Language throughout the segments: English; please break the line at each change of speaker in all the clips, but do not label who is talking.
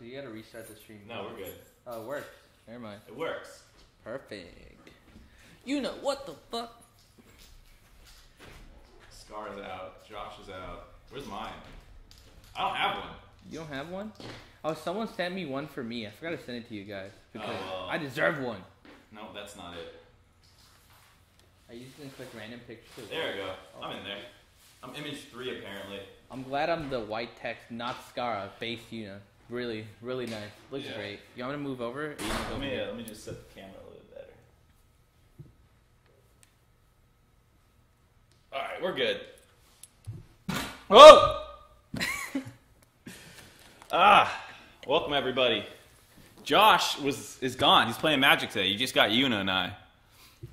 So you gotta restart the stream.
No, we're good.
Oh, it works. Never mind.
It works.
Perfect. You know what the fuck?
Scarra's out. Josh is out. Where's mine? I don't have one.
You don't have one? Oh, someone sent me one for me. I forgot to send it to you guys because I
well.
deserve one.
No, that's not it.
I used to click random pictures.
There we go. I'm in there. I'm image 3 apparently.
I'm glad I'm the white text, not Scarra, base Una. Really, really nice. Looks great. You want me to move over? Or you
Let me just set the camera a little better. Alright, we're good. Whoa! Welcome everybody. Josh is gone. He's playing Magic today. You just got Una and I.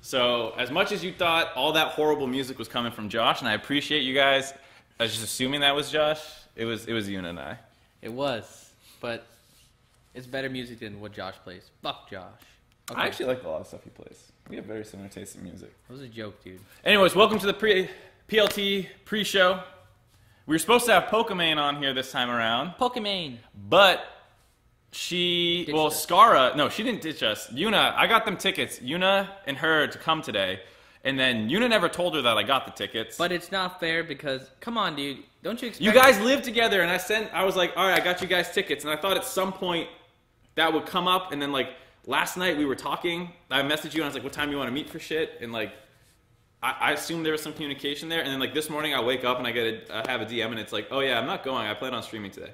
So, as much as you thought all that horrible music was coming from Josh, and I appreciate you guys, I was just assuming that was Josh, it was Una and I.
It was, but it's better music than what Josh plays. Fuck Josh. Okay.
I actually like a lot of stuff he plays. We have very similar tastes in music.
That was a joke, dude.
Anyways, welcome to the PLT pre-show. We were supposed to have Pokemon on here this time around.
Pokemon.
But
Ditched us.
Scarra, no, she didn't ditch us. Una, I got them tickets. Una and her to come today. And then Una never told her that I got the tickets.
But it's not fair because, come on, dude. Don't you expect...
You guys live together, and I was like, all right, I got you guys tickets. And I thought at some point that would come up. And then, like, last night we were talking. I messaged you, and I was like, what time you want to meet for shit? And, like, I assumed there was some communication there. And then, like, this morning I wake up and I have a DM, and it's like, oh, yeah, I'm not going. I plan on streaming today.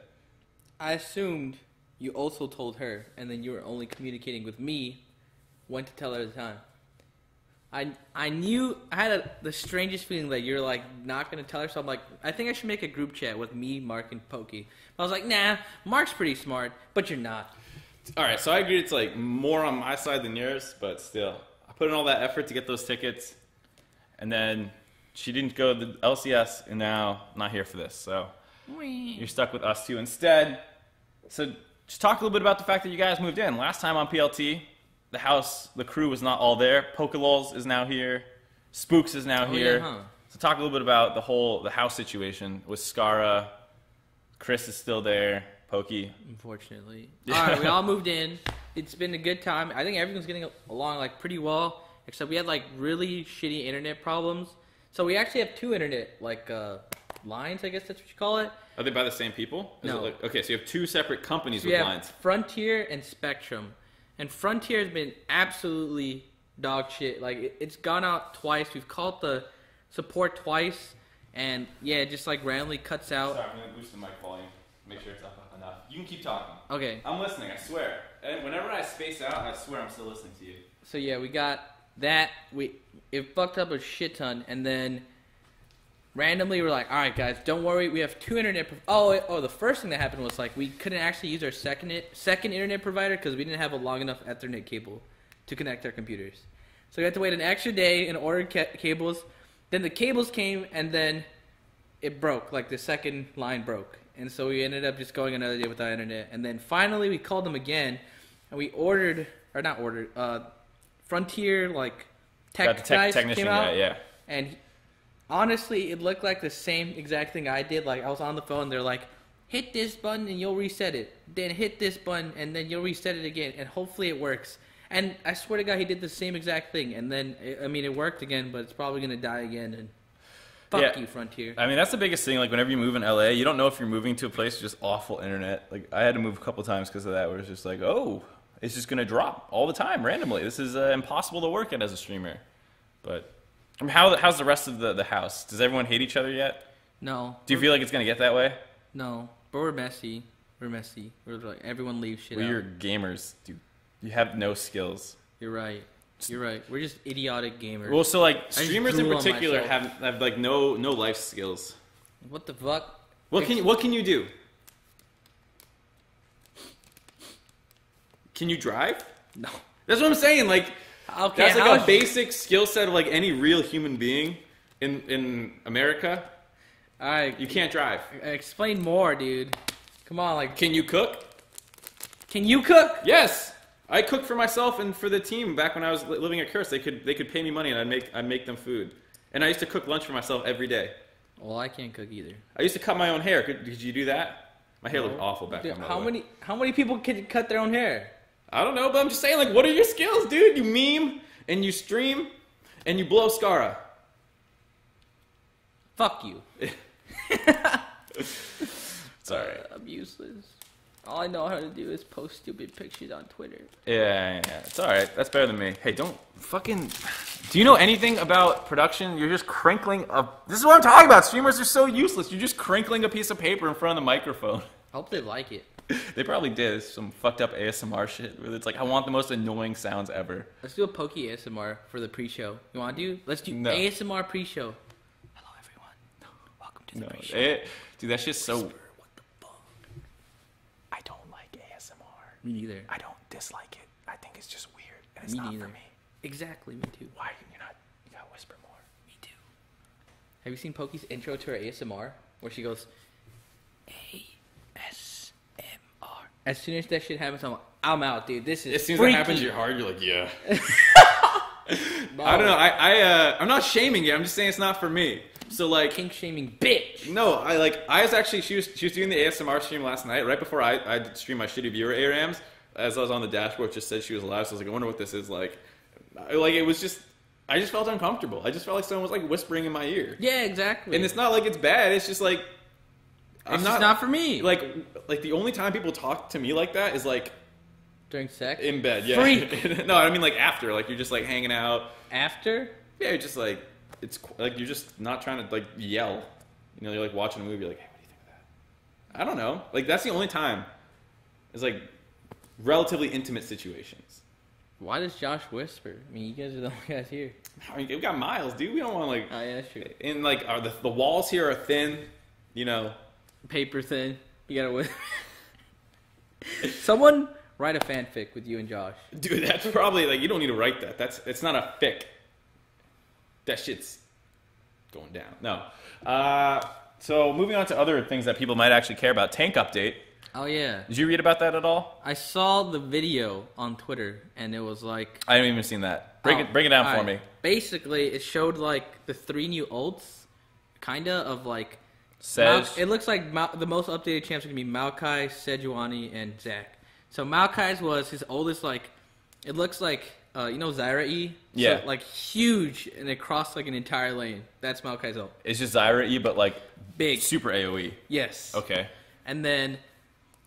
I assumed you also told her, and then you were only communicating with me when to tell her at the time. I knew, I had the strangest feeling that you're, like, not going to tell her, so I'm like, I think I should make a group chat with me, Mark, and Pokey. I was like, nah, Mark's pretty smart, but you're not.
All right, so I agree it's, like, more on my side than yours, but still. I put in all that effort to get those tickets, and then she didn't go to the LCS, and now not here for this, so you're stuck with us two instead. So just talk a little bit about the fact that you guys moved in. Last time on PLT, the crew was not all there. Pokelols is now here. Spooks is now here.
Yeah, huh?
So talk a little bit about the house situation with Scarra. Chris is still there. Pokey.
Unfortunately. All right, we all moved in. It's been a good time. I think everyone's getting along like pretty well, except we had like really shitty internet problems. So we actually have two internet lines, I guess that's what you call it.
Are they by the same people?
No.
Okay, so you have two separate companies
So
with
we have
lines.
Frontier and Spectrum. And Frontier has been absolutely dog shit. Like, it's gone out twice. We've called the support twice. And, yeah, it just, like, randomly cuts out.
Sorry, I'm going to boost the mic volume. Make sure it's up enough. You can keep talking.
Okay.
I'm listening, I swear. And whenever I space out, I swear I'm still listening to you.
So, yeah, we got that. It fucked up a shit ton. And then randomly we're like, all right, guys, don't worry. We have two internet. The first thing that happened was like we couldn't actually use our second internet provider because we didn't have a long enough Ethernet cable to connect our computers. So we had to wait an extra day and order cables. Then the cables came and then it broke. Like the second line broke, and so we ended up just going another day without internet. And then finally we called them again, and we Frontier tech guys
technician
came out,
guy, yeah.
and honestly, it looked like the same exact thing I did. Like, I was on the phone, they're like, hit this button and you'll reset it. Then hit this button and then you'll reset it again. And hopefully it works. And I swear to God, he did the same exact thing. And then, it worked again, but it's probably going to die again. And fuck you, Frontier.
I mean, that's the biggest thing. Like, whenever you move in LA, you don't know if you're moving to a place with just awful internet. Like, I had to move a couple times because of that, where it's just like, oh, it's just going to drop all the time randomly. This is impossible to work at as a streamer. But I mean, how's the rest of the house? Does everyone hate each other yet?
No.
Do you feel like it's going to get that way?
No. But we're messy. We're like, everyone leaves shit out.
You're gamers, dude. You have no skills.
You're right. We're just idiotic gamers.
Well, so, like, streamers in
drool on
particular
myself.
have like, no life skills.
What the fuck?
What can you do? Can you drive?
No.
That's what I'm saying. Like,
Okay,
that's like a basic skill set of like any real human being in America.
All right.
You can't drive.
Explain more, dude. Come on, like.
Can you cook?
Can you cook?
Yes. I cooked for myself and for the team back when I was living at Curse. They could pay me money and I'd make them food. And I used to cook lunch for myself every day.
Well, I can't cook either.
I used to cut my own hair. Could you do that? My hair looked awful back
Dude,
then.
how many people can cut their own hair?
I don't know, but I'm just saying, like, what are your skills, dude? You meme and you stream and you blow Scarra.
Fuck you.
Sorry.
I'm useless. All I know how to do is post stupid pictures on Twitter.
Yeah. It's alright. That's better than me. Hey, don't fucking... Do you know anything about production? You're just crinkling a... This is what I'm talking about. Streamers are so useless. You're just crinkling a piece of paper in front of the microphone.
I hope they like it.
They probably did. It's some fucked up ASMR shit where it's like, I want the most annoying sounds ever.
Let's do a Pokey ASMR for the pre-show. You want to do? Let's do
No.
ASMR pre-show. Hello, everyone. Welcome to the pre-show.
Dude, that shit's so...
What the fuck?
I don't like ASMR.
Me neither.
I don't dislike it. I think it's just weird, and it's
Me
not
neither.
for me.
Exactly, me too.
Why you not? You gotta whisper more.
Me too. Have you seen Pokey's intro to her ASMR? Where she goes, ASMR. As soon as that shit happens, I'm out, dude. This is
As soon as
freaky.
that happens, you're hard. You're like, yeah. I don't know. I'm not shaming you. I'm just saying it's not for me. So like,
Kink shaming bitch.
no, I was actually she was doing the ASMR stream last night, right before I streamed my shitty viewer ARAMs. As I was on the dashboard, it just said she was live. So I was like, I wonder what this is like. Like it was just, I just felt uncomfortable. I just felt like someone was like whispering in my ear.
Yeah, exactly.
And it's not like it's bad. It's just like
It's just not for me.
Like the only time people talk to me like that is like
during sex.
in bed. Yeah.
Freak.
No, I mean like after. Like you're just like hanging out.
After?
Yeah, you're just like it's like you're just not trying to like yell. You know, you're like watching a movie. You're like, hey, what do you think of that? I don't know. Like that's the only time. It's like relatively intimate situations.
Why does Josh whisper? I mean, you guys are the only guys here.
I mean, we've got Miles, dude. We don't want to like.
Oh yeah, that's true.
And like, the walls here are thin. You know.
Paper thin. You gotta whisper. Someone write a fanfic with you and Josh.
Dude, that's probably like you don't need to write that. It's not a fic. That shit's going down. No. So moving on to other things that people might actually care about. Tank update.
Oh yeah.
Did you read about that at all?
I saw the video on Twitter, and it was like...
I haven't even seen that. Break it down for me.
Basically, it showed like the 3 new ults, kinda of like... it looks like the most updated champs are gonna be Maokai, Sejuani, and Zac. So Maokai's was his oldest, like... It looks like, you know Zyra-E?
Yeah.
So, like huge, and it crossed like an entire lane. That's Maokai's ult.
It's just Zyra-E, but like...
Big.
Super AoE.
Yes.
Okay.
And then...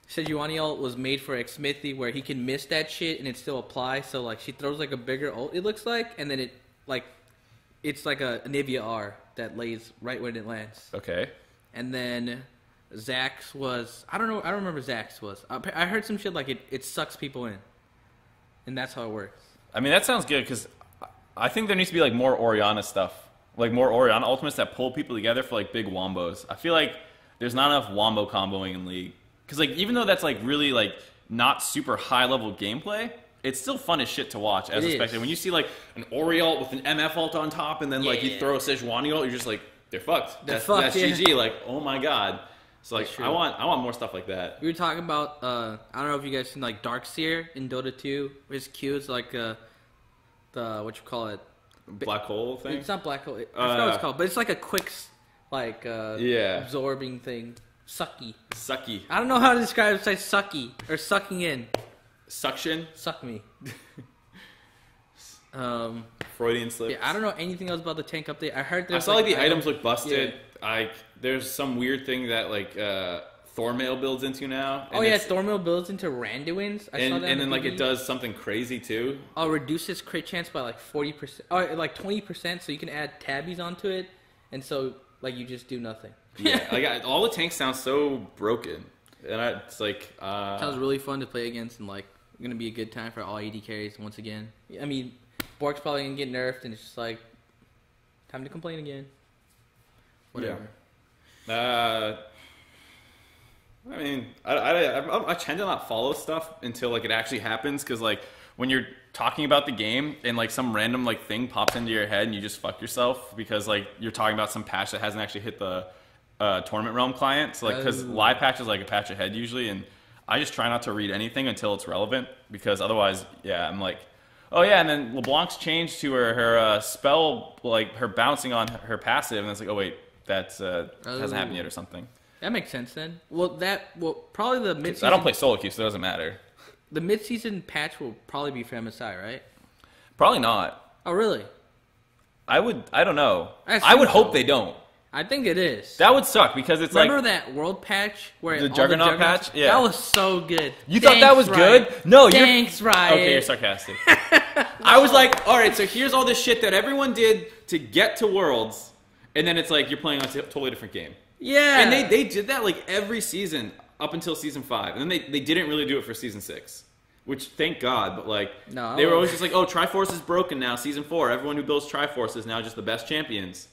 Sejuani ult was made for Xmithy where he can miss that shit and it still applies. So like she throws like a bigger ult, it looks like, and then it's like a Nivea R that lays right when it lands.
Okay.
And then Zac's was I don't remember Zac's was. I heard some shit like it sucks people in, and that's how it works.
I mean that sounds good because I think there needs to be like more Orianna stuff, like more Orianna ultimates that pull people together for like big wombos. I feel like there's not enough wombo comboing in League. Because, like, even though that's, like, really, like, not super high-level gameplay, it's still fun as shit to watch as a spectator. When you see, like, an Ori ult with an MF ult on top and then, like, you throw a Sejuani ult, you're just like, they're fucked. That's GG. Like, oh, my God. So, like, I want more stuff like that.
We were talking about, I don't know if you guys seen, like, Darkseer in Dota 2. His Q is, like, the, what you call it?
Black hole thing?
It's not black hole. I forgot what it's called. But it's, like, a quick, like, absorbing thing. Sucky. I don't know how to describe it. Say sucky or sucking in.
Suction.
Suck me.
Freudian slip.
Yeah, I don't know anything else about the tank update. I heard
I saw like the items look busted. Yeah. There's some weird thing that like Thormail builds into now.
Oh yeah, Thormail builds into Randuin's. I saw that.
And then like it does something crazy too.
Oh, reduces crit chance by like 40%. Oh, like 20%. So you can add tabbies onto it, and so like you just do nothing.
Yeah, like all the tanks sound so broken, and it's like
sounds really fun to play against, and like gonna be a good time for all AD carries once again. I mean, Bork's probably gonna get nerfed, and it's just like time to complain again. Whatever.
Yeah. I mean, I tend to not follow stuff until like it actually happens, because like when you're talking about the game and like some random like thing pops into your head and you just fuck yourself because like you're talking about some patch that hasn't actually hit the Tournament Realm client. So like, because live patch is like a patch ahead usually, and I just try not to read anything until it's relevant, because otherwise, yeah, I'm like, oh yeah, and then LeBlanc's changed to her spell, like her bouncing on her passive, and it's like, oh wait, that's hasn't happened yet or something.
That makes sense then. Well, probably the mid-season.
I don't play solo queue, so it doesn't matter.
The mid-season patch will probably be for MSI, right?
Probably not.
Oh, really?
I don't know. I would hope they don't.
I think it is.
That would suck because it's
Remember that world patch where
the Juggernaut patch? Yeah.
That was so good.
You thought that was good? No,
Thanks, Riot.
Okay, you're sarcastic.
I was like, all right, so here's all this shit that everyone did to get to Worlds, and then it's like you're playing on a totally different game.
Yeah.
And they did that like every season up until season 5, and then they didn't really do it for season 6. Which, thank God, but like, they were always just like, oh, Triforce is broken now, season 4. Everyone who builds Triforce is now just the best champions.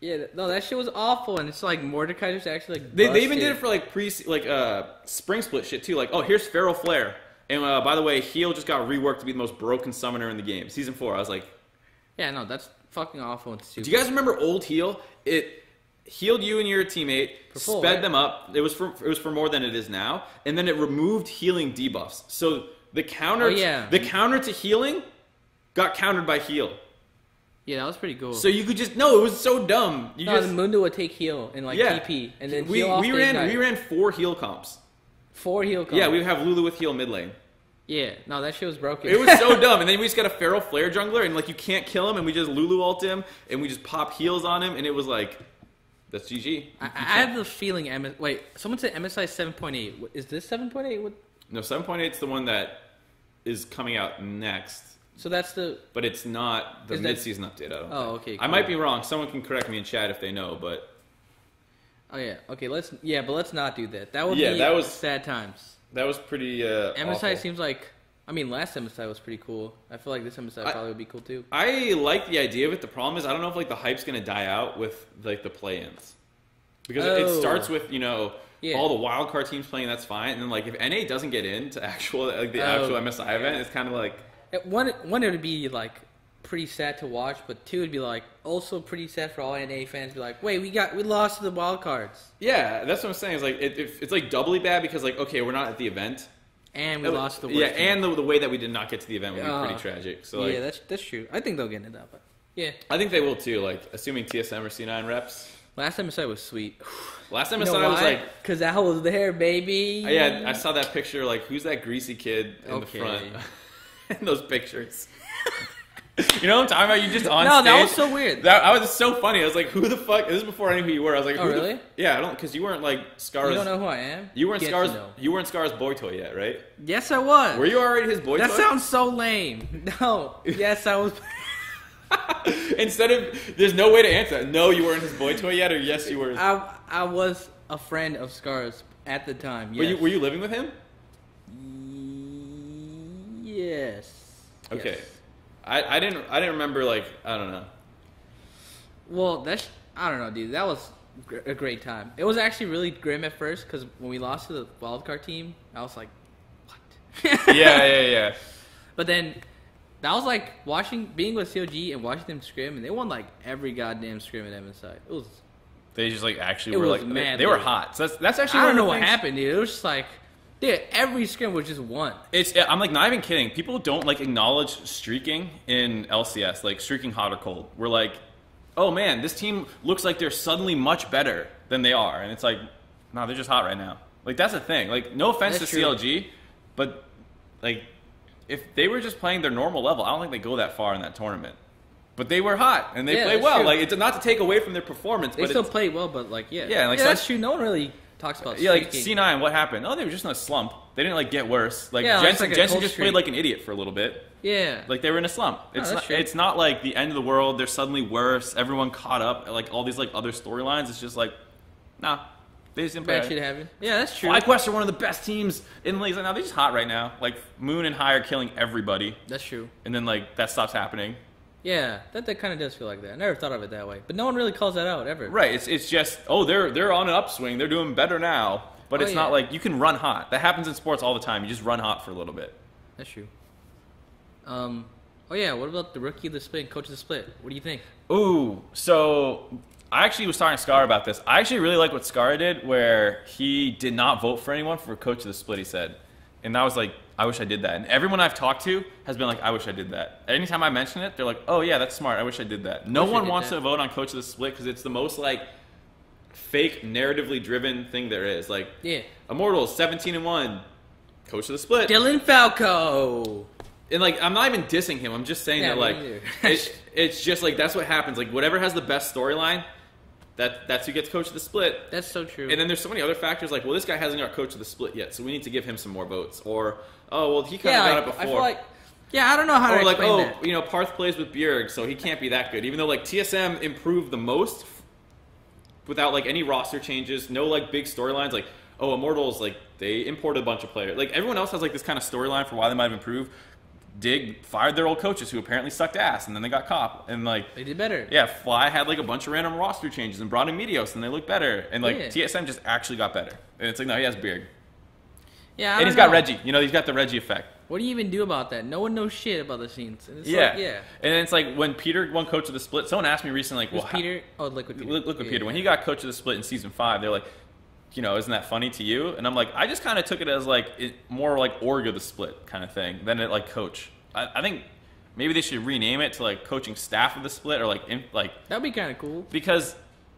Yeah, no, that shit was awful, and it's like Mordecai just actually like
They even did it for like spring split shit too. Like, oh, here's Feral Flare, and by the way, Heal just got reworked to be the most broken summoner in the game. Season 4, I was like,
yeah, no, that's fucking awful and stupid.
do you guys remember old Heal? It healed you and your teammate, sped them up. It was for more than it is now, and then it removed healing debuffs. So the counter, the counter to healing, got countered by heal.
Yeah, that was pretty cool.
So you could just it was so dumb.
The Mundo would take heal and like TP, and then
we ran 4 heal comps.
4 heal comps.
Yeah, we would have Lulu with heal mid lane.
Yeah, no, that shit was broken.
It was so dumb, and then we just got a Feral Flare jungler, and like you can't kill him, and we just Lulu ult him, and we just pop heals on him, and it was like, that's GG.
I have the feeling wait, someone said MSI 7.8. Is this 7.8?
No, 7.8 is the one that is coming out next.
So that's
but it's not the mid-season update. I don't.
Oh, okay. Cool.
I might be wrong. Someone can correct me in chat if they know, but.
Oh yeah. Okay. But let's not do that. That would be sad times.
That was pretty.
MSI
awful.
Seems like. I mean, last MSI was pretty cool. I feel like this MSI probably would be cool too.
I like the idea of it. The problem is I don't know if like the hype's gonna die out with like the play-ins, because it starts with all the wildcard teams playing. That's fine, and then like if NA doesn't get into actual actual MSI event, it's kind of like.
One, it would be like pretty sad to watch, but 2 would be like also pretty sad for all NA fans. Be like, wait, we lost to the wild cards.
Yeah, that's what I'm saying. Is like it's like doubly bad because like okay, we're not at the event,
and we lost the worst
team. And the way that we did not get to the event would be pretty tragic. So like,
yeah, that's true. I think they'll get into that, but yeah,
I think they will too. Like assuming TSM or C9 reps.
Last MSI was sweet.
Last MSI was like,
because Al was there, baby.
Yeah, I saw that picture. Like, who's that greasy kid in the front? In those pictures. You know what I'm talking about? You just on stage.
No, that was so weird.
That was so funny. I was like, who the fuck? This is before I knew who you were. I was like,
oh, really?
Yeah, I don't, because you weren't like Scarra's.
You don't know who I am?
You weren't Scarra's boy toy yet, right?
Yes, I was.
Were you already his boy toy?
That sounds so lame. No. Yes, I was.
Instead of, there's no way to answer that. No, you weren't his boy toy yet, or yes, you were.
I was a friend of Scarra's at the time. Yes.
Were you living with him?
Yes.
Okay.
Yes.
I didn't remember, like, I don't know.
Well, I don't know, dude. That was a great time. It was actually really grim at first because when we lost to the wildcard team, I was like, what?
Yeah.
But then that was like being with COG and watching them scrim, and they won like every goddamn scrim at MSI. It was.
They just like actually were like
mad,
they were hot. So that's actually.
I don't know what happened, dude. It was just like. Dude, every scrim was just one.
I'm like not even kidding. People don't like acknowledge streaking in LCS, like streaking hot or cold. We're like, oh man, this team looks like they're suddenly much better than they are, and it's like, no, they're just hot right now. Like that's the thing. Like no offense to CLG, but like if they were just playing their normal level, I don't think they go that far in that tournament. But they were hot and they played well.
True.
Like it's not to take away from their performance.
They still played well, but like
like
that's true. No one really. Talks about
like C9, what happened? Oh, they were just in a slump. They didn't like get worse. Like Jensen just played like an idiot for a little bit.
Yeah,
like they were in a slump. It's not like the end of the world. They're suddenly worse. Everyone caught up. Like all these like other storylines. It's just like, nah, they just didn't play.
Bad shit happened. Yeah, that's true.
FlyQuest are one of the best teams in the league. Like, now they're just hot right now. Like Moon and High are killing everybody.
That's true.
And then like that stops happening.
Yeah, that kind of does feel like that. I never thought of it that way. But no one really calls that out ever.
Right. It's just they're on an upswing. They're doing better now. But it's not like you can run hot. That happens in sports all the time. You just run hot for a little bit.
That's true. Oh yeah, what about the rookie of the split and coach of the split? What do you think?
Ooh, so I actually was talking to Scarra about this. I actually really like what Scarra did, where he did not vote for anyone for coach of the split, he said. And that was like, I wish I did that. And everyone I've talked to has been like, I wish I did that. Anytime I mention it, they're like, oh yeah, that's smart. I wish I did that. No one wants to vote on coach of the split because it's the most like,
fake narratively driven thing there is. Like,
yeah,
Immortals 17-1, coach of the split.
Dylan Falco.
And like, I'm not even dissing him. I'm just saying that like, it's just like that's what happens. Like, whatever has the best storyline, that's who gets coach of the split.
That's so true.
And then there's so many other factors. Like, well, this guy hasn't got coach of the split yet, so we need to give him some more votes. Or, oh, well, he kind of got it before.
I feel like, I don't know how to explain that.
Or like, oh, Parth plays with Bjerg, so he can't be that good. Even though like TSM improved the most without like any roster changes, no like big storylines. Like, oh, Immortals, like they imported a bunch of players. Like everyone else has like this kind of storyline for why they might have improved. Dig fired their old coaches who apparently sucked ass, and then they got caught, and like
they did better.
Yeah, Fly had like a bunch of random roster changes and brought in Medios, and they looked better. And like TSM just actually got better. And it's like, no, he has Bjerg.
Yeah,
and he's got Reggie. You know, he's got the Reggie effect.
What do you even do about that? No one knows shit about the scenes. And it's
And it's like when Peter won coach of the split. Someone asked me recently, like,
well, Peter? Oh, Liquid Peter.
Liquid Peter. When he got coach of the split in season 5, they're like, you know, isn't that funny to you? And I'm like, I just kind of took it as like more like org of the split kind of thing than it like coach. I think maybe they should rename it to like coaching staff of the split or like
that'd be kind of cool
because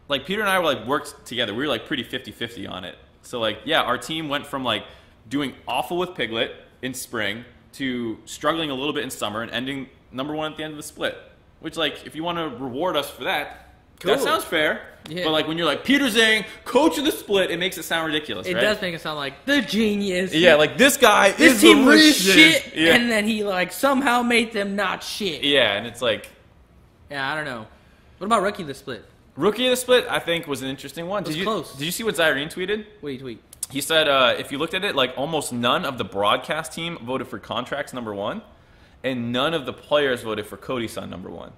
like Peter and I were like worked together. We were like pretty 50-50 on it. So like our team went from like doing awful with Piglet in spring to struggling a little bit in summer and ending number 1 at the end of the split. Which like if you want to reward us for that. Cool. That sounds fair. Yeah. But like when you're like Peter Zhang, coach of the split, it makes it sound ridiculous.
It does make it sound like the genius.
Yeah, like this guy
this team was shit, and then he like somehow made them not shit.
Yeah, and it's like,
I don't know. What about rookie of the split?
Rookie of the split, I think, was an interesting one.
Close.
Did you see what Zyrene tweeted?
What did he tweet?
He said if you looked at it, like almost none of the broadcast team voted for Contracts number 1, and none of the players voted for Cody's son number 1.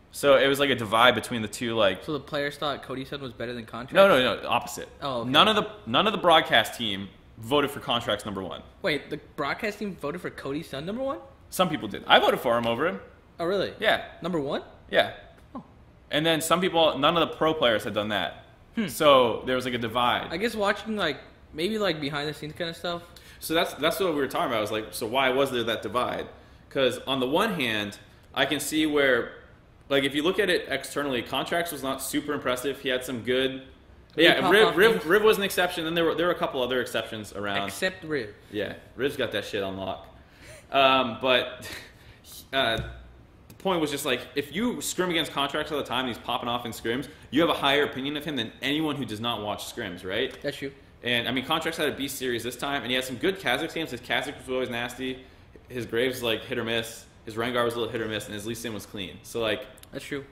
So it was like a divide between the two. Like,
so the players thought Cody's son was better than Contracts?
No, opposite.
Oh, okay.
None of the broadcast team voted for Contracts number 1.
Wait, the broadcast team voted for Cody's son number 1?
Some people did. I voted for him over him.
Oh, really?
Yeah.
Number 1?
Yeah. Oh. And then some people, none of the pro players had done that. So there was like a divide.
I guess watching like maybe like behind the scenes kind of stuff.
So that's what we were talking about. I was like, so why was there that divide? Because on the one hand, I can see where. Like, if you look at it externally, Contracts was not super impressive. He had some good... Yeah, Riv was an exception. Then there were a couple other exceptions around.
Except Riv.
Yeah, Riv's got that shit on lock. But the point was just, like, if you scrim against Contracts all the time and he's popping off in scrims, you have a higher opinion of him than anyone who does not watch scrims, right?
That's true.
And, I mean, Contracts had a beast series this time, and he had some good Kazakh games. His Kazakh was always nasty. His Graves was, like, hit or miss. His Rengar was a little hit or miss, and his Lee Sin was clean. So, like...
That's true.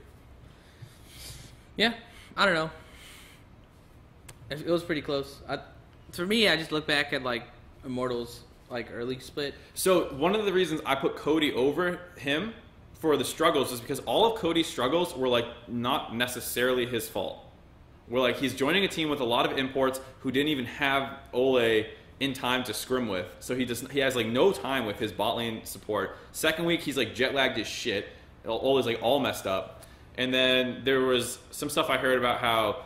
Yeah, I don't know. It was pretty close. For me, I just look back at, like, Immortals, like, early split.
So, one of the reasons I put Cody over him for the struggles is because all of Cody's struggles were, like, not necessarily his fault. Where, like, he's joining a team with a lot of imports who didn't even have Ole in time to scrim with. So he has, like, no time with his bot lane support. Second week, he's, like, jet-lagged as shit. Ole's, like, all messed up. And then there was some stuff I heard about how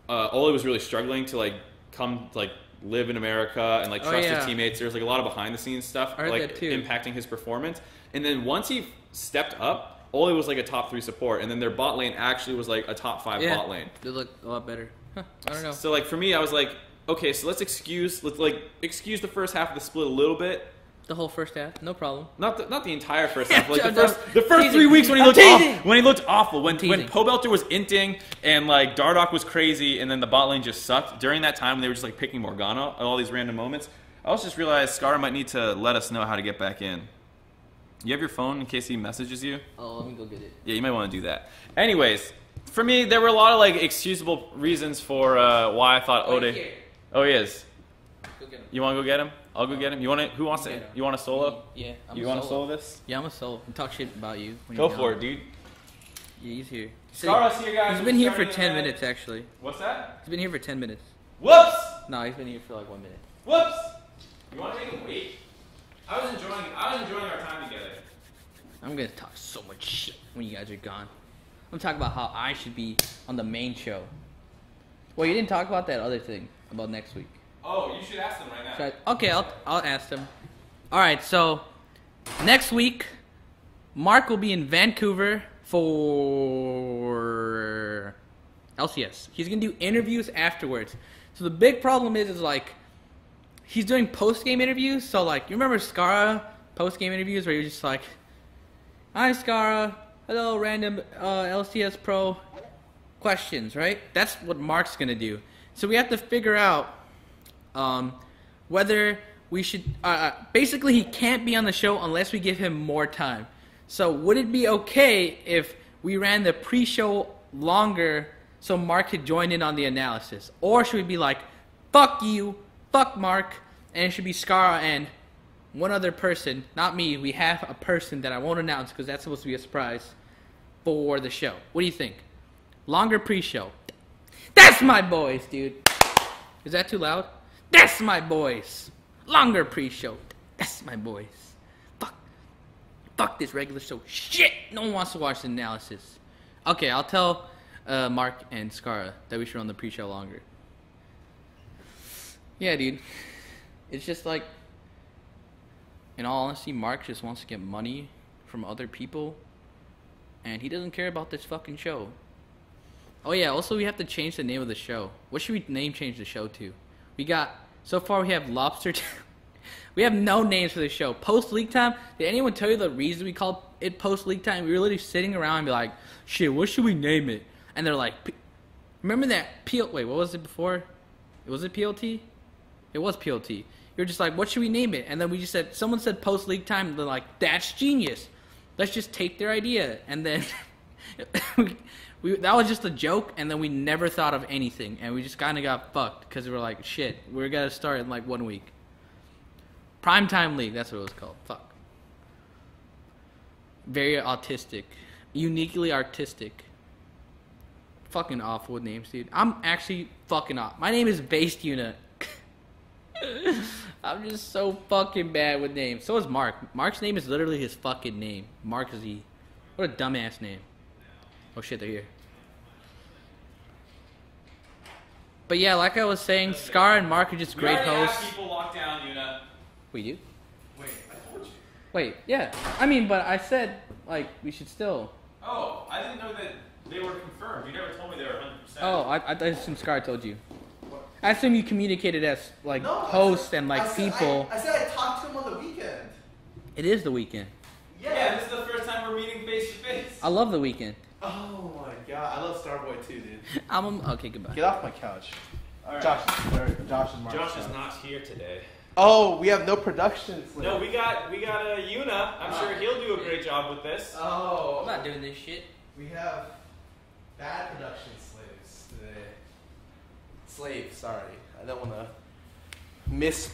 Ole was really struggling to, like, come, like, live in America and, like, trust his teammates. There's, like, a lot of behind-the-scenes stuff, like, impacting his performance. And then once he stepped up, Ole was, like, a top 3 support. And then their bot lane actually was, like, a top 5 bot lane.
They look a lot better. Huh, I don't know.
So, like, for me, I was like, okay, so let's excuse the first half of the split a little bit.
The whole first half, no problem.
Not the entire first half. Like the first 3 weeks when he looked awful. When Pobelter was inting and like Dardoch was crazy and then the bot lane just sucked. During that time when they were just like picking Morgana at all these random moments, I also just realized Scarra might need to let us know how to get back in. You have your phone in case he messages you?
Oh, let me go get it.
Yeah, you might want to do that. Anyways, for me, there were a lot of like excusable reasons for why I thought Ode. Oh, he is.
Go get him.
You want to go get him? I'll go get him. You want to? Who wants it? You want a solo?
Yeah.
You want to solo this?
Yeah, I'm a solo. I'm talk shit about you.
Go for it, dude.
Yeah, he's here.
Scarra's here, guys.
He's been here for 10 minutes, actually.
What's that?
He's been here for 10 minutes.
Whoops!
No, he's been here for like 1 minute.
Whoops! You want to make him wait? I was enjoying our time together.
I'm gonna talk so much shit when you guys are gone. I'm talking about how I should be on the main show. Well, you didn't talk about that other thing about next week.
Oh, you should ask them right now.
Okay, I'll ask them. All right, so next week, Mark will be in Vancouver for LCS. He's gonna do interviews afterwards. So the big problem is like he's doing post-game interviews. So like you remember Scarra post-game interviews where you're just like, "Hi Scarra, hello random LCS pro questions," right? That's what Mark's gonna do. So we have to figure out whether we should. Basically, he can't be on the show unless we give him more time. So would it be okay if we ran the pre-show longer so Mark could join in on the analysis? Or should we be like, fuck you, fuck Mark, and it should be Scarra and one other person, not me. We have a person that I won't announce because that's supposed to be a surprise for the show. What do you think? Longer pre-show. That's my boys, dude. Is that too loud? That's my boys. Longer pre-show. That's my boys. Fuck this regular show. Shit! No one wants to watch the analysis. Okay, I'll tell Mark and Scarra that we should run the pre-show longer. Yeah, dude. It's just like, in all honesty, Mark just wants to get money from other people, and he doesn't care about this fucking show. Oh yeah, also we have to change the name of the show. What should we change the show to? So far we have Lobster We have no names for the show. Post-league time, did anyone tell you the reason we called it post-league time? We were literally sitting around and be like, shit, what should we name it? And they're like, remember that wait, what was it before? Was it PLT? It was PLT. You're just like, what should we name it? And then we just said, someone said post-league time, and they're like, that's genius. Let's just take their idea. And then that was just a joke, and then we never thought of anything, and we just kind of got fucked because we were like, shit, we're going to start in like 1 week. Primetime League, that's what it was called. Fuck. Very autistic. Uniquely artistic. Fucking awful with names, dude. I'm actually fucking off. My name is Based Unit. I'm just so fucking bad with names. So is Mark. Mark's name is literally his fucking name. MarkZ. What a dumbass name. Oh shit, they're here. But yeah, like I was saying, Scarra and Mark are just great hosts.
Have people locked down, Yuna.
We do?
Wait, I told you.
Wait, yeah. I mean, but I said, like, we should still.
Oh, I didn't know that they were confirmed. You never told me they were 100%.
Oh, I assume Scarra told you. I assume you communicated as, like, hosts and, like, people.
I said I talked to him on the weekend.
It is the weekend.
Yeah, this is the first time we're meeting face to face.
I love the weekend.
Oh my god, I love Starboy too, dude.
Okay, goodbye.
Get off my couch.
All right.
Josh and Mark.
Josh is not here today.
Oh, we have no production.
No, we got a Yuna. I'm sure he'll do a great job with this.
Oh,
I'm not doing this shit.
we have bad production slaves today. Sorry. I don't want to mess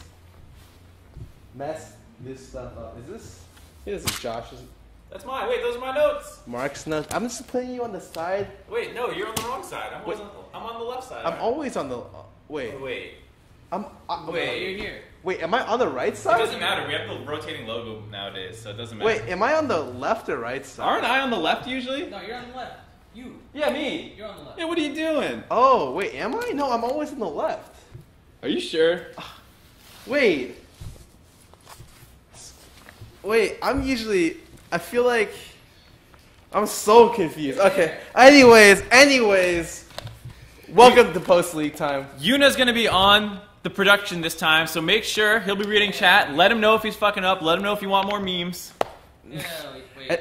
this stuff up. This is Josh's.
That's mine. Wait, those are my notes.
Mark's notes. I'm just putting you on the side.
Wait, no, you're on the wrong side. I'm on the left side.
I'm always on the. Wait.
Wait.
Wait, you're here.
Wait, am I on the right side?
It doesn't matter. We have the rotating logo nowadays, so it doesn't matter.
Wait, am I on the left or right side?
Aren't I on the left usually?
No, you're on the left. You.
Yeah, me.
You're on the left.
Yeah, what are you doing?
Oh, wait, am I? No, I'm always on the left.
Are you sure?
Wait, I feel like I'm so confused. Okay, anyways, welcome to Post-League time.
Yuna's going to be on the production this time, so make sure he'll be reading chat. Let him know if he's fucking up. Let him know if you want more memes.
Yeah, wait.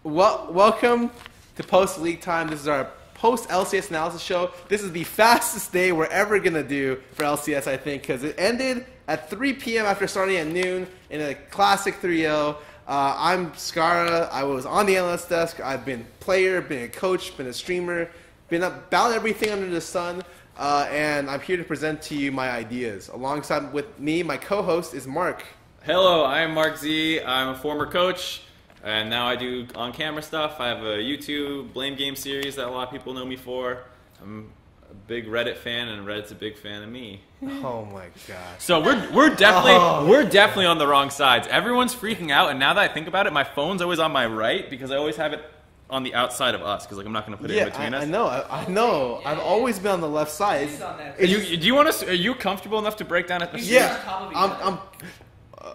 Welcome to Post-League time. This is our post-LCS analysis show. This is the fastest day we're ever going to do for LCS, I think, because it ended at 3 p.m. after starting at noon in a classic 3-0. I'm Scarra. I was on the analyst desk. I've been a player, been a coach, been a streamer, been about everything under the sun, and I'm here to present to you my ideas. Alongside with me, my co-host is Mark.
Hello, I am MarkZ. I'm a former coach, and now I do on-camera stuff. I have a YouTube Blame Game series that a lot of people know me for. I'm a big Reddit fan, and Reddit's a big fan of me.
Oh my god.
So we're definitely on the wrong sides. Everyone's freaking out, and now that I think about it, my phone's always on my right because I always have it on the outside of us because like I'm not going to put it in between us.
I know.
Yeah,
I've always been on the left side.
Are you comfortable enough to break down at the
Yeah.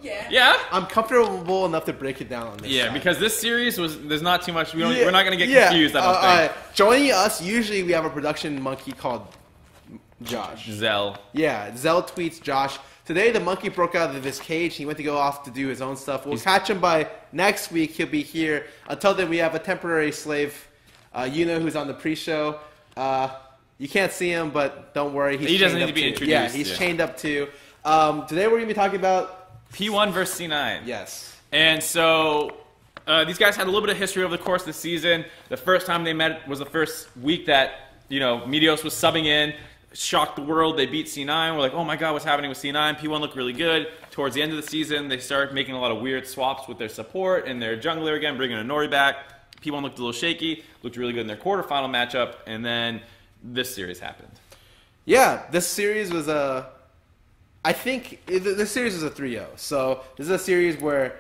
Yeah.
I'm comfortable enough to break it down on this side.
Because this series there's not too much. We're not going to get confused, I don't think.
Joining us, usually we have a production monkey called Josh.
Xell.
Yeah, Xell tweets Josh. Today, the monkey broke out of his cage. He went to go off to do his own stuff. We'll catch him by next week. He'll be here. Until then, we have a temporary slave, who's on the pre-show. You can't see him, but don't worry.
He doesn't need to be introduced.
Yeah, he's chained up too. Today, we're going to be talking about
P1 versus C9.
Yes.
And so these guys had a little bit of history over the course of the season. The first time they met was the first week that Meteos was subbing in. Shocked the world. They beat C9. We're like, oh my god, what's happening with C9? P1 looked really good. Towards the end of the season, they started making a lot of weird swaps with their support and their jungler again, bringing Nori back. P1 looked a little shaky, looked really good in their quarterfinal matchup, and then this series happened.
Yeah, this series was this series was a 3-0. So this is a series where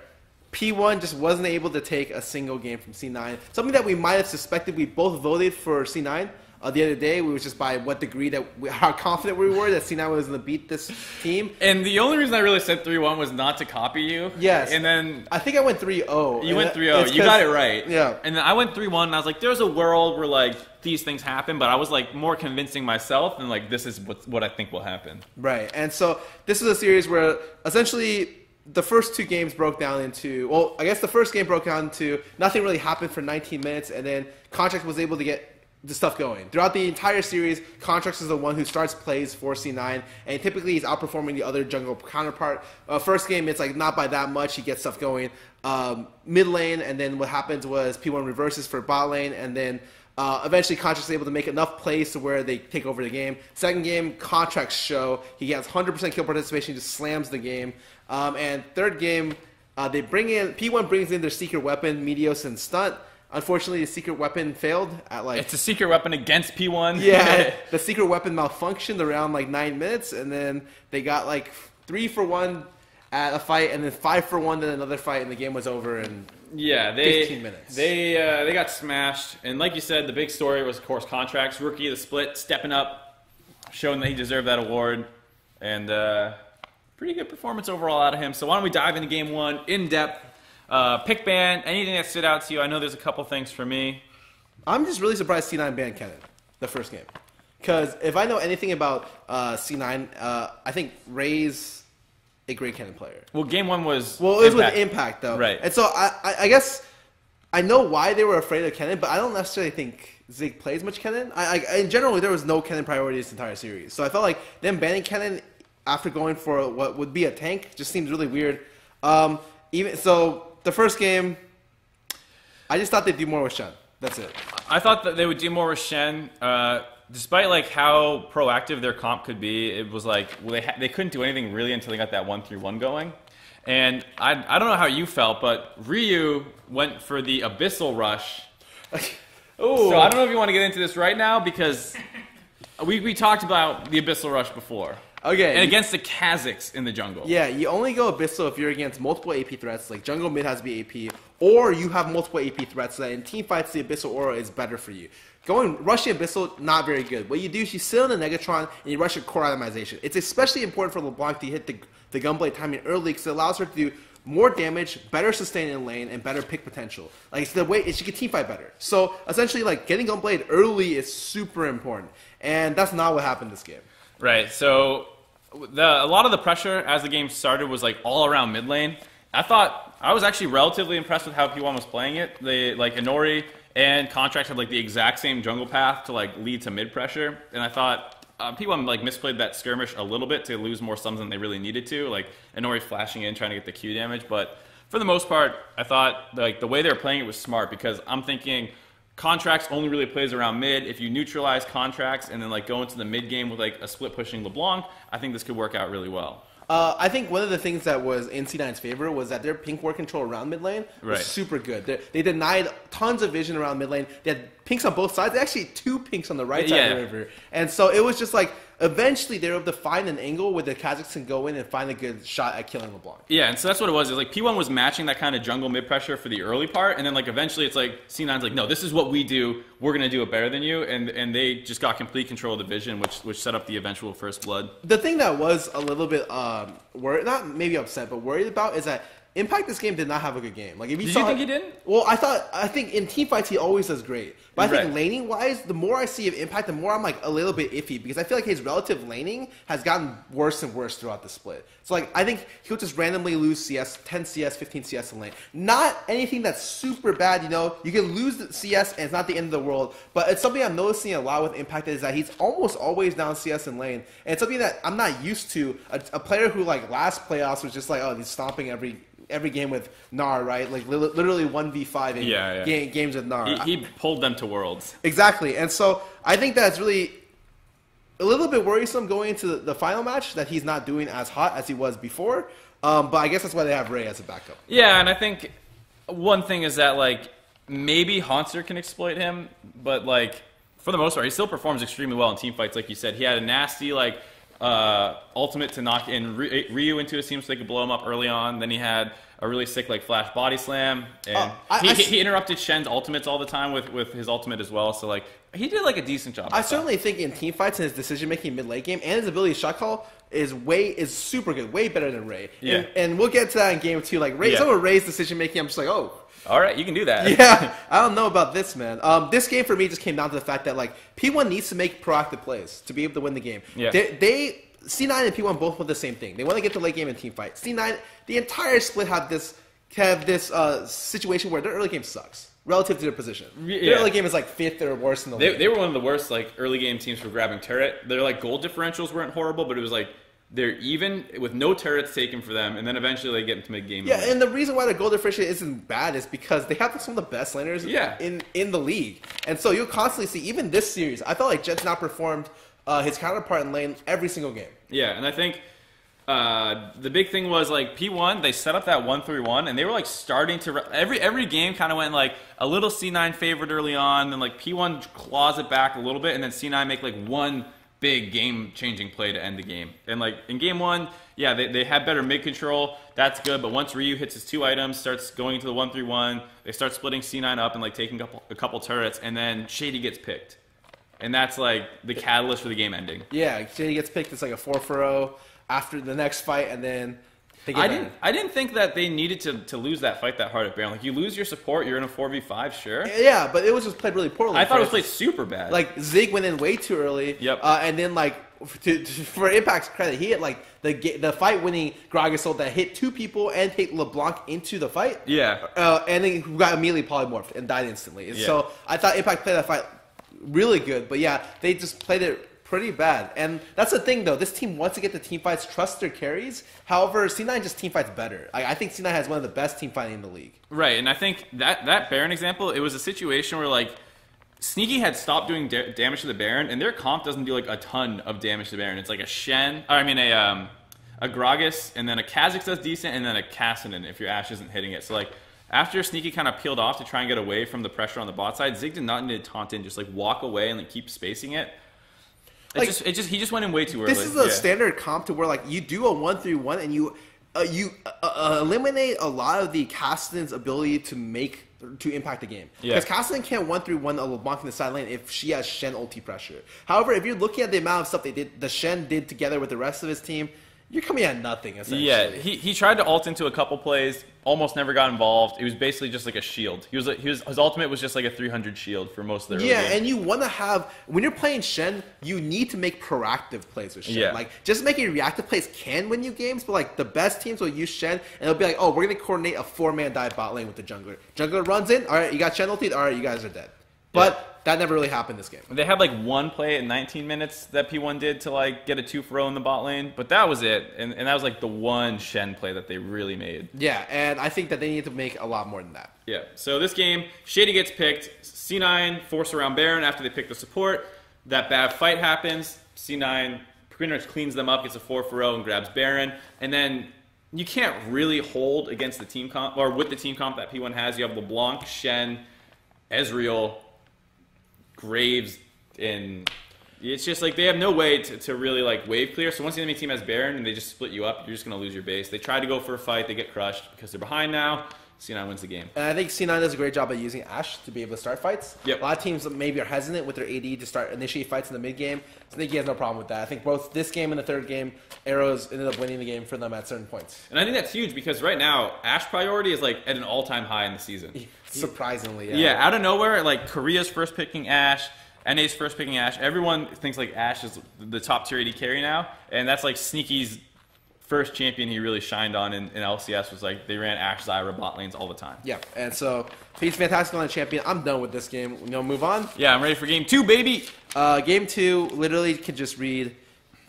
P1 just wasn't able to take a single game from C9. Something that we might have suspected. We both voted for C9. The other day, we was just by what degree how confident we were that C9 was going to beat this team.
And the only reason I really said 3-1 was not to copy you.
Yes.
And then
I think I went 3-0.
You went 3-0. You got it right.
Yeah.
And then I went 3-1, and I was like, there's a world where these things happen, but I was more convincing myself, and this is what I think will happen.
Right. And so this is a series where essentially the first two games broke down into, well, I guess the first game broke down to nothing really happened for 19 minutes, and then Contract was able to get the stuff going. Throughout the entire series, Contracts is the one who starts plays for C9, and typically he's outperforming the other jungle counterpart. First game, it's not by that much. He gets stuff going mid lane, and then what happens was P1 reverses for bot lane, and then eventually Contracts is able to make enough plays to where they take over the game. Second game, Contracts show. He gets 100% kill participation, just slams the game. And third game, P1 brings in their secret weapon, Meteos and Stunt. Unfortunately, the secret weapon failed at
It's a secret weapon against P1.
Yeah, the secret weapon malfunctioned around 9 minutes, and then they got 3 for 1 at a fight, and then 5 for 1 in another fight, and the game was over in 15 minutes.
They got smashed, and like you said, the big story was, of course, Contracts, rookie of the split, stepping up, showing that he deserved that award, and pretty good performance overall out of him. So why don't we dive into game one in depth? Pick ban, anything that stood out to you? I know there's a couple things for me.
I'm just really surprised C9 banned Kennen the first game. Because if I know anything about C9, I think Ray's a great Kennen player.
Well, game one was
Well, it was with Impact, though.
Right.
And so I guess I know why they were afraid of Kennen, but I don't necessarily think Zig plays much Kennen. In general, there was no Kennen priority this entire series. So I felt like them banning Kennen after going for what would be a tank just seems really weird. The first game, I just thought they'd do more with Shen. That's it.
I thought that they would do more with Shen. Despite how proactive their comp could be, it was they couldn't do anything really until they got that 1-3-1 going. And I don't know how you felt, but Ryu went for the Abyssal Rush.
Ooh.
So I don't know if you want to get into this right now, because we talked about the Abyssal Rush before.
Okay.
And against the Kazakhs in the jungle.
Yeah, you only go Abyssal if you're against multiple AP threats, like jungle mid has to be AP, or you have multiple AP threats so that in team fights the Abyssal aura is better for you. Rushing Abyssal, not very good. What you do is you sit on the Negatron and you rush your core itemization. It's especially important for LeBlanc to hit the gunblade timing early because it allows her to do more damage, better sustain in lane, and better pick potential. It's the way she can team fight better. So essentially, getting gunblade early is super important, and that's not what happened this game.
Right. So a lot of the pressure as the game started was all around mid lane. I was actually relatively impressed with how P1 was playing it. They Inori and Contract had the exact same jungle path to lead to mid pressure, and I thought P1 misplayed that skirmish a little bit to lose more sums than they really needed to. Inori flashing in trying to get the Q damage, but for the most part, I thought the way they were playing it was smart, because I'm thinking Contracts only really plays around mid. If you neutralize Contracts and then go into the mid game with a split pushing LeBlanc, I think this could work out really well.
I think one of the things that was in C9's favor was that their pink ward control around mid lane was super good. They denied tons of vision around mid lane. They had pinks on both sides. They actually had 2 pinks on the right side of the river. And so it was just eventually they were able to find an angle where the Kazakhs can go in and find a good shot at killing LeBlanc.
Yeah, and so that's what it was. It's like P1 was matching that kind of jungle mid pressure for the early part, and then like eventually it's like C9's like, no, this is what we do. We're gonna do it better than you, and they just got complete control of the vision, which set up the eventual first blood.
The thing that was a little bit worried, not maybe upset, but worried about is that Impact this game did not have a good game. Like if you
Did you think he didn't?
Well, I think in team fights he always does great. But I think
Right.
laning wise, the more I see of Impact, the more I'm like a little bit iffy because I feel like his relative laning has gotten worse and worse throughout the split. So like I think he'll just randomly lose CS, 10 CS, 15 CS in lane. Not anything that's super bad, you know. You can lose the CS and it's not the end of the world. But it's something I'm noticing a lot with Impact is that he's almost always down CS in lane. And it's something that I'm not used to. A player who like last playoffs was just like, oh, he's stomping every game with Gnar, right? Like literally 1v5 in games with Gnar.
He pulled them to Worlds.
Exactly. And so I think that's really a little bit worrisome going into the final match that he's not doing as hot as he was before. But I guess that's why they have Ray as a backup.
Yeah, and I think one thing is that like maybe Haunter can exploit him, but like for the most part, he still performs extremely well in team fights. Like you said, he had a nasty like ultimate to knock in Ryu into his team so they could blow him up early on. Then he had a really sick like flash body slam, and he interrupted Shen's ultimates all the time with his ultimate as well. So like he did like a decent job.
I certainly think in team fights and his decision making mid late game and his ability to shot call is super good, way better than Ray.
Yeah.
And we'll get to that in game 2. Like Ray, some of Ray's decision making, I'm just like, oh.
All right, you can do that.
Yeah, I don't know about this, man. This game for me just came down to the fact that like P1 needs to make proactive plays to be able to win the game.
Yeah.
They C9 and P1 both want the same thing. They want to get the late game in team fight. C9, the entire split have this situation where their early game sucks relative to their position.
Yeah.
Their early game is like 5th or worse in the league.
They were one of the worst like early game teams for grabbing turret. Their like goal differentials weren't horrible, but it was like they're even with no turrets taken for them, and then eventually they get into mid game.
Yeah, and the reason why the goal differential isn't bad is because they have some of the best laners in the league, and so you'll constantly see even this series. I felt like Jet's not performed his counterpart in lane every single game.
Yeah, and I think the big thing was like P1, they set up that 1-3-1, and they were like starting to every game kind of went like a little C9 favored early on, then like P1 claws it back a little bit, and then C9 make like one big game-changing play to end the game. And like in game 1, yeah, they had better mid control. That's good. But once Ryu hits his 2 items, starts going into the 1-3-1, they start splitting C9 up and like taking a couple turrets, and then Shady gets picked. And that's like the catalyst for the game ending.
Yeah, Shady gets picked. It's like a 4-0 after the next fight, and then they get
I didn't think that they needed to lose that fight that hard at Baron. Like you lose your support, you're in a 4v5, sure.
Yeah, but it was just played really poorly.
I thought it was played super bad.
Like Zig went in way too early.
Yep.
And then like for Impact's credit, he hit like the fight winning Gragasol that hit 2 people and take LeBlanc into the fight.
Yeah.
And then he got immediately polymorphed and died instantly. And so I thought Impact played that fight really good, but yeah, they just played it pretty bad. And that's the thing, though. This team wants to get the team fights, trust their carries. However, C9 just team fights better. I think C9 has one of the best team fighting in the league.
Right, and I think that Baron example, it was a situation where, like, Sneaky had stopped doing damage to the Baron, and their comp doesn't do, like, a ton of damage to the Baron. It's like a Gragas, and then a Kha'Zix does decent, and then a Kassadin if your Ashe isn't hitting it. So, like, after Sneaky kind of peeled off to try and get away from the pressure on the bot side, Zig did not need to taunt in, just, like, walk away and, like, keep spacing it. He just went in way too early.
This is a standard comp to where like you do a 1-3-1 and you eliminate a lot of the Kassadin's ability to impact the game. Because Kassadin can't 1-3-1 a LeBlanc in the side lane if she has Shen ulti pressure. However, if you're looking at the amount of stuff the Shen did together with the rest of his team, you're coming at nothing, essentially.
Yeah, he tried to ult into a couple plays, almost never got involved. It was basically just like a shield. His ultimate was just like a 300 shield for most of the early game.
And you want to have, when you're playing Shen, you need to make proactive plays with Shen.
Yeah.
Like, just making reactive plays can win you games, but like the best teams will use Shen, and they'll be like, oh, we're going to coordinate a 4-man dive bot lane with the jungler. Jungler runs in, all right, you got Shen ulti, all right, you guys are dead. But that never really happened this game.
They had like one play at 19 minutes that P1 did to like get a 2-for-0 in the bot lane, but that was it. And that was like the one Shen play that they really made.
Yeah, and I think that they need to make a lot more than that.
Yeah, so this game, Shady gets picked. C9 force around Baron after they pick the support. That bad fight happens. C9 pretty much cleans them up, gets a 4-for-0 and grabs Baron. And then you can't really hold against the team comp, or with the team comp that P1 has. You have LeBlanc, Shen, Ezreal, Graves, and It's just like they have no way to really like wave clear. So once the enemy team has Baron and they just split you up, you're just going to lose your base. They try to go for a fight. They get crushed because they're behind now. C9 wins the game.
And I think C9 does a great job at using Ashe to be able to start fights.
Yep.
A lot of teams maybe are hesitant with their AD to start initiate fights in the mid game. So I think he has no problem with that. I think both this game and the third game, Arrows ended up winning the game for them at certain points.
And I think that's huge because right now, Ashe priority is like at an all-time high in the season.
Surprisingly, yeah.
Yeah, out of nowhere, like Korea's first picking Ashe, NA's first picking Ashe. Everyone thinks like Ashe is the top tier AD carry now, and that's like Sneaky's first champion he really shined on in LCS was like they ran Ashe Zyra bot lanes all the time.
Yeah, and so he's fantastic on the champion. I'm done with this game. Move on?
Yeah, I'm ready for game 2, baby.
Game 2 literally can just read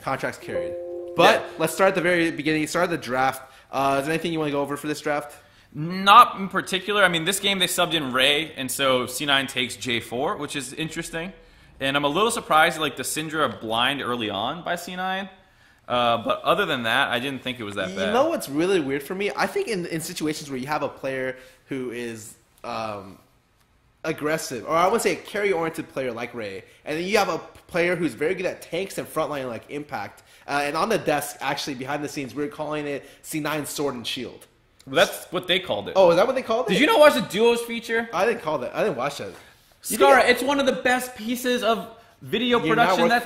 contracts carried. But let's start at the very beginning. Start the draft. Is there anything you want to go over for this draft?
Not in particular. I mean, this game they subbed in Ray, and so C9 takes J4, which is interesting. And I'm a little surprised like the Syndra blind early on by C9. But other than that, I didn't think it was that bad.
You know what's really weird for me? I think in situations where you have a player who is aggressive, or I would say a carry-oriented player like Ray, and then you have a player who's very good at tanks and frontline like Impact, and on the desk, actually, behind the scenes, we're calling it C9 Sword and Shield.
That's what they called it.
Oh, is that what they called it?
Did you not watch the Duos feature?
I didn't call that. I didn't watch that.
Scarra, it's one of the best pieces of video production that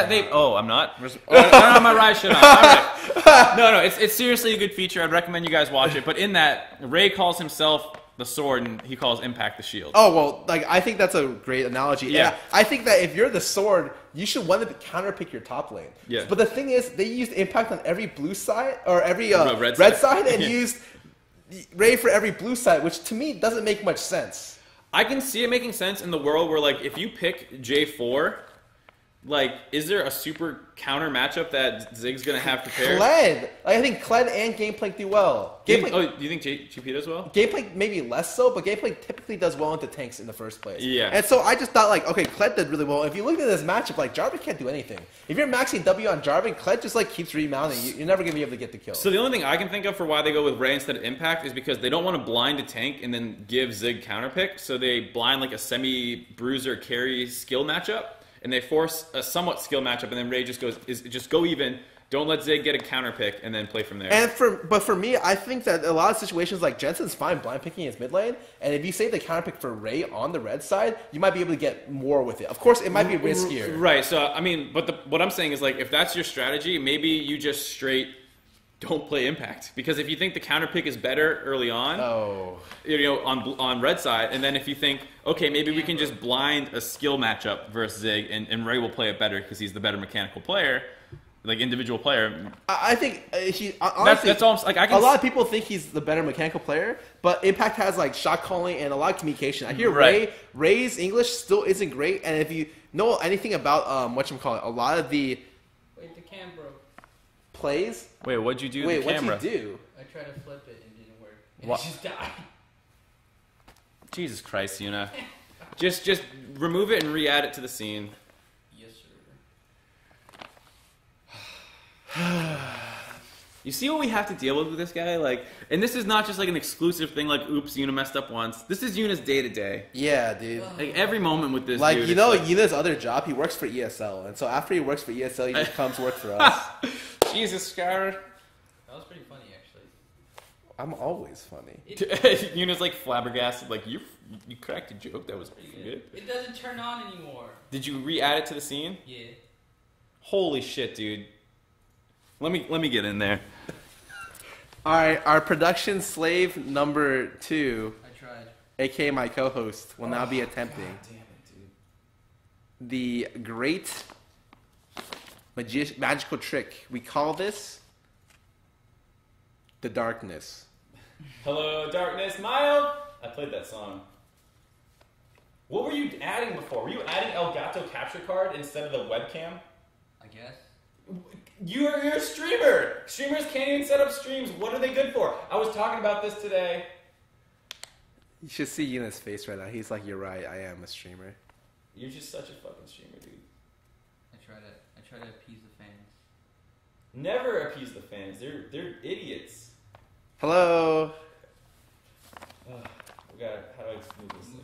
they. Oh, I'm not. I don't have my Riot shit on. All right. No, it's seriously a good feature. I'd recommend you guys watch it. But in that, Ray calls himself the sword, and he calls Impact the shield.
Oh well, like I think that's a great analogy. Yeah, I think that if you're the sword, you should want to counterpick your top lane.
Yeah.
But the thing is, they used Impact on every blue side or every
red
side, and used Ray for every blue side, which to me doesn't make much sense.
I can see it making sense in the world where, like, if you pick J4, like, is there a super counter matchup that Zig's going to have prepared?
Kled. Like, I think Kled and Gameplank do well.
Do you think GP does well?
Gameplank maybe less so, but Gameplank typically does well into tanks in the first place.
Yeah.
And so I just thought, like, okay, Kled did really well. If you look at this matchup, like, Jarvan can't do anything. If you're maxing W on Jarvan, Kled just, like, keeps remounting. You're never going to be able to get the kill.
So the only thing I can think of for why they go with Ray instead of Impact is because they don't want to blind a tank and then give Zig counterpick. So they blind, like, a semi-bruiser carry skill matchup. And they force a somewhat skill matchup, and then Ray just goes, just go even. Don't let Zig get a counter pick, and then play from there.
But for me, I think that a lot of situations like Jensen's fine blind picking his mid lane, and if you save the counter pick for Ray on the red side, you might be able to get more with it. Of course, it might be riskier.
Right. So I mean, but what I'm saying is like, if that's your strategy, maybe you just straight don't play Impact, because if you think the counter pick is better early on, on red side, and then if you think, okay, maybe we can just blind a skill matchup versus Zig, and Ray will play it better because he's the better mechanical player, like individual player.
I think he honestly,
that's all. Like
a lot of people think he's the better mechanical player, but Impact has like shot calling and a lot of communication. I hear Ray's English still isn't great, and if you know anything about a lot of the plays.
Wait, what'd you do?
Wait,
to the camera?
what'd you do?
I tried to flip it and it didn't work. And it just died.
Jesus Christ, Yuna. just remove it and re-add it to the scene.
Yes, sir.
You see what we have to deal with this guy? Like, and this is not just like an exclusive thing like, oops, Yuna messed up once. This is Yuna's day-to-day.
Yeah, dude.
Like, every moment with this
like,
dude.
You know, Yuna's other job, he works for ESL. And so after he works for ESL, he just comes work for us.
Jesus, Scarra.
That was pretty funny, actually.
I'm always funny.
Yuna's like flabbergasted, like, you cracked a joke. That was pretty good.
It doesn't turn on anymore.
Did you re-add it to the scene?
Yeah.
Holy shit, dude. Let me get in there.
All right, our production slave number 2,
I tried,
aka my co-host, will now be attempting
God damn it, dude.
the great magical trick. We call this the darkness.
Hello, darkness, mild. I played that song. What were you adding before? Were you adding Elgato capture card instead of the webcam?
I guess.
You're a streamer. Streamers can't even set up streams. What are they good for? I was talking about this today.
You should see Yuna's face right now. He's like, you're right, I am a streamer.
You're just such a fucking streamer, dude.
I try to appease the fans.
Never appease the fans. They're idiots.
Hello.
How do I move this thing?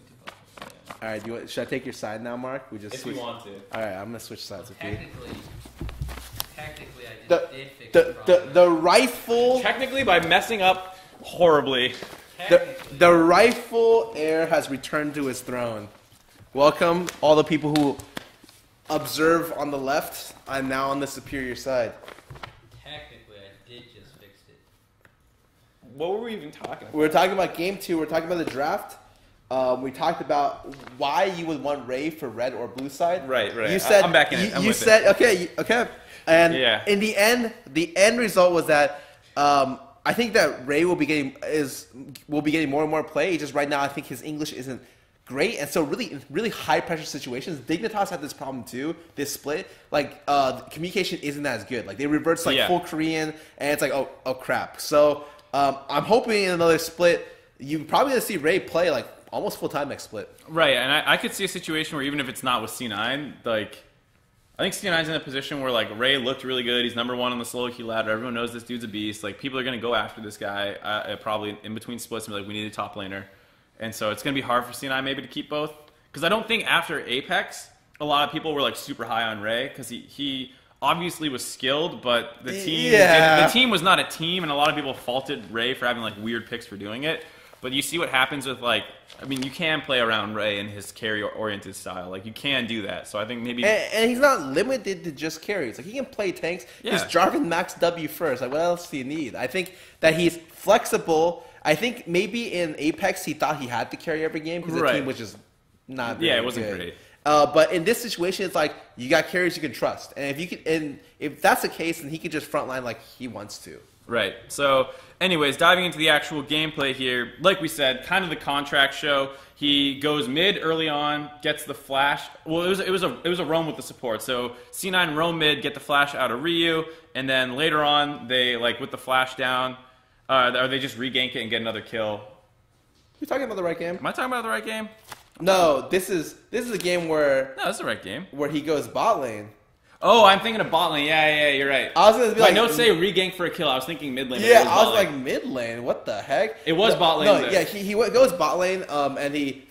All right, should I take your side now, Mark? We just
If
switch.
you want to.
All right, I'm gonna switch sides with you.
Technically, I did fix the problem.
The rightful
Technically, by messing up horribly.
the rightful heir has returned to his throne. Welcome, all the people who observe on the left. I'm now on the superior side.
Technically, I did just fix it.
What were we even talking about?
We were talking about game 2. We were talking about the draft. We talked about why you would want Ray for red or blue side.
Right.
You said
I'm back in it. I'm
you
with
said
it.
okay, and
Yeah.
in the end result was that I think that Ray will be getting more and more play. Just right now, I think his English isn't great, and so really high pressure situations. Dignitas had this problem too. This split, like communication isn't as good. Like they revert to full Korean, and it's like oh crap. So I'm hoping in another split, you're probably gonna see Ray play like almost full time next split.
Right, and I could see a situation where even if it's not with C9, like I think C9's in a position where like Ray looked really good. He's number 1 on the solo queue ladder. Everyone knows this dude's a beast. Like people are gonna go after this guy probably in between splits and be like, we need a top laner. And so it's going to be hard for C9 maybe to keep both. Because I don't think after Apex, a lot of people were like super high on Ray. Because he obviously was skilled, but the team was not a team. And a lot of people faulted Ray for having like weird picks for doing it. But you see what happens with like, I mean, you can play around Ray in his carry-oriented style. Like you can do that. So I think maybe...
And he's not limited to just carries. Like he can play tanks.
Yeah.
He's Jarvan max W first. Like what else do you need? I think that he's flexible. I think maybe in Apex he thought he had to carry every game because the team was just not very
it wasn't
good.
great.
But in this situation, it's like you got carriers you can trust, and if that's the case, then he can just frontline like he wants to.
Right. So, anyways, diving into the actual gameplay here, like we said, kind of the contract show. He goes mid early on, gets the flash. Well, it was a roam with the support. So C9 roam mid, get the flash out of Ryu, and then later on they like with the flash down. Or they just regank it and get another kill.
You talking about the right game?
Am I talking about the right game?
No, this is a game where
No, that's the right game.
where he goes bot lane.
Oh, I'm thinking of bot lane. Yeah, you're right.
I was gonna be
My
like,
notes say regank for a kill. I was thinking mid lane.
Yeah, I was like mid lane. What the heck?
It was bot lane.
No,
there.
yeah, he goes bot lane, and he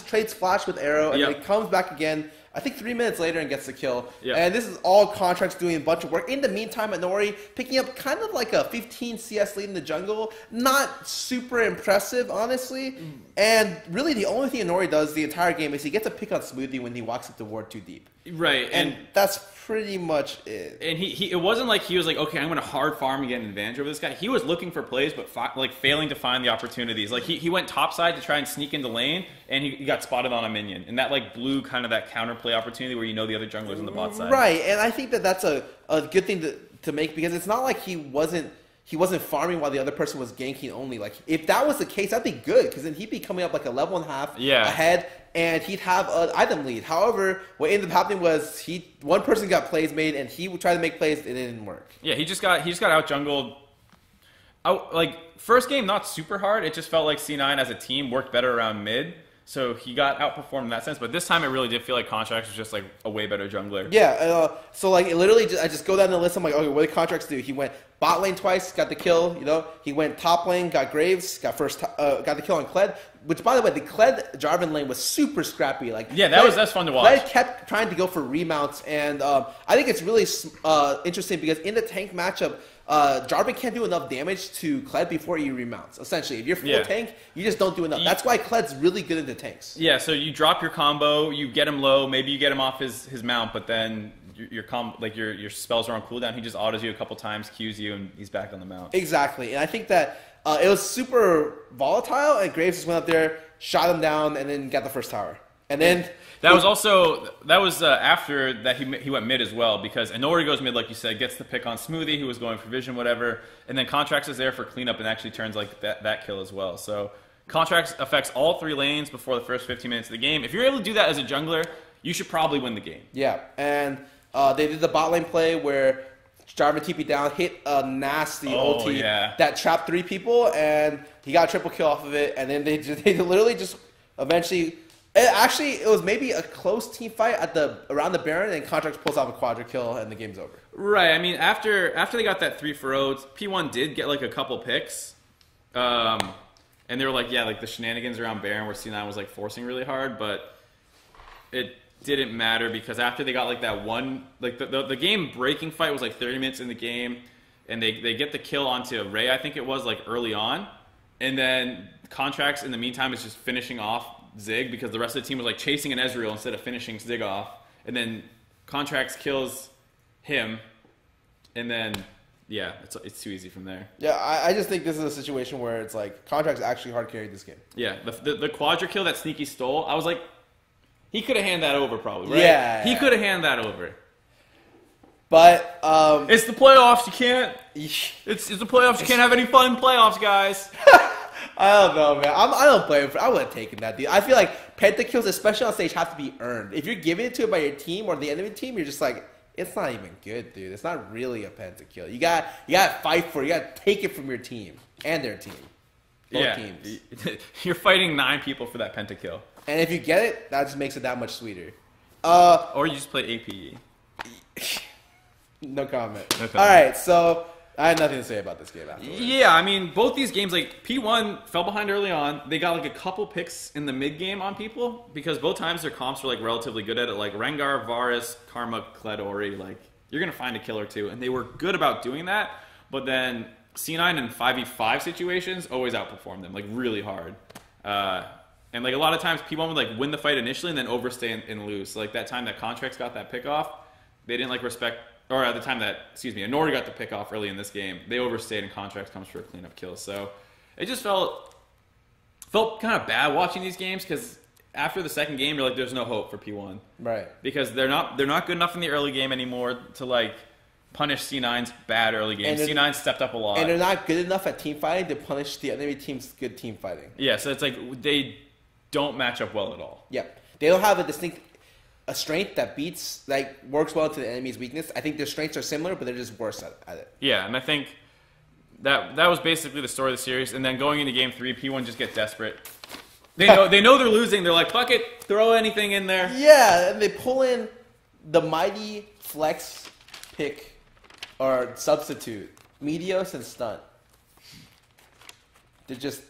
trades flash with arrow, and then he comes back again. I think 3 minutes later and gets the kill.
Yep.
And this is all contracts doing a bunch of work. In the meantime, Anori picking up kind of like a 15 CS lead in the jungle. Not super impressive, honestly. And really the only thing Anori does the entire game is he gets a pick on Smoothie when he walks up the ward too deep.
Right,
And that's pretty much it.
And it wasn't like he was like, okay, I'm going to hard farm and get an advantage over this guy. He was looking for plays, but like failing to find the opportunities. Like he went topside to try and sneak into lane, and he got spotted on a minion, and that like blew kind of that counterplay opportunity where you know the other jungler's on the bot side.
Right, and I think that that's a good thing to make because it's not like he wasn't farming while the other person was ganking only. Like if that was the case, that'd be good because then he'd be coming up like a level and a half ahead, and he'd have an item lead. However, what ended up happening was one person got plays made, and he would try to make plays, and it didn't work.
Yeah, he just got out jungled. Like first game, not super hard. It just felt like C9 as a team worked better around mid. So he got outperformed in that sense, but this time it really did feel like Contracts was just like a way better jungler.
Yeah, so like it literally, I just go down the list. I'm like, okay, what did Contracts do? He went bot lane twice, got the kill. You know, he went top lane, got Graves, got the kill on Kled. Which, by the way, the Kled Jarvan lane was super scrappy. Like
yeah, that's fun to watch.
Kled kept trying to go for remounts, and I think it's really interesting because in the tank matchup. Jarvan can't do enough damage to Kled before he remounts. Essentially, if you're full tank, you just don't do enough. That's why Kled's really good into tanks.
Yeah, so you drop your combo, you get him low, maybe you get him off his mount, but then your spells are on cooldown. He just autos you a couple times, Qs you, and he's back on the mount.
Exactly, and I think that it was super volatile. And Graves just went up there, shot him down, and then got the first tower. And then
that was after that he went mid as well because Anori goes mid like you said, gets the pick on Smoothie who was going for vision whatever, and then Contracts is there for cleanup and actually turns like that kill as well. So Contracts affects all 3 lanes before the first 15 minutes of the game. If you're able to do that as a jungler, you should probably win the game.
Yeah, and they did the bot lane play where Jarvan TP down, hit a nasty ulti that trapped 3 people, and he got a triple kill off of it, and then they literally just eventually. It was maybe a close team fight around the Baron, and Contracts pulls off a quadra kill, and the game's over.
Right. I mean, after they got that 3-for-0, P1 did get like a couple picks, and they were like, the shenanigans around Baron where C9 was like forcing really hard, but
it didn't matter because after they got like that one, like the game breaking fight was like 30 minutes in the game, and they get the kill onto Ray, I think it was, like early on, and then Contracts in the meantime is just finishing off Zig because the rest of the team was like chasing an Ezreal instead of finishing Zig off, and then Contracts kills him, and then yeah, it's too easy from there.
Yeah, I just think this is a situation where it's like Contracts actually hard carried this game.
Yeah, the Quadra kill that Sneaky stole, I was like, he could have handed that over probably, right?
Yeah.
He could have handed that over.
But
it's the playoffs. You can't. It's the playoffs. You can't have any fun in playoffs, guys.
I don't know, man. I don't blame him. I would have taken that, dude. I feel like pentakills, especially on stage, have to be earned. If you're giving it to it by your team or the enemy team, you're just like, it's not even good, dude. It's not really a pentakill. You got to fight for it. You got to take it from your team and their team. Both teams.
You're fighting 9 people for that pentakill.
And if you get it, that just makes it that much sweeter.
Or you just play APE.
No comment. All right, so I had nothing to say about this game afterwards.
Yeah, I mean, both these games, like, P1 fell behind early on. They got, like, a couple picks in the mid-game on people because both times their comps were, like, relatively good at it. Like, Rengar, Varus, Karma, Kled, Ori. Like, you're going to find a kill or two. And they were good about doing that. But then C9 in 5v5 situations always outperformed them, like, really hard. And, like, a lot of times P1 would, like, win the fight initially and then overstay and lose. So, like, that time that Contracts got that pick off, they didn't, like, respect... Or at the time that, Anori got the pick off early in this game, they overstayed and Contracts comes for a cleanup kill. So it just felt kind of bad watching these games because after the second game, you're like, there's no hope for P1.
Right.
Because they're not good enough in the early game anymore to, like, punish C9's bad early game. C9 stepped up a lot.
And they're not good enough at team fighting to punish the enemy team's good team fighting.
Yeah, so it's like they don't match up well at all.
Yeah. They don't have a distinct... a strength that beats, like, works well to the enemy's weakness. I think their strengths are similar, but they're just worse at it.
Yeah, and I think that was basically the story of the series. And then going into Game 3, P1 just get desperate. They know they're losing. They're like, fuck it, throw anything in there.
Yeah, and they pull in the mighty flex pick or substitute, Meteos and Stunt. To just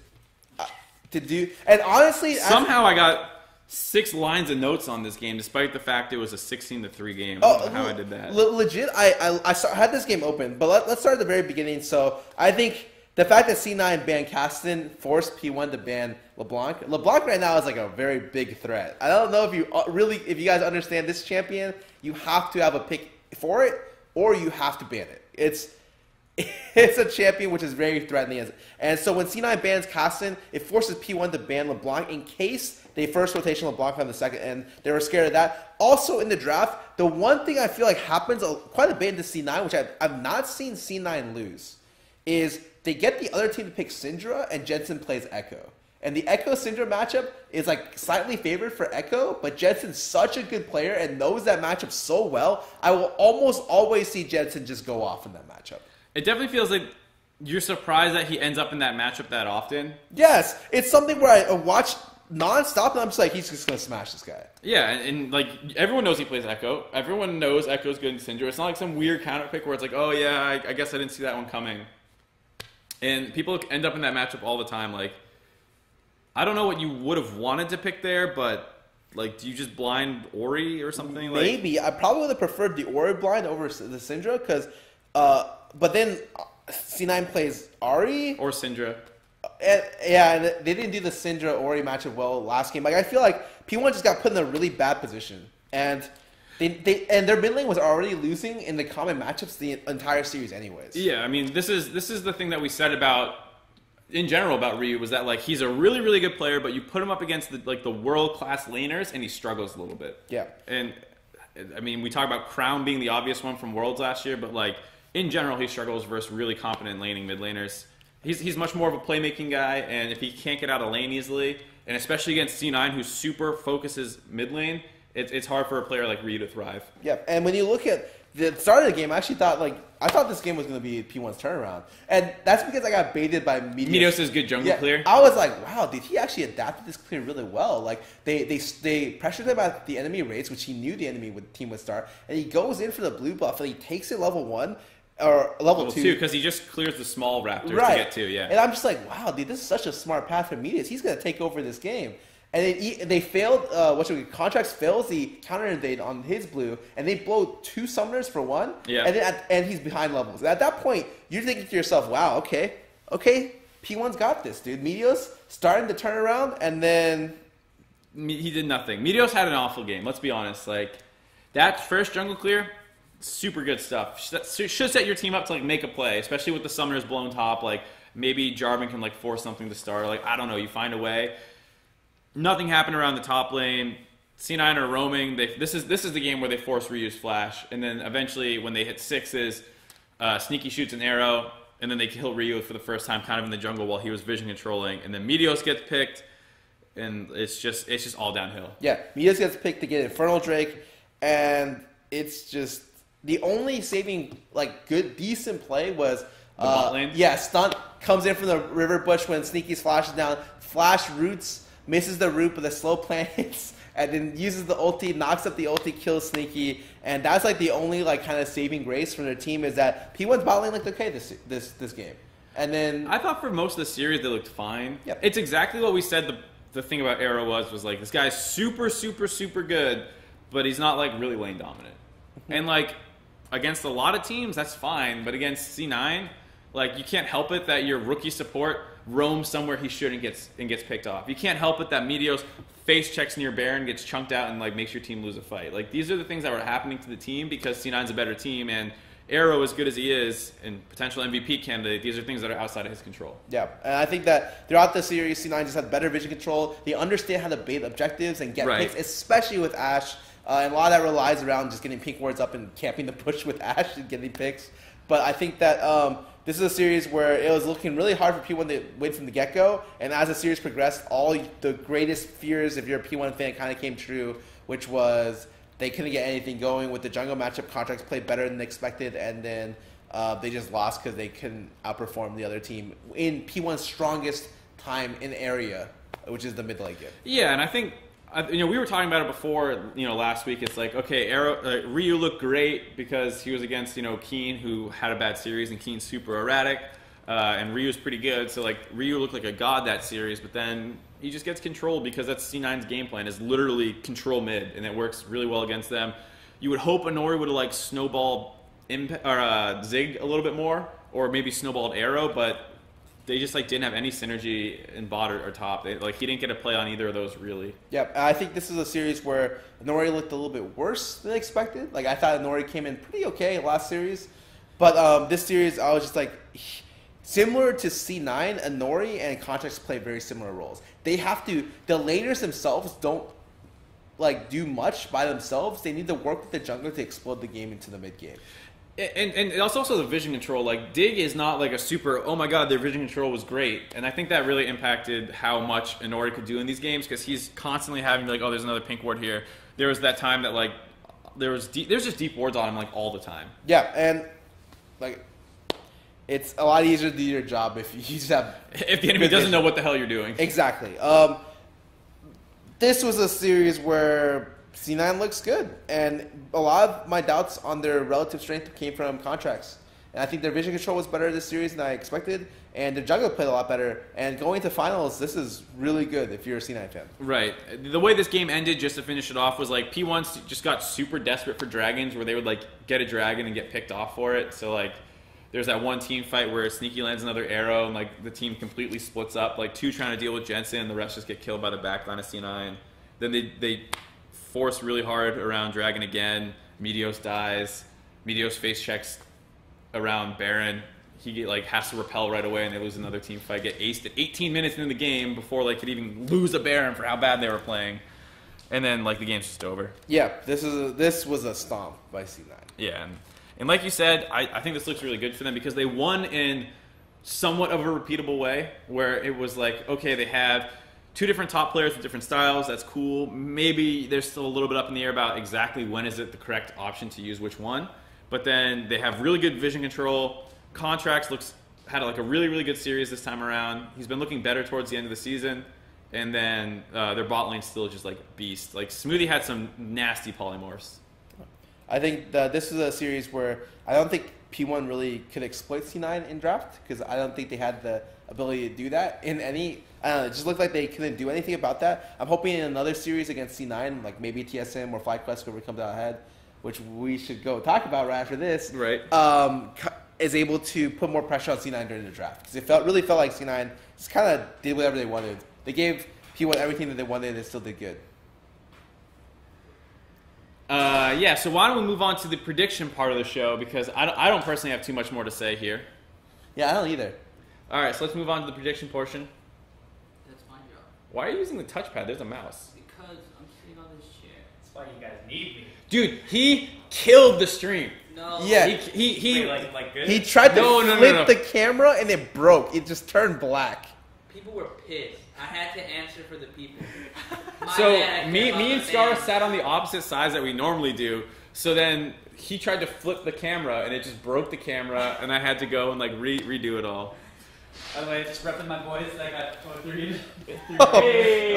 to do, and honestly,
somehow I got 6 lines of notes on this game, despite the fact it was a 16-3 game. I don't know how I did that.
Legit, I had this game open, but let's start at the very beginning. So I think the fact that C9 banned Caston forced P1 to ban LeBlanc. LeBlanc right now is like a very big threat. I don't know if you guys understand this champion. You have to have a pick for it, or you have to ban it. It's a champion which is very threatening. And so when C9 bans Caston, it forces P1 to ban LeBlanc in case they first rotation LeBlanc on the second, and they were scared of that. Also in the draft, the one thing I feel like happens quite a bit into C9, which I've not seen C9 lose, is they get the other team to pick Syndra, and Jensen plays Echo. And the Echo-Syndra matchup is like slightly favored for Echo, but Jensen's such a good player and knows that matchup so well, I will almost always see Jensen just go off in that matchup.
It definitely feels like you're surprised that he ends up in that matchup that often.
Yes, it's something where I watch non-stop, and I'm just like, he's just going to smash this guy.
Yeah, and like, everyone knows he plays Echo. Everyone knows Echo's good in Syndra. It's not like some weird counter pick where it's like, oh yeah, I guess I didn't see that one coming. And people end up in that matchup all the time. Like, I don't know what you would have wanted to pick there, but like, do you just blind Ori or something?
Maybe. I probably would have preferred the Ori blind over the Syndra, because, but then C9 plays Ahri.
Or Syndra.
And they didn't do the Syndra Ori matchup well last game. Like, I feel like P1 just got put in a really bad position, and their mid lane was already losing in the common matchups the entire series, anyways.
Yeah, I mean, this is the thing that we said about in general about Ryu, was that like, he's a really really good player, but you put him up against the world class laners and he struggles a little bit.
Yeah,
and I mean, we talk about Crown being the obvious one from Worlds last year, but like, in general, he struggles versus really competent laning mid laners. He's much more of a playmaking guy, and if he can't get out of lane easily, and especially against C9, who super focuses mid lane, it's hard for a player like Ryu to thrive.
Yeah, and when you look at the start of the game, I actually thought this game was going to be P1's turnaround, and that's because I got baited by Meteos.
Meteos' good jungle clear.
I was like, wow, dude, he actually adapted this clear really well. Like, they pressured him at the enemy rates, which he knew the enemy team would start, and he goes in for the blue buff, and he takes it level 1. Or level 2.
Because he just clears the small raptors to get to, yeah.
And I'm just like, wow, dude, this is such a smart path for Meteos. He's going to take over this game. And they failed, Contracts fails the counter invade on his blue, and they blow 2 summoners for 1, and he's behind levels. And at that point, you're thinking to yourself, wow, okay, P1's got this, dude. Meteos starting to turn around, and then...
He did nothing. Meteos had an awful game, let's be honest. Like, that first jungle clear, super good stuff. Should set your team up to, like, make a play, especially with the summoners blown top. Like, maybe ᵐᵉᵐᵉ can, like, force something to start. Like, I don't know, you find a way. Nothing happened around the top lane. C9 are roaming. This is the game where they force Ryu's flash, and then eventually when they hit 6s, Sneaky shoots an arrow, and then they kill Ryu for the first time, kind of in the jungle while he was vision controlling, and then Meteos gets picked, and it's just all downhill.
Yeah, Meteos gets picked to get Infernal Drake, and it's just the only saving good decent play was
the bot lane.
Yeah, stunt comes in from the river bush when Sneaky's flash is down, flash roots. Misses the root, but the slow plant hits, and then uses the ulti, knocks up the ulti, kills Sneaky, and that's the only kind of saving grace from their team is that P1's bot lane looked okay this game, and then
I thought for most of the series they looked fine.
Yep.
It's exactly what we said. The thing about Arrow was this guy's super good, but he's not really lane dominant, and against a lot of teams that's fine, but against C9, you can't help it that your rookie support roams somewhere he should and gets picked off. You can't help it that Meteos face checks near Baron, gets chunked out, and makes your team lose a fight. These are the things that were happening to the team because C9's a better team, and Arrow, as good as he is, and potential MVP candidate, these are things that are outside of his control.
Yeah, and I think that throughout the series, C9 just had better vision control. They understand how to bait objectives and get picks, especially with Ashe. And a lot of that relies around just getting pink wards up and camping the push with Ashe and getting picks. But I think that this is a series where it was looking really hard for P1 to win from the get-go, and as the series progressed, all the greatest fears, if you're a P1 fan, kind of came true, which was they couldn't get anything going with the jungle matchup. Contracts played better than expected, and then they just lost because they couldn't outperform the other team in P1's strongest time in area, which is the mid-lane game.
Yeah, and I think we were talking about it before, last week. It's Ryu looked great because he was against, Keen, who had a bad series, and Keen's super erratic, and Ryu's pretty good. So, Ryu looked like a god that series, but then he just gets controlled because that's C9's game plan, is literally control mid, and it works really well against them. You would hope Inori would have, snowballed Zig a little bit more, or maybe snowballed Arrow, but they just didn't have any synergy in bot or top. He didn't get a play on either of those really.
Yeah, I think this is a series where Inori looked a little bit worse than expected. I thought Inori came in pretty okay last series, but this series I was just similar to C9, Inori and Contracts play very similar roles. They have to. The laners themselves don't do much by themselves. They need to work with the jungler to explode the game into the mid game.
And it's also the vision control. Dig is not a super, oh my god, their vision control was great. And I think that really impacted how much Inori could do in these games because he's constantly having to oh, there's another pink ward here. There was that time that there's just deep wards on him all the time.
Yeah, and it's a lot easier to do your job if you just have...
If the enemy doesn't know what the hell you're doing.
Exactly. This was a series where C9 looks good, and a lot of my doubts on their relative strength came from Contracts. And I think their vision control was better this series than I expected, and their jungle played a lot better. And going to finals, this is really good if you're a C9 fan.
Right. The way this game ended, just to finish it off, was P1 just got super desperate for dragons, where they would get a dragon and get picked off for it. So there's that one team fight where Sneaky lands another arrow, and the team completely splits up. Two trying to deal with Jensen, the rest just get killed by the backline of C9. Then they force really hard around Dragon again. Meteos dies. Meteos face checks around Baron. He has to repel right away, and they lose another team fight. Get aced at 18 minutes into the game before could even lose a Baron for how bad they were playing. And then the game's just over.
Yeah, this was a stomp by C9.
Yeah, and like you said, I think this looks really good for them because they won in somewhat of a repeatable way, where it was okay, they have two different top players with different styles. That's cool. Maybe there's still a little bit up in the air about exactly when is it the correct option to use which one. But then they have really good vision control. Contracts had a really, really good series this time around. He's been looking better towards the end of the season. And then their bot lane's still just beast. Smoothie had some nasty polymorphs.
I think that this is a series where I don't think P1 really could exploit C9 in draft, because I don't think they had the ability to do that in any. I don't know, it just looked like they couldn't do anything about that. I'm hoping in another series against C9, like maybe TSM or FlyQuest, whoever comes out ahead, which we should go talk about right after this,
right?
Is able to put more pressure on C9 during the draft, because it really felt like C9 just kind of did whatever they wanted. They gave P1 everything that they wanted, and they still did good.
Yeah, so why don't we move on to the prediction part of the show, because I don't personally have too much more to say here.
Yeah, I don't either.
All right, so let's move on to the prediction portion.
That's my job.
Why are you using the touchpad? There's a mouse.
Because I'm sitting on this chair.
That's why you guys need me.
Dude, he killed the stream.
No.
Yeah.
He
Wait, like good?
He tried to
No.
flip the camera, and it broke. It just turned black.
People were pissed. I had to answer for the people.
So me and Scarra sat on the opposite sides that we normally do. So then he tried to flip the camera, and it just broke the camera, and I had to go and like redo it all.
By the way, just repping my boys. I got 3.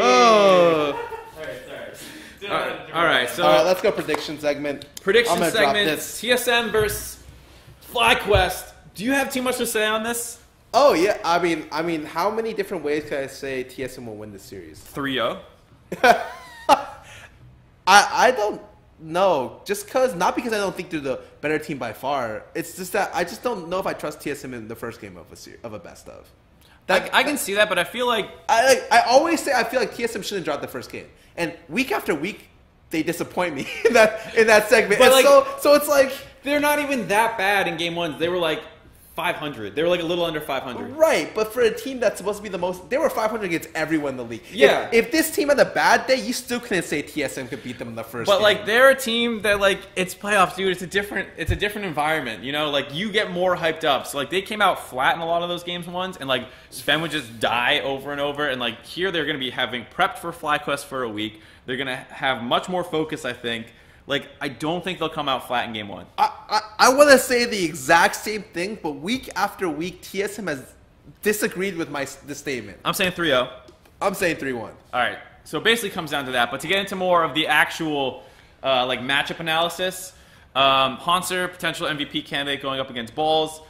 Oh.
Sorry.
All right, so
All right, let's go prediction segment.
prediction
I'm gonna drop
segment:
this.
TSM versus FlyQuest. Do you have too much to say on this?
Oh yeah, I mean, how many different ways can I say TSM will win this series?
3-0.
I don't know. Not because I don't think they're the better team by far. It's just that I just don't know if I trust TSM in the first game of a best of.
I can see that, but I feel like
I always say I feel like TSM shouldn't drop the first game, and week after week they disappoint me in that segment.
But
and
like,
so it's like
they're not even that bad in game 1. They were like 500. They were like a little under 500.
right, but for a team that's supposed to be the most, they were 500 against everyone in the league.
Yeah.
If this team had a bad day, you still couldn't say TSM could beat them in the first
But
game.
like they're a team that like it's playoffs, dude. It's a different environment, you know. Like you get more hyped up. So like they came out flat in a lot of those games once, and like Sven would just die over and over. And like here they're gonna be having prepped for FlyQuest for a week. They're gonna have much more focus, I think. Like I don't think they'll come out flat in game 1.
I want to say the exact same thing, but week after week, TSM has disagreed with the statement.
I'm saying 3-0.
I'm saying 3-1.
All right. So it basically comes down to that. But to get into more of the actual like matchup analysis, ᵐᵉᵐᵉ, potential MVP candidate going up against Balls.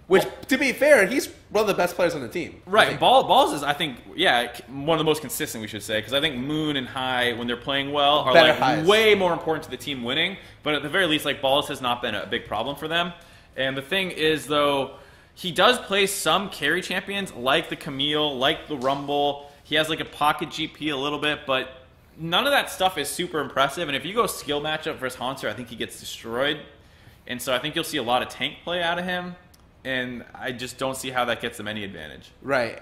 Which, to be fair, he's one of the best players on the team.
Right. Balls is, I think, one of the most consistent, we should say, because I think Moon and High, when they're playing well, are
Better
like
highs.
way more important to the team winning. But at the very least, like Balls has not been a big problem for them. And the thing is, though, he does play some carry champions like the Camille, like the Rumble. He has like a pocket GP a little bit, but none of that stuff is super impressive. And if you go skill matchup versus ᵐᵉᵐ, I think he gets destroyed. And so I think you'll see a lot of tank play out of him. And I just don't see how that gets them any advantage.
Right.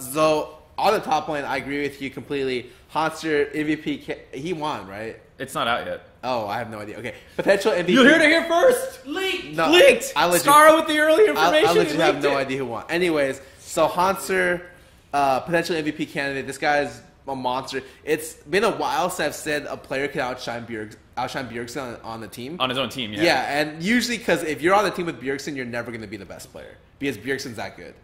So, on the top lane, I agree with you completely. ᵐᵉᵐ, MVP, he won, right?
It's not out yet.
Oh, I have no idea. Okay. Potential MVP.
You heard it here first!
Leaked!
No,
Leaked!
I legit-
Scarra with the early information.
I legit have
leaked
no
it.
idea who won. Anyways, so ᵐᵉᵐ, potential MVP candidate. This guy's a monster. It's been a while since I've said a player can outshine Bjergsen on the team.
On his own team, yeah.
Yeah, and usually because if you're on the team with Bjergsen, you're never going to be the best player because Bjergsen's that good.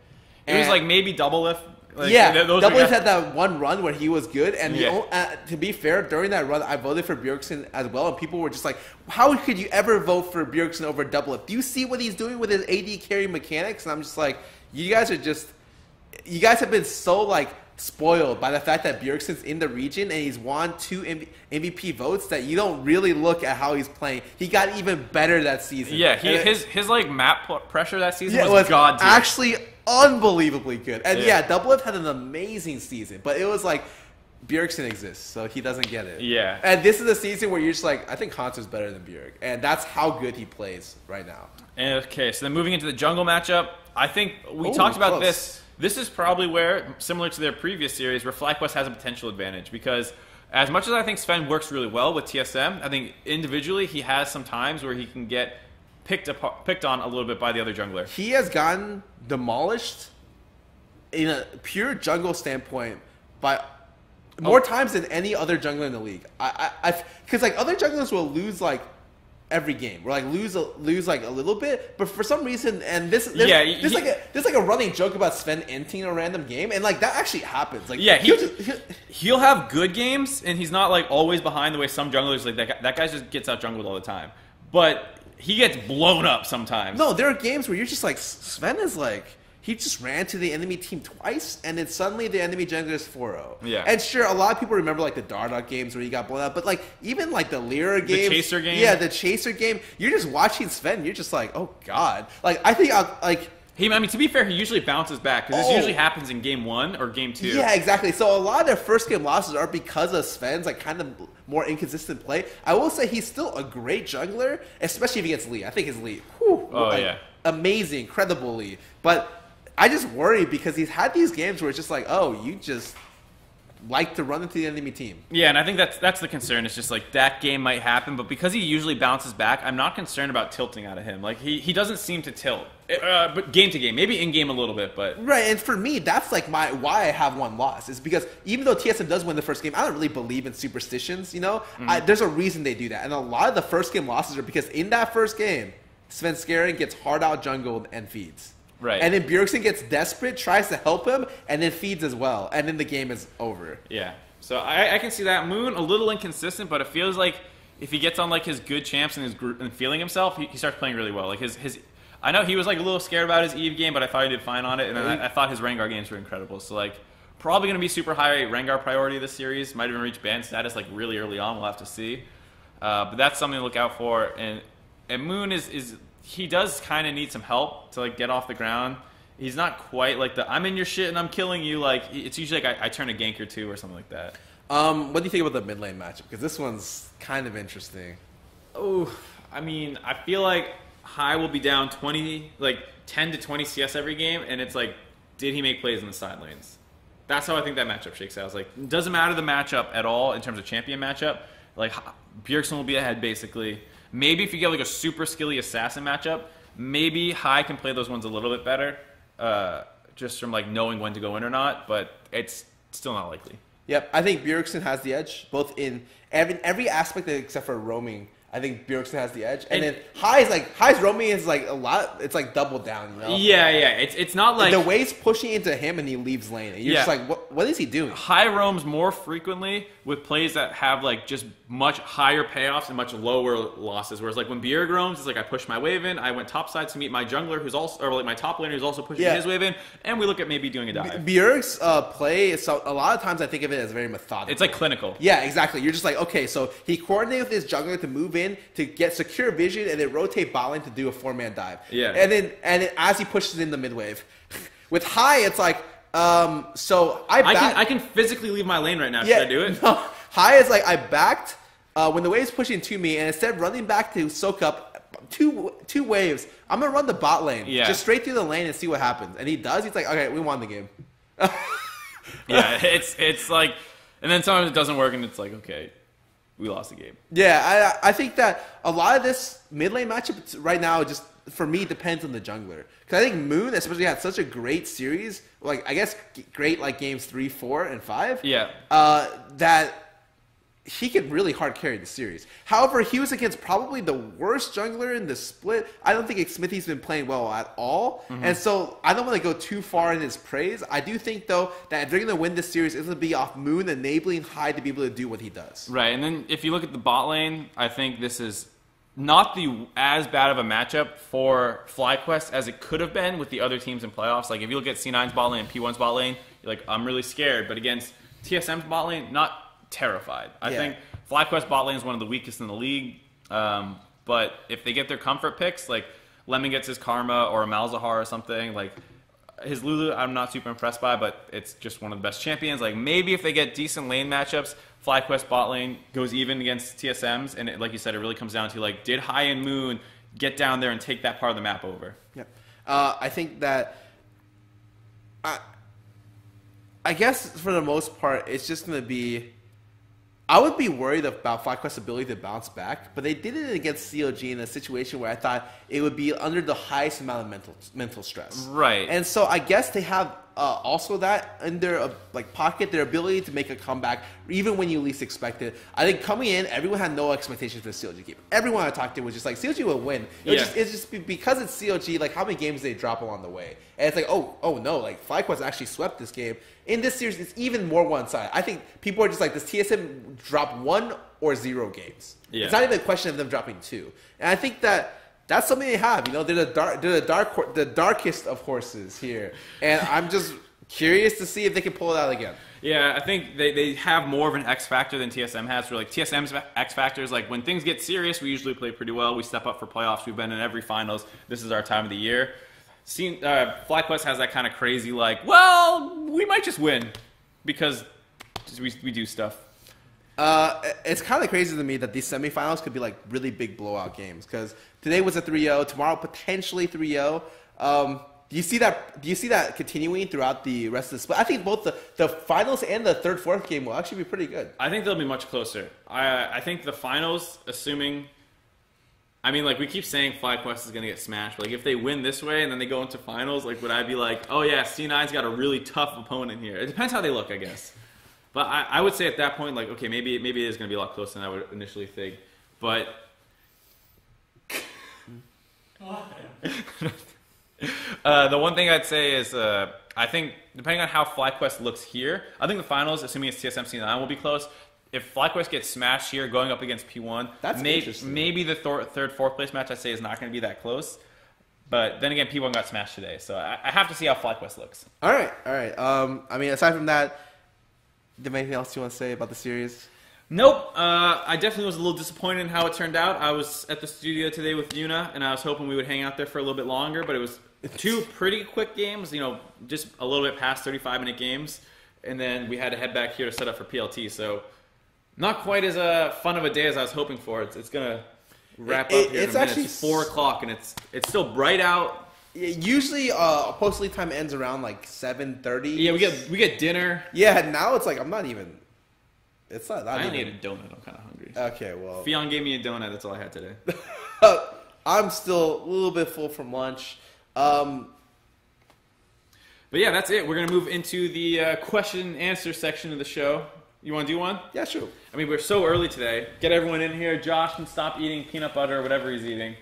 It was like maybe Doublelift. Like,
yeah,
those
Doublelift
are-
had that one run where he was good, and
Yeah.
to be fair, during that run, I voted for Bjergsen as well, and people were just like, how could you ever vote for Bjergsen over Doublelift? Do you see what he's doing with his AD carry mechanics? And I'm just like, you guys have been so like spoiled by the fact that Bjergsen's in the region and he's won 2 MVP votes that you don't really look at how he's playing. He got even better that season.
Yeah, his like map pressure that season
Yeah, it
was
was
god tier.
actually unbelievably good. And
Yeah.
Doublelift had an amazing season, but it was like Bjergsen exists, so he doesn't get it.
Yeah.
And this is a season where you're just like, I think ᵐᵉᵐ's better than Bjerg, and that's how good he plays right now.
Okay, so then moving into the jungle matchup, I think we
Ooh,
talked about
close.
this. This is probably where, similar to their previous series, where FlyQuest has a potential advantage. Because as much as I think Sven works really well with TSM, I think individually he has some times where he can get picked on a little bit by the other jungler.
He has gotten demolished in a pure jungle standpoint by more times than any other jungler in the league. Because like other junglers will lose like every game, or like lose like a little bit, but for some reason, and there's like a running joke about Sven inting a random game, and like that actually happens. Like
Yeah, he'll have good games, and he's not like always behind the way some junglers like that guy just gets out jungled all the time. But he gets blown up sometimes.
No, there are games where you're just like, Sven is like, he just ran to the enemy team twice, and then suddenly the enemy jungler is 4-0.
Yeah.
And sure, a lot of people remember like the Dardoch games where he got blown up, but like even like the Lyra game,
the Chaser game,
yeah, the Chaser game. You're just watching Sven, you're just like, oh god. Like I think
I mean, to be fair, he usually bounces back because this usually happens in game 1 or game 2.
Yeah, exactly. So a lot of their first game losses are because of Sven's like kind of more inconsistent play. I will say he's still a great jungler, especially if he gets Lee. I think his Lee, amazing, incredible Lee. But I just worry because he's had these games where it's just like, oh, you just like to run into the enemy team.
Yeah, and I think that's the concern. It's just like that game might happen, but because he usually bounces back, I'm not concerned about tilting out of him. Like he doesn't seem to tilt, but game to game, maybe in game a little bit, but
right. And for me, that's like why I have one loss is because even though TSM does win the first game, I don't really believe in superstitions. You know, there's a reason they do that, and a lot of the first game losses are because in that first game, Sven Scarra gets hard out jungled and feeds.
Right.
And then ᵐᵉᵐᵉ gets desperate, tries to help him, and then feeds as well. And then the game is over.
Yeah. So I can see that. Moon, a little inconsistent, but it feels like if he gets on like his good champs and and feeling himself, he starts playing really well. Like his I know he was like a little scared about his Eve game, but I thought he did fine on it. And I thought his Rengar games were incredible. So like probably going to be super high Rengar priority this series. Might even reach ban status like really early on. We'll have to see. But that's something to look out for. And Moon is he does kind of need some help to like get off the ground. He's not quite like the I'm in your shit and I'm killing you. Like it's usually like I turn a gank or two or something like that.
What do you think about the mid lane matchup? Because this one's kind of interesting.
Oh, I mean, I feel like High will be down 10 to 20 CS every game, and it's like, did he make plays in the side lanes? That's how I think that matchup shakes out. It's like, it doesn't matter the matchup at all in terms of champion matchup. Like Bjergsen will be ahead basically. Maybe if you get like a super skilly assassin matchup, maybe High can play those ones a little bit better, just from like knowing when to go in or not. But it's still not likely.
Yep, I think Bjergsen has the edge, both in every aspect except for roaming. I think Bjergsen has the edge, and then High's roaming is like a lot. It's like double down, you know.
Yeah. It's not like
the wave's pushing into him, and he leaves lane. And you're just like, what is he doing?
High roams more frequently with plays that have like just much higher payoffs and much lower losses. Whereas like when Bjerg roams, it's like I pushed my wave in, I went topside to meet my jungler who's also, or like my top laner who's also pushing his wave in, and we look at maybe doing a dive.
Bjerg's play is a lot of times I think of it as very methodical.
It's like clinical.
Yeah, exactly. You're just like, okay, so he coordinated with his jungler to move in to get secure vision and then rotate bot lane to do a 4-man dive.
Yeah.
And then as he pushes in the mid wave. With High, it's like, so
I can physically leave my lane right now. Should I do it?
No. High is like I backed when the wave's pushing to me, and instead of running back to soak up two waves, I'm gonna run the bot lane, just straight through the lane and see what happens. And he does. He's like, okay, we won the game.
Yeah, it's like, and then sometimes it doesn't work, and it's like, okay, we lost the game.
Yeah, I think that a lot of this mid lane matchup right now just for me depends on the jungler. Because I think Moon especially had such a great series, like I guess great like games 3, 4, and 5.
Yeah.
That he could really hard carry the series. However, he was against probably the worst jungler in the split. I don't think Smithy's been playing well at all. And so I don't want to go too far in his praise. I do think, though, that if they're going to win this series, it's going to be off Moon enabling High to be able to do what he does.
Right, and then if you look at the bot lane, I think this is not as bad of a matchup for FlyQuest as it could have been with the other teams in playoffs. Like, if you look at C9's bot lane and P1's bot lane, you're like, I'm really scared. But against TSM's bot lane, not terrified. I think FlyQuest bot lane is one of the weakest in the league. But if they get their comfort picks, like Lemon gets his Karma or a Malzahar or something, like his Lulu, I'm not super impressed by, but it's just one of the best champions. Like maybe if they get decent lane matchups, FlyQuest bot lane goes even against TSMs, and like you said, it really comes down to like, did High and Moon get down there and take that part of the map over?
Yep. I think that I guess for the most part, it's just going to be. I would be worried about FlyQuest's ability to bounce back, but they did it against COG in a situation where I thought it would be under the highest amount of mental stress.
Right.
And so I guess they have also that in their pocket, their ability to make a comeback even when you least expect it. I think coming in, everyone had no expectations for the COG game. Everyone I talked to was just like, COG will win. It's just because it's COG, like how many games they drop along the way. And it's like, oh no, like FlyQuest actually swept this game. In this series, it's even more one-sided. I think people are just like, does TSM drop 1 or 0 games?
Yeah.
It's not even a question of them dropping 2. And I think that that's something they have. You know, they're the darkest of horses here, and I'm just curious to see if they can pull it out again.
Yeah, I think they have more of an X factor than TSM has. Where like TSM's X factor is like when things get serious, we usually play pretty well. We step up for playoffs. We've been in every finals. This is our time of the year. FlyQuest has that kind of crazy like, well, we might just win because we do stuff.
It's kind of crazy to me that these semifinals could be like really big blowout games because today was a 3-0, tomorrow potentially 3-0. Do you see that continuing throughout the rest of the split? I think both the finals and the third, fourth game will actually be pretty good.
I think they'll be much closer. I think the finals, assuming, I mean, like we keep saying FlyQuest is going to get smashed, but like if they win this way and then they go into finals, like would I be like, oh yeah, C9's got a really tough opponent here? It depends how they look, I guess. But I would say at that point, like, okay, maybe it is going to be a lot closer than I would initially think. But the one thing I'd say is I think depending on how FlyQuest looks here, I think the finals, assuming it's TSM C9, will be close. If FlyQuest gets smashed here going up against P1, maybe the third, fourth place match I'd say is not going to be that close. But then again, P1 got smashed today, so I have to see how FlyQuest looks.
All right. I mean, aside from that, do you have anything else you want to say about the series?
Nope. I definitely was a little disappointed in how it turned out. I was at the studio today with Yuna, and I was hoping we would hang out there for a little bit longer, but it was two pretty quick games, you know, just a little bit past 35-minute games, and then we had to head back here to set up for PLT, so not quite as fun of a day as I was hoping for. It's going to wrap up here in a minute.
Actually
It's 4 o'clock, and it's still bright out.
Usually, post-league time ends around like 7:30.
Yeah, we get dinner.
Yeah, now it's like I'm not even. It's not.
I need a donut. I'm kind of hungry.
Okay, well.
Fionn gave me a donut. That's all I had today.
I'm still a little bit full from lunch.
But yeah, that's it. We're gonna move into the question and answer section of the show. You want to do one?
Yeah, sure.
I mean, we're so early today. Get everyone in here. Josh can stop eating peanut butter or whatever he's eating.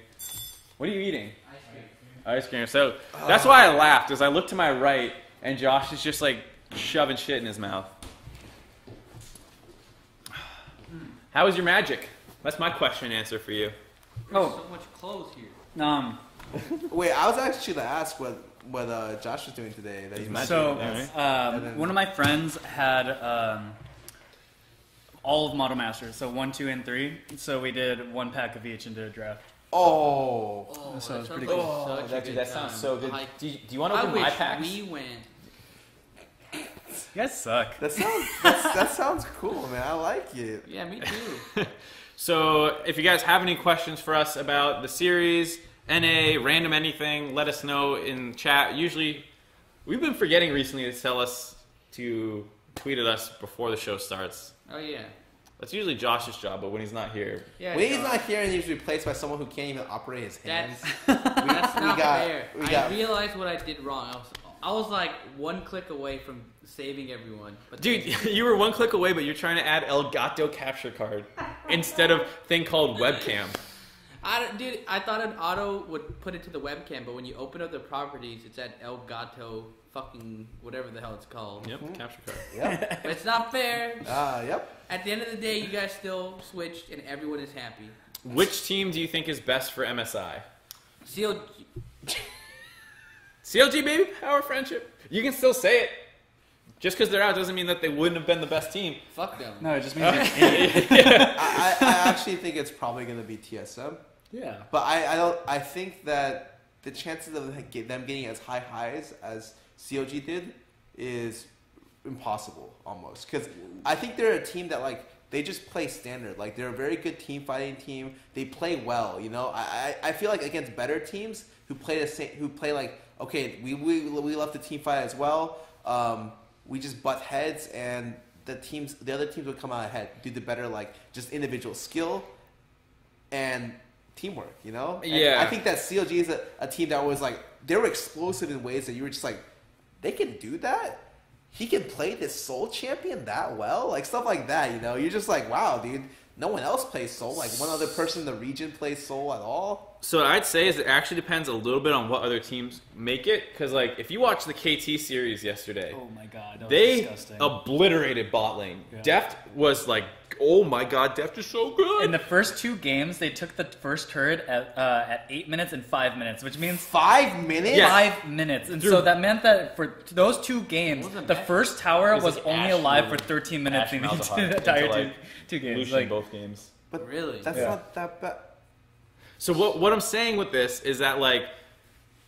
What are you eating? Ice cream. So that's why I laughed, is I looked to my right, and Josh is just like shoving shit in his mouth. How was your magic? That's my question and answer for you.
There's so much clothes here.
Wait, I was actually to ask what Josh was doing today. That he's
So, one of my friends had all of Model Masters, so 1, 2, and 3. So we did 1 pack of each and did a draft.
Oh,
so it was pretty cool.
That sounds so good. Do you want to open my packs?
We went.
You guys suck.
that sounds cool, man. I like it.
Yeah, me too.
So if you guys have any questions for us about the series, NA, random anything, let us know in chat. Usually, we've been forgetting recently to tell us to tweet at us before the show starts.
Oh, yeah.
That's usually Josh's job, but when he's not here.
Yeah,
when he's not here and he's replaced by someone who can't even operate his hands.
That's not fair. I realized what I did wrong. I was like 1 click away from saving everyone. But
dude, you were 1 click away, but you're trying to add Elgato capture card instead of thing called webcam.
I thought an auto would put it to the webcam, but when you open up the properties, it's at Elgato fucking whatever the hell it's called.
Yep, capture card.
Yep.
But it's not fair.
Yep.
At the end of the day, you guys still switched, and everyone is happy.
Which team do you think is best for MSI?
CLG.
CLG, baby, power friendship. You can still say it. Just because they're out doesn't mean that they wouldn't have been the best team.
Fuck them.
No, it just means
I actually think it's probably going to be TSM.
Yeah.
But I think that the chances of them getting as high highs as COG did is impossible almost. Because I think they're a team that like they just play standard. Like they're a very good team fighting team. They play well. You know, I feel like against better teams who play like okay, we love the team fight as well. We just butt heads and the other teams would come out ahead due to better like just individual skill and teamwork, you know?
Yeah.
And I think that CLG is a team that was like, they were explosive in ways that you were just like, they can do that? He can play this Soul champion that well? Like stuff like that, you know? You're just like, wow, dude, no one else plays Soul. Like one other person in the region plays Soul at all.
So what I'd say is it actually depends a little bit on what other teams make it. Because like if you watch the KT series yesterday,
oh my god, that was
they
disgusting.
obliterated bot lane.
Yeah.
Deft was like Oh my god, Deft is so good.
In the first 2 games, they took the first turret at 8 minutes and 5 minutes, which means
5 minutes.
Yeah.
5 minutes, and so that meant that for those 2 games, the first tower was
like
only
Ash
alive for
Blue.
13 minutes
Ash
in the
Malzahar
entire
into, like,
two games.
Lucian
Like,
both games.
But
Really?
that's not that bad.
So what I'm saying with this is that, like,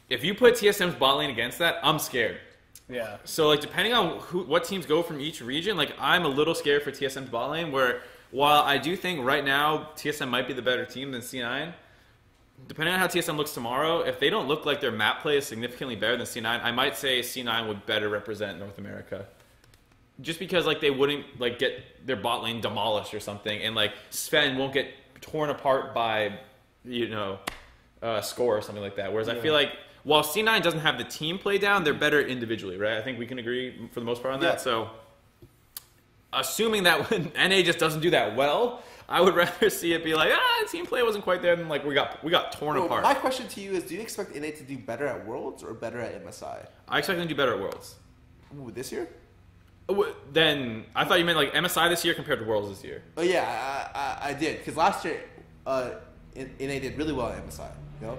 if you put TSM's bot lane against that, I'm scared.
yeah.
So, like, depending on what teams go from each region, like, I'm a little scared for TSM's bot lane, where while I do think right now TSM might be the better team than C9, depending on how TSM looks tomorrow, if they don't look like their map play is significantly better than C9, I might say C9 would better represent North America. Just because, like, they wouldn't, like, get their bot lane demolished or something, and, like, Sven won't get torn apart by, you know, score or something like that. Whereas I feel like while C9 doesn't have the team play down, they're better individually, right? I think we can agree for the most part on that. So, assuming that when NA just doesn't do that well, I would rather see it be like, team play wasn't quite there, than like we got torn apart.
My question to you is, do you expect NA to do better at Worlds or better at MSI?
I expect them to do better at Worlds.
Ooh, this year?
Then I thought you meant like MSI this year compared to Worlds this year.
Oh yeah, I did, because last year NA did really well at MSI. You know?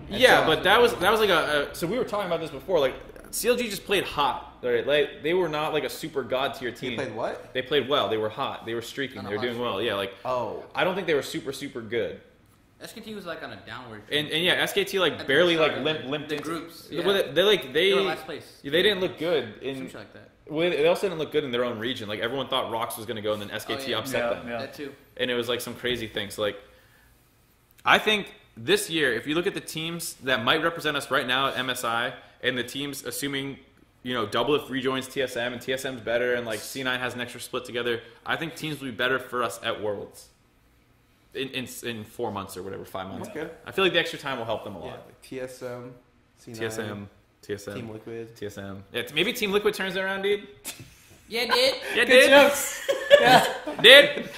And
Yeah,
so-
but that was like so we were talking about this before. Like CLG just played hot. Right? Like they were not like a super god tier team.
They played what?
They played well. They were hot. They were streaking. They were doing well. Yeah, like I don't think they were super good.
SKT was like on a downward.
And yeah, SKT like barely like limped
the
into
groups.
They
They were last place.
They didn't look good in
Something like that.
Well, they also didn't look good in their own region. Like everyone thought Rox was going to go, and then SKT upset them.
That too.
And it was like some crazy things. So, like, I think this year, if you look at the teams that might represent us right now at MSI, and the teams assuming, you know, double if rejoins TSM, and TSM's better, and like C9 has an extra split together, I think teams will be better for us at Worlds in 4 months or whatever, 5 months.
Okay.
I feel like the extra time will help them a lot.
Like TSM, C9,
TSM,
Team Liquid.
TSM. Yeah, maybe Team Liquid turns it around, dude.
Yeah, it did.
Yeah, did. Did.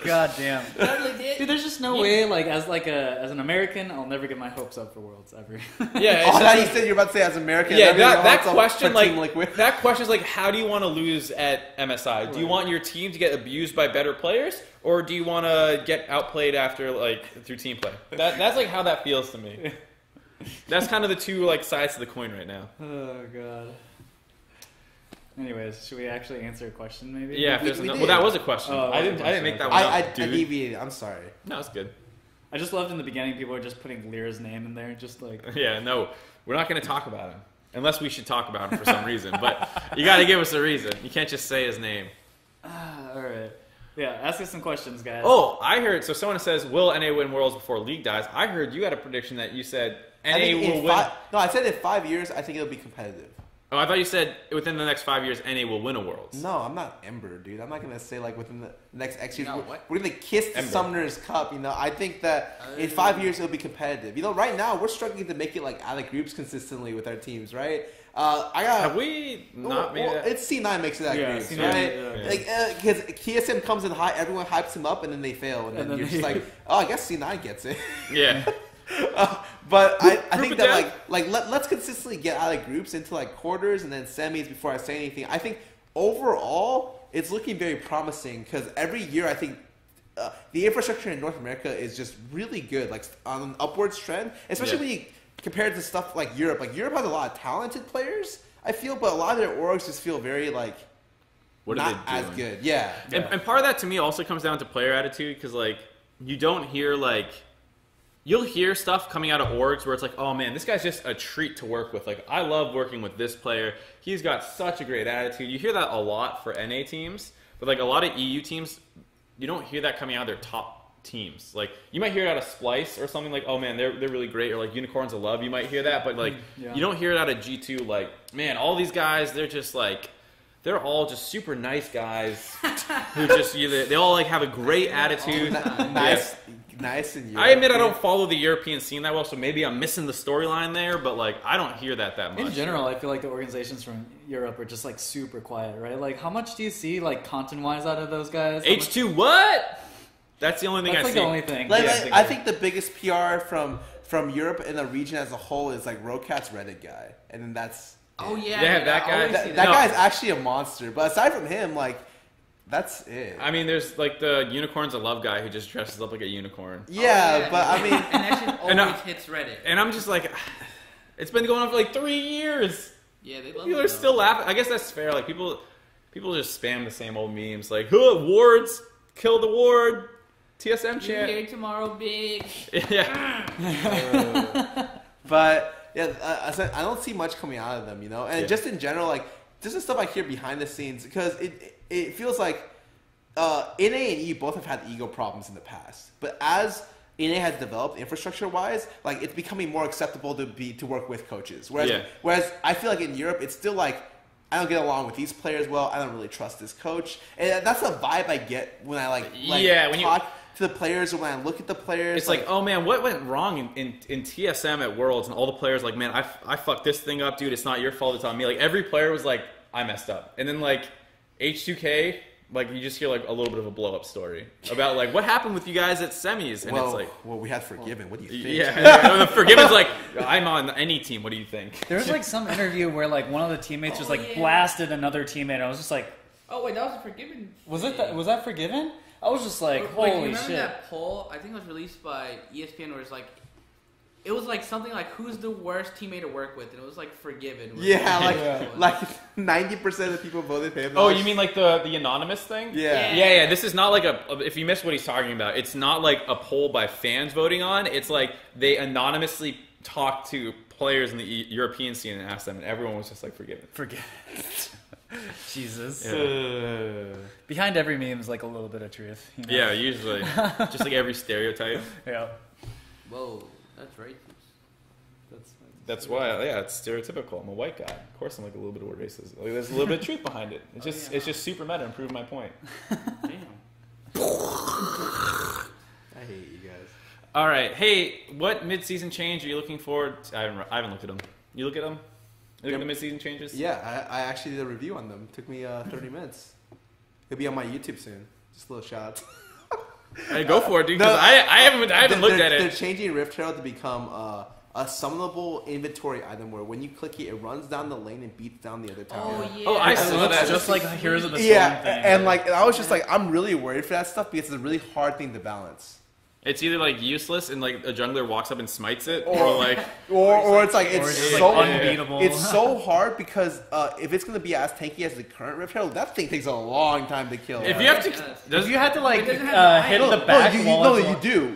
God damn.
Totally did.
Dude, there's just no way, like, as an American, I'll never get my hopes up for Worlds ever.
Yeah.
Oh, now you said you're about to say as American.
Yeah,
that
that question, like,
Liquid.
that question is like, how do you want to lose at MSI? Do you want your team to get abused by better players, or do you want to get outplayed after, like, through team play? That's like how that feels to me. That's kind of the two like sides of the coin right now.
Oh god. Anyways, should we actually answer a question maybe?
Yeah, if there's
we
well,
did.
that was a question.
Oh,
I didn't make that one
I
up, dude.
deviated. I'm sorry.
No, it's good.
I just loved in the beginning people were just putting Lyra's name in there, just like
Yeah, no, we're not going to talk about him unless we should talk about him for some reason. But you got to give us a reason. You can't just say his name.
alright. Yeah, ask us some questions, guys.
Oh, I heard. So someone says, "Will NA win Worlds before League dies?" I heard you had a prediction that you said
I
NA
think
will
in
win.
No, I said in 5 years, I think it'll be competitive.
Oh, I thought you said within the next 5 years NA will win a Worlds.
No, I'm not Ember, dude. I'm not gonna say like within the next X years.
No, what?
We're gonna kiss the
Ember.
Summoner's Cup. You know, I think that in 5 years it'll be competitive. You know, right now we're struggling to make it like out of groups consistently with our teams, right?
Have we not made that?
It's C9 makes it out of groups,
C9,
right?
yeah.
Like because TSM comes in high, everyone hypes him up, and then they fail, and then you're just like, oh, I guess C9 gets it.
Yeah.
But I think
Group
that
of
let's consistently get out of groups into like quarters and then semis before I say anything. I think overall it's looking very promising because every year I think the infrastructure in North America is just really good, like on an upwards trend, especially when you compare it to stuff like Europe. Like Europe has a lot of talented players, I feel, but a lot of their orgs just feel very like
What
not
are they doing?
as good. Yeah.
And part of that to me also comes down to player attitude because like you don't hear like you'll hear stuff coming out of orgs where it's like, oh man, this guy's just a treat to work with. Like I love working with this player. He's got such a great attitude. You hear that a lot for NA teams, but like a lot of EU teams, you don't hear that coming out of their top teams. Like you might hear it out of Splice or something like, oh man, they're really great, or like Unicorns of Love. You might hear that, but like you don't hear it out of G2. Like man, all these guys, they're just like. They're all just super nice guys who just they all like have a great attitude.
Nice in Europe.
I admit I don't follow the European scene that well, so maybe I'm missing the storyline there. But like I don't hear that much.
in general, I feel like the organizations from Europe are just like super quiet, right? Like, how much do you see like content-wise out of those guys?
H2 what? That's the only thing
That's
I
like
see.
the only thing.
Like,
Yeah.
I think the biggest PR from Europe and the region as a whole is like Rocat's Reddit guy, and then that's
Oh yeah.
They have that
I
guy?
always see
that
No.
guy's actually a monster. But aside from him, like That's it.
I mean, there's like the Unicorns I Love guy who just dresses up like a unicorn.
Yeah, but I mean,
and that shit always hits Reddit.
And I'm just like, it's been going on for like 3 years.
Yeah, they love.
People are still laughing. I guess that's fair. Like people just spam the same old memes. Like, wards, kill the ward, TSM chant.
You here tomorrow, big.
Yeah.
But yeah, I don't see much coming out of them, you know. And just in general, like this is stuff I hear behind the scenes because it feels like NA and E both have had ego problems in the past, but as NA has developed infrastructure-wise, like it's becoming more acceptable to work with coaches. Whereas I feel like in Europe, it's still like I don't get along with these players well. I don't really trust this coach, and that's the vibe I get when I when talk to the players or when I look at the players.
It's like, oh man, what went wrong in TSM at Worlds? And all the players like, man, I fucked this thing up, dude. It's not your fault. It's on me. Like every player was like, I messed up, and then like H2K. Like, you just hear, like, a little bit of a blow-up story about, like, what happened with you guys at semis? And it's like...
Well, we had Forgiven. What do you think?
Yeah. The Forgiven's like, I'm on any team. What do you think?
There was, like, some interview where, like, one of the teammates just, like, blasted another teammate. I was just like...
Oh, wait, that was a Forgiven.
Was that Forgiven? I was just like, holy shit.
Remember that poll? I think it was released by ESPN where it's like... It was like something like, who's the worst teammate to work with? And it was like Forgiven.
Yeah, like 90% of the people voted for him.
Oh, you mean like the anonymous thing?
Yeah.
This is not like if you missed what he's talking about, it's not like a poll by fans voting on. It's like they anonymously talked to players in the European scene and asked them, and everyone was just like, Forgiven.
Jesus.
Yeah.
Behind every meme is like a little bit of truth. You know?
Yeah, usually. Just like every stereotype.
Yeah.
Whoa. That's racist.
That's why, it's stereotypical. I'm a white guy. Of course, I'm like a little bit of racist. Like, there's a little bit of truth behind it. It's just super meta and prove my point.
Damn.
I hate you guys.
All right, hey, what mid-season change are you looking for? I haven't looked at them. You look at them? You look at the mid-season changes?
Yeah, I actually did a review on them. It took me 30 minutes. It'll be on my YouTube soon. Just a little shout.
Hey, go for it, dude. Because I haven't looked at it.
They're changing Rift Herald to become a summonable inventory item where when you click it, it runs down the lane and beats down the other tower.
Oh, yeah.
Oh, I saw that.
Just like Heroes of the Storm thing.
And like I was just like, I'm really worried for that stuff because it's a really hard thing to balance.
It's either like useless and like a jungler walks up and smites it, or like,
or it's like it's so
unbeatable.
It's so hard because if it's gonna be as tanky as the current Rift Herald, that thing takes a long time to kill.
If you have to,
if you had to like hit the back
wall, you do.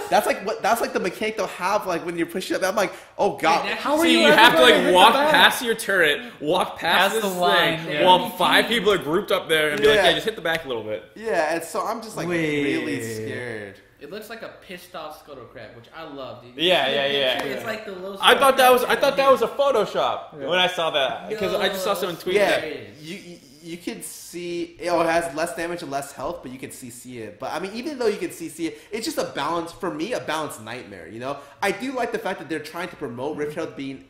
That's like the mechanic they'll have like when you're pushing up. I'm like, oh god,
how are
you? You have to like walk past your turret, walk past this
the
thing,
line,
while 5 people are grouped up there, and be like, yeah, just hit the back a little bit.
Yeah, and so I'm just like really scared.
It looks like a pissed off ♬♬, which I love, dude.
Yeah.
It's like the little.
I thought that was a Photoshop when I saw that because I just saw someone tweet that.
You can see it has less damage and less health, but you can see it. But I mean, even though you can see it, it's just a balance for me, a balanced nightmare. You know, I do like the fact that they're trying to promote Rift Herald being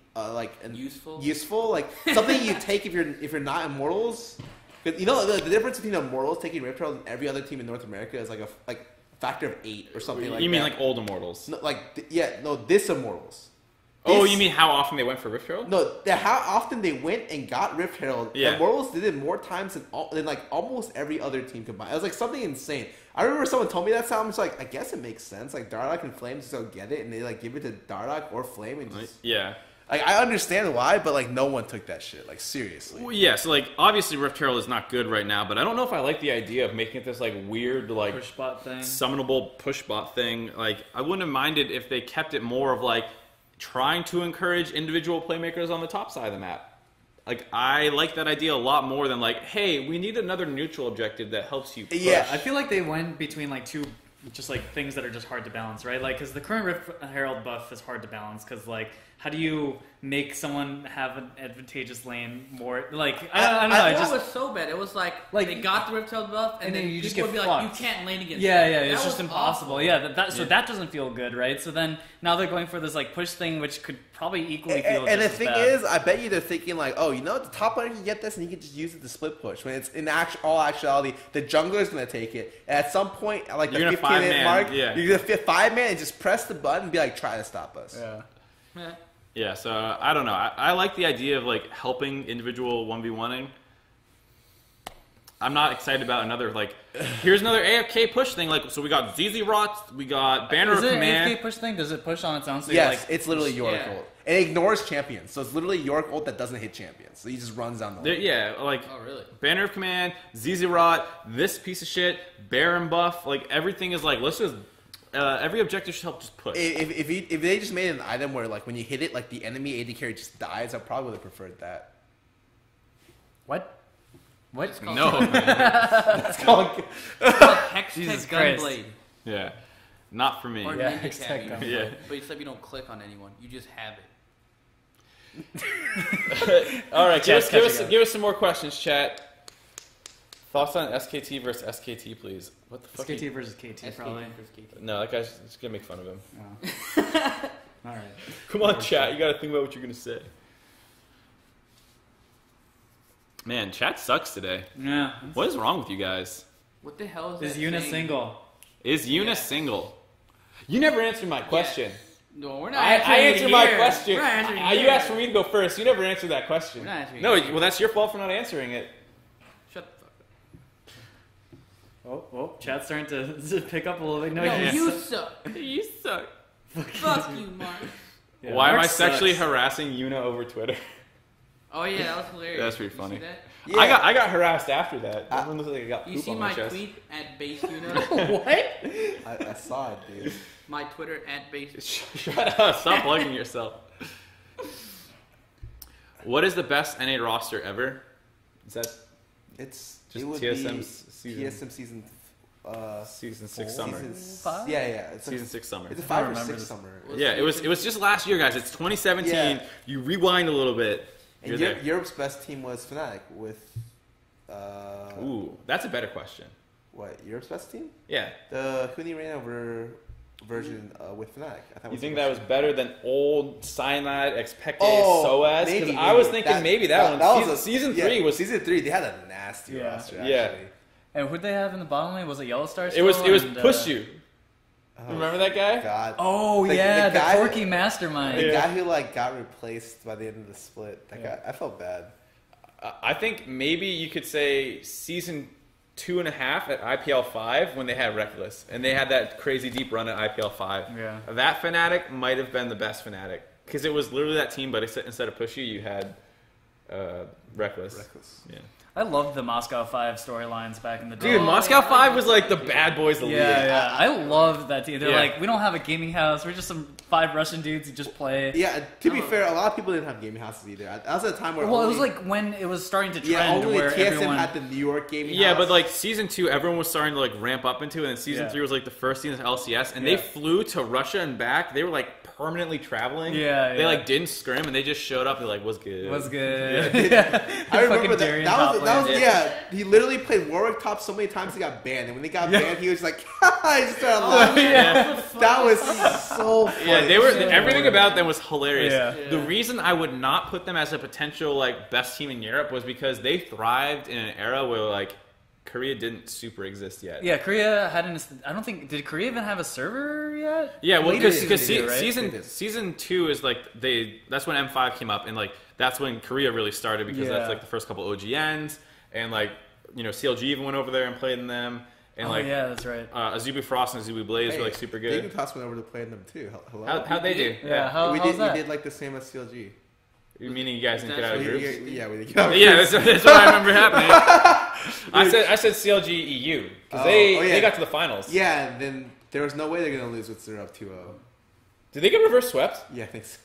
useful, like something you take if you're not Immortals. Because you know the difference between Immortals taking Rift Herald and every other team in North America is like factor of 8 or something like that.
You mean like old Immortals?
No, this Immortals.
Oh, you mean how often they went for Rift Herald?
No, how often they went and got Rift Herald.
Yeah.
Immortals did it more times than like almost every other team combined. It was like something insane. I remember someone told me that, so I'm just like, I guess it makes sense. Like Dardoch and Flame just don't get it, and they like give it to Dardoch or Flame and just Like I understand why, but like no one took that shit. Like seriously.
Well, yeah, so like obviously Rift Herald is not good right now, but I don't know if I like the idea of making it this like weird like
push bot thing,
summonable push bot thing. Like I wouldn't have minded if they kept it more of like trying to encourage individual playmakers on the top side of the map. Like I like that idea a lot more than like, hey, we need another neutral objective that helps you push.
Yeah, I feel like they went between like two just like things that are just hard to balance, right? Like because the current Rift Herald buff is hard to balance because like how do you make someone have an advantageous lane more like I don't know.
It was so bad. It was like they got the Rift Herald buff and then
you just
would
get
be
fucked.
like, you can't lane against
it. Yeah,
that
it's just impossible.
Awful.
Yeah, so that doesn't feel good, right? So then now they're going for this like push thing, which could probably equally feel.
And
just
the thing is, I bet you they're thinking like, oh, you know, the top laner can get this, and you can just use it to split push. When it's in all actuality, the jungler's gonna take it. And at some point, like the 15-minute mark, you're gonna fit 5-man and just press the button and be like, try to stop us.
Yeah.
Yeah, so I don't know. I like the idea of like helping individual 1v1ing. I'm not excited about another, like, here's another AFK push thing. Like, so we got ᵐᵉᵐᵉ, we got Banner of Command.
Is it an AFK push thing? Does it push on its own? So
Yes,
like,
it's literally York ult. It ignores champions, so it's literally York ult that doesn't hit champions. So he just runs down the line.
Yeah, like,
Oh, really?
Banner of Command, ᵐᵉᵐᵉ, this piece of shit, Baron buff, like, everything is like, let's just, every objective should help just push.
If they just made an item where, like, when you hit it, like, the enemy AD carry just dies, I probably would have preferred that.
what? What?
No.
It's called...
Hex
Jesus
Tech
Christ.
Gunblade.
Yeah. Not for me.
Or
Yeah,
Ninja
Hex
Tag,
Tech
you know,
Gunblade.
Yeah.
But except you don't click on anyone. You just have it.
All right,
Chat's catching up.
give us some more questions, chat. Thoughts on SKT versus SKT, please. What the fuck?
SKT versus KT, probably.
No, that guy's just gonna make fun of him.
Oh. All right.
Come on, chat. You gotta think about what you're gonna say. Man, chat sucks today.
Yeah.
What is wrong with you guys?
What the hell is
Is
that
Yuna
saying?
single?
Is Yuna
Yeah.
single? You never answered my question.
No, we're not
I
answering it
answered my
here.
question.
We're not answering it
You
here.
asked for me to go first. You never answered that question.
We're not answering
No,
it here.
well, that's your fault for not answering it.
Shut the fuck up.
Oh, chat's starting to pick up a little bit. No,
No,
yeah.
you suck.
You suck.
Fuck you, Mark.
Yeah,
Why am
Mark
I sexually
sucks.
harassing Yuna over Twitter?
Oh yeah, that was hilarious.
That's pretty
You
funny.
see that?
Yeah.
I got harassed after that. Everyone looks like I got
You
poop
see
on
my
my chest.
tweet at base Yuna?
What?
I saw it, dude.
My Twitter at base.
Shut up! Stop plugging yourself. What is the best NA roster ever? Is that
It's
just
it would
TSM's
be
season?
TSM season.
Season 6
4?
summer.
Season,
Five?
yeah, yeah. It's
Season
a,
6 summer.
It's a
I
5 or
remember
6
this.
summer.
Yeah, it was just last year, guys. It's 2017.
Yeah.
You rewind a little bit.
And
You're there.
Europe's best team was Fnatic with.
Ooh, that's a better question.
What, Europe's best team?
Yeah.
The Huni Reina version with Fnatic. I thought
You think that was better than old Cyanide, Expected,
Oh,
SOAS? Because
maybe,
I was
maybe.
thinking maybe that one.
was
Season
yeah,
3 was.
Season 3. They had a nasty
Yeah.
roster.
Yeah.
Actually.
And who'd they have in the bottom lane? Was it Yellow Star?
It was
still? And,
Push You.
Oh,
Remember that guy?
God.
Oh
The-
yeah,
the
the
guy-
quirky mastermind.
The
Yeah.
guy who like got replaced by the end of the split. That guy. I felt bad.
I think maybe you could say season 2.5 at IPL 5 when they had Reckless and they had that crazy deep run at IPL 5.
Yeah.
That Fnatic might have been the best Fnatic because it was literally that team, but instead of Push You had Reckless. Yeah.
I loved the Moscow 5 storylines back in the day.
Dude,
Oh,
Moscow
yeah,
5 was like the bad boys of the league.
Yeah, I loved that team. They're
Yeah.
like, we don't have a gaming house. We're just some 5 Russian dudes who just play.
Yeah. To be fair, a lot of people didn't have gaming houses either. That was a time where.
Well, it
only,
was like when it was starting to trend
yeah, only
where
TSM
everyone.
had the New York gaming
Yeah,
house.
but like season 2, everyone was starting to like ramp up into it, and season
Yeah.
3 was like the first season of LCS, and
Yeah.
they flew to Russia and back. They were like permanently traveling.
Yeah,
They
yeah.
like didn't scrim, and they just showed up. They're like, "What's good?"
was good. Yeah.
I remember
Fucking
that.
Darien
That
top
was
lane.
yeah. He literally played Warwick top so many times he got banned, and when he got banned, he was like, "I just started laughing."
Yeah.
That was so funny.
Yeah, they were.
So
Everything
funny.
about them was hilarious.
Yeah.
The reason I would not put them as a potential like best team in Europe was because they thrived in an era where like Korea didn't super exist yet.
Yeah, Korea hadn't. I don't think. Did Korea even have a server yet?
Yeah, well,
Later
because
they did, right?
They did.
season 2 is like that's when M5 came up, and like that's when Korea really started because
Yeah.
that's like the first couple OGNs, and like CLG even went over there and played in them, and
Oh
like
yeah, that's right.
Azubu Frost and Azubu Blaze
Hey,
were like super
They
good.
toss went over to play in them too. Hello.
How'd they do?
Yeah, how,
we
how's
did.
that?
We did like the same as CLG.
Meaning you guys didn't get out of
That's
groups.
Yeah, we did.
Yeah, that's what I remember happening. I said CLG EU because
yeah.
they got to the finals.
Yeah, and then there was no way they're gonna lose with 0-2-0.
Did they get reverse swept?
Yeah, I think so.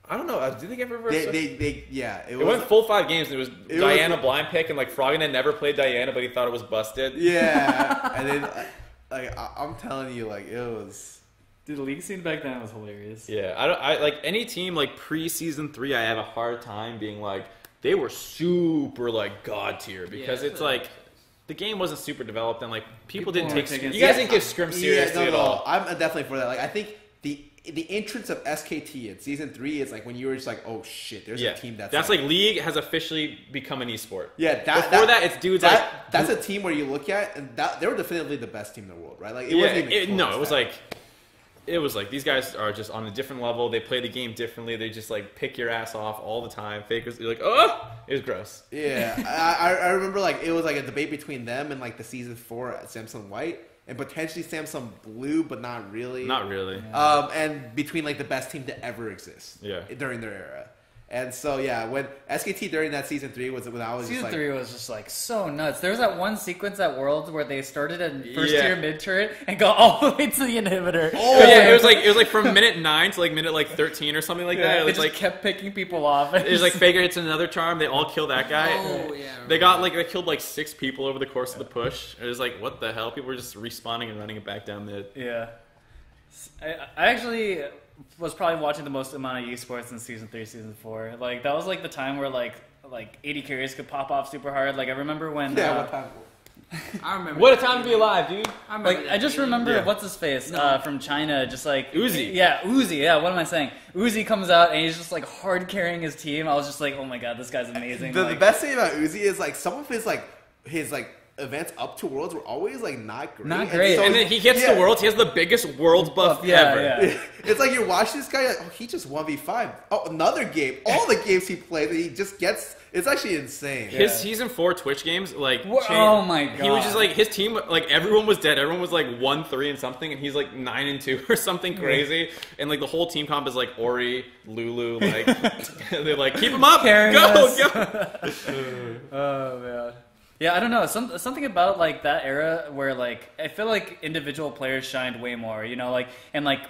I don't know. Did they get reverse swept?
Yeah.
It went full 5 games. And it was
It
Diana
was-
blind pick, and like Froggen had never played Diana, but he thought it was busted.
Yeah, and then like I'm telling you, like it was.
Dude, the league scene back then was hilarious.
Yeah, I like any team like pre-season 3. I have a hard time being like they were super like god tier because
Yeah,
it's like the game wasn't super developed and like people
People
didn't
weren't
take.
taking-
You guys didn't give scrim seriously at all.
I'm definitely for that. Like I think the entrance of SKT in season 3 is like when you were just like, oh shit, there's a team that's
like League has officially become an esport.
yeah.
Before that, it's dudes like
that's a team where you look at and they were definitively the best team in the world, right? Like it
yeah,
wasn't even close
no, it was
that.
like it was like these guys are just on a different level. They play the game differently. They just like pick your ass off all the time. Fakers, you're like, oh, it was gross.
Yeah, I remember like it was like a debate between them and like the season 4 at Samsung White and potentially Samsung Blue, but not really.
Not really.
And between like the best team to ever exist. During their era. And so, yeah, when SKT during that Season 3 was when I was
Season
just like...
3 was just, like, so nuts. There was that one sequence at Worlds where they started at first-tier mid-turret and got all the way to the inhibitor.
Oh, yeah, it was like from minute 9 to, like, minute, like, 13 or something like that.
They just kept picking people off.
It was like, Faker hits another charm, they all kill that guy.
Oh, yeah.
They killed, like, 6 people over the course of the push. It was like, what the hell? People were just respawning and running it back down mid.
Yeah. I actually... was probably watching the most amount of esports in Season 3, Season 4. Like, that was, like, the time where, like 80 carries could pop off super hard. Like, I remember when...
I remember.
What a time to be alive, dude.
I just remember, what's his face from China, just like...
Uzi.
Yeah, Uzi, yeah, what am I saying? Uzi comes out and he's just, like, hard carrying his team. I was just like, oh my god, this guy's amazing.
The best thing about Uzi is, like, some of his events up to Worlds were always like not great.
Not great.
And then he gets to Worlds, he has the biggest Worlds buff ever.
Yeah.
It's like you're watching this guy, like, oh, he just 1v5. Oh, another game. All the games he plays, he just gets... It's actually insane.
His Season 4 Twitch games, like...
Oh my god.
He was just like, his team, like, everyone was dead. Everyone was like 1-3 and something, and he's like 9-2 or something crazy. And like the whole team comp is like Ori, Lulu, like... they're like, keep him up! Go!
Oh, man. Yeah, I don't know. Something about like that era where like I feel like individual players shined way more, you know, like and like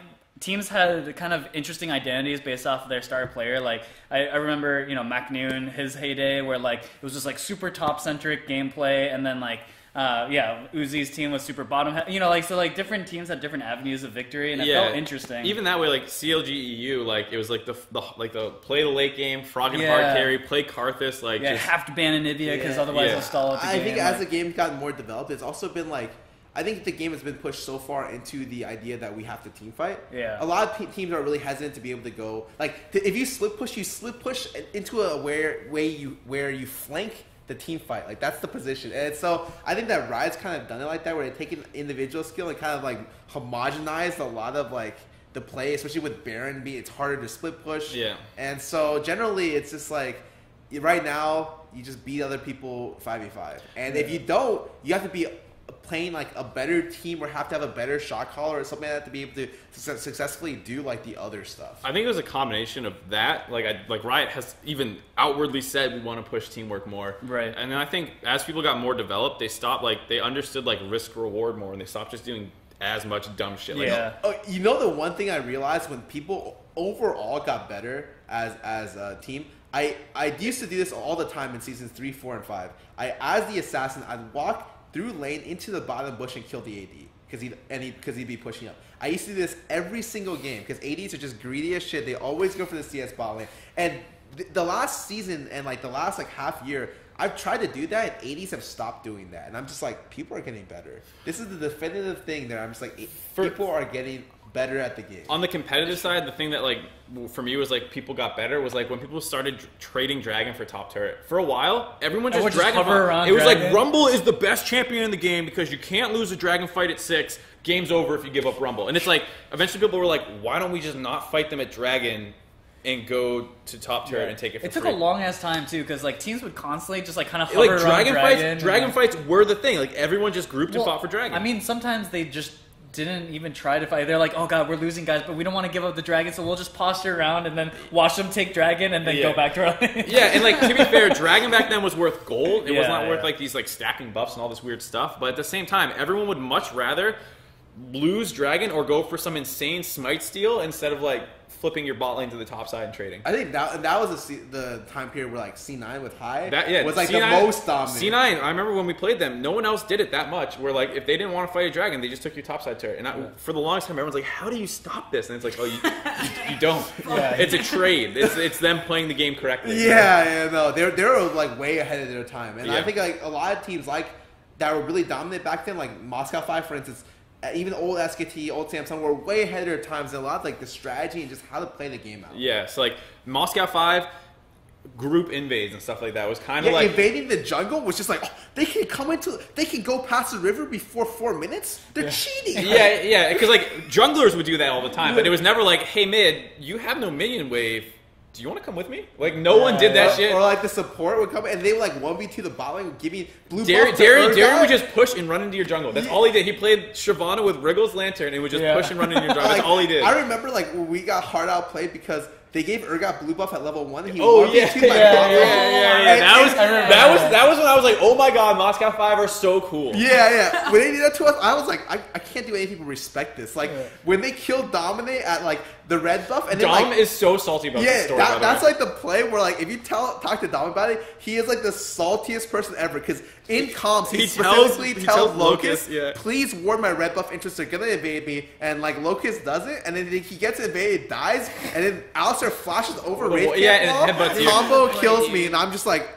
teams had kind of interesting identities based off of their star player. Like I remember, you know, McNoon, his heyday where like it was just like super top centric gameplay, and then like Uzi's team was super bottom, you know, like so like different teams had different avenues of victory, and it felt interesting.
Even that way, like CLG EU, like it was like the play the late game, frog and hard carry, play Karthus, like just
have to ban Anivia because otherwise they'll stall at the game.
I think as the game gotten more developed, it's also been like I think the game has been pushed so far into the idea that we have to team fight.
Yeah,
a lot of teams are really hesitant to be able to go like if you split push into a where you flank the team fight. Like, that's the position. And so I think that Riot's kind of done it like that, where they take an individual skill and kind of, like, homogenized a lot of, like, the play, especially with Baron being, it's harder to split push.
Yeah.
And so generally it's just, like, right now, you just beat other people 5v5. And if you don't, you have to be playing, like, a better team or have to have a better shot caller or something like that to be able to successfully do, like, the other stuff.
I think it was a combination of that. Like Riot has even outwardly said we want to push teamwork more.
Right.
And then I think as people got more developed, they stopped, like, they understood, like, risk-reward more, and they stopped just doing as much dumb shit. Like,
you know the one thing I realized when people overall got better as a team? I used to do this all the time in Seasons 3, 4, and 5. As the assassin, I'd walk through lane into the bottom bush and kill the AD because he'd be pushing up. I used to do this every single game because ADs are just greedy as shit. They always go for the CS bot lane. And the last season and like the last like half year, I've tried to do that and ADs have stopped doing that. And I'm just like, people are getting better. This is the definitive thing that I'm just like, people are getting better at the game.
On the competitive side, the thing that, like, for me was, like, people got better was, like, when people started trading Dragon for top turret. For a while, everyone just Dragon fight. It was like, Rumble is the best champion in the game because you can't lose a Dragon fight at 6. Game's over if you give up Rumble. And it's like, eventually people were like, why don't we just not fight them at Dragon and go to top turret and take it for
free? It took a long-ass time, too, because, like, teams would constantly just, like, kind of hover around Dragon.
Dragon fights were the thing. Like, everyone just grouped and fought for Dragon.
I mean, sometimes they just didn't even try to fight. They're like, oh god, we're losing guys, but we don't want to give up the Dragon, so we'll just posture around and then watch them take Dragon and then go back to our lane.
Yeah, and like, to be fair, Dragon back then was worth gold. It was not worth like these like stacking buffs and all this weird stuff. But at the same time, everyone would much rather lose Dragon or go for some insane smite steal instead of like flipping your bot lane to the top side and trading.
I think that was the time period where like C9 with High was like
C9,
the most dominant.
C9, I remember when we played them, no one else did it that much. Where like if they didn't want to fight a Dragon, they just took your top side turret. And for the longest time, everyone's like, "How do you stop this?" And it's like, "Oh, you don't. It's a trade. It's them playing the game correctly."
They're like way ahead of their time. And I think like a lot of teams like that were really dominant back then, like Moscow 5, for instance. Even old SKT, old Samsung were way ahead of their times in a lot of like the strategy and just how to play the game out.
Yeah, so like Moscow 5, group invades and stuff like that. It was kind of like
invading the jungle was just like, oh, they can go past the river before 4 minutes. They're cheating.
Yeah, because like junglers would do that all the time, but it was never like, hey mid, you have no minion wave. Do you want to come with me? Like no one did that shit.
Or like the support would come and they would like 1v2 the bot lane, give me blue buff.
Darren would just push and run into your jungle. That's all he did. He played Shyvana with Wriggle's Lantern and would just push and run into your jungle. That's all he did.
I remember like when we got hard outplayed because they gave Urgot blue buff at level 1 and he
That was when I was like, oh my god, Moscow 5 are so cool.
Yeah. When they did that to us, I was like, I can't do anything but respect this. Like when they killed Dominate at like the red buff, and
Dom
like,
is so salty about this story.
That's like the play where like if you talk to Dom about it, he is like the saltiest person ever because in comms he specifically tells Locust, please ward my red buff interests are gonna invade me, and like Locust does it, and then he gets invaded, dies, and then Alistair flashes over Wraith combo kills me, and I'm just like,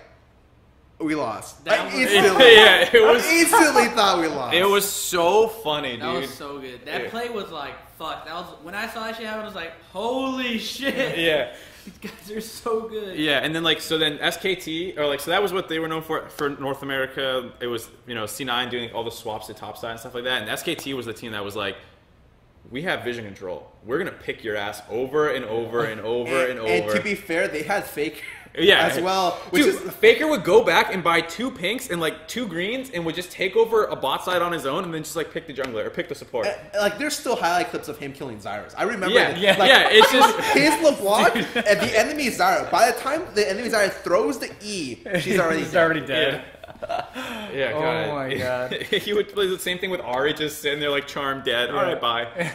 we lost. I instantly thought we lost.
It was so funny, dude.
That was so good. That play was like, fuck. That was when I saw that shit happen. I was like, holy shit.
Yeah.
These guys are so good.
Yeah, and then like so then SKT or like so that was what they were known for North America. It was C9 doing all the swaps to topside and stuff like that. And SKT was the team that was like, we have vision control. We're gonna pick your ass over and over and over and over.
And to be fair, they had Faker as well.
Dude, Faker would go back and buy 2 pinks and like 2 greens and would just take over a bot side on his own and then just like pick the jungler or pick the support.
Like there's still highlight clips of him killing Xyrus. I remember.
It's just
his LeBlanc and the enemy Xyrus. By the time the enemy Xyrus throws the E, she's already
dead.
Yeah, God.
Oh my god.
He would play the same thing with Ahri, just sitting there like charmed dead. All right, bye.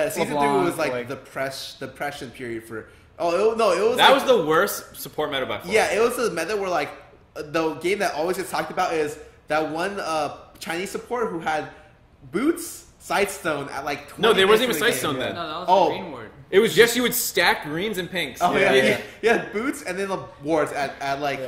Season 3 was like the depression period for. It was
that was the worst support meta by far.
Yeah, it was the meta where like the game that always gets talked about is that one Chinese support who had boots Sightstone at like 20
No, there wasn't even
minutes
Sightstone then.
No, that was the green ward.
It was just you would stack greens and pinks.
Oh yeah. He had boots and then the wards at like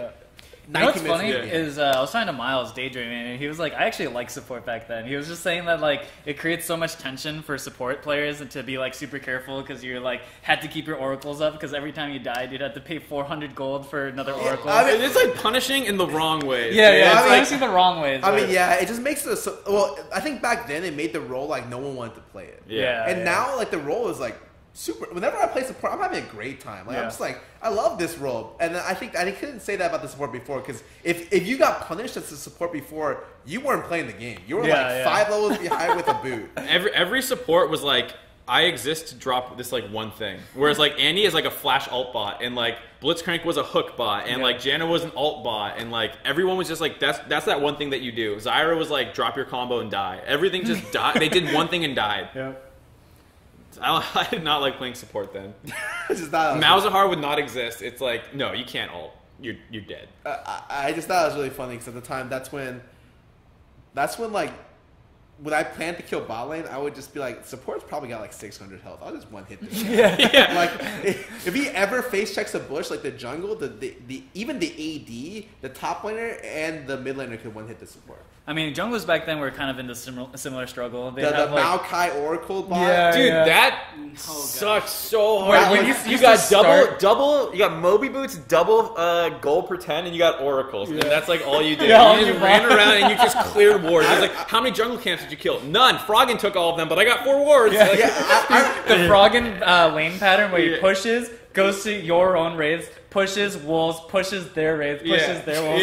90
what's
minutes.
funny is I was talking to Miles daydreaming, and he was like, I actually like support back then. He was just saying that like it creates so much tension for support players and to be like super careful because you're like had to keep your oracles up because every time you died you'd have to pay 400 gold for another oracle.
I mean, it's like punishing in the wrong ways.
It's punishing the wrong ways.
I mean, it just makes it so. Well, I think back then it made the role like no one wanted to play it. And now like the role is like super. Whenever I play support, I'm having a great time. Like I'm just like, I love this role, and I think I couldn't say that about the support before because if you got punished as a support before, you weren't playing the game. You were 5 levels behind with a boot.
Every support was like, I exist to drop this like one thing. Whereas like Annie is like a flash alt bot, and like Blitzcrank was a hook bot, and like Janna was an alt bot, and like everyone was just like that's that one thing that you do. Zyra was like drop your combo and die. Everything just died. They did one thing and died. I did not like playing support then. Malzahar would not exist. It's like, no, you can't ult. You're dead.
I just thought it was really funny because at the time, that's when like, when I planned to kill bot lane, I would just be like, support's probably got like 600 health. I'll just one hit this guy. Like, if he ever face checks a bush, like the jungle, even the AD, the top laner, and the mid laner could one hit the support.
I mean, junglers back then were kind of in the similar struggle.
The Maokai Oracle bot.
That sucks so hard.
When
you got double, you got Moby Boots, double gold per 10, and you got Oracles. And that's like all you did. You just ran around and you just cleared wards. It's like, how many jungle camps did you kill? None. Froggen took all of them, but I got 4 wards.
The Froggen lane pattern where he pushes, goes to your own raids, pushes wolves, pushes their raids, pushes their wolves.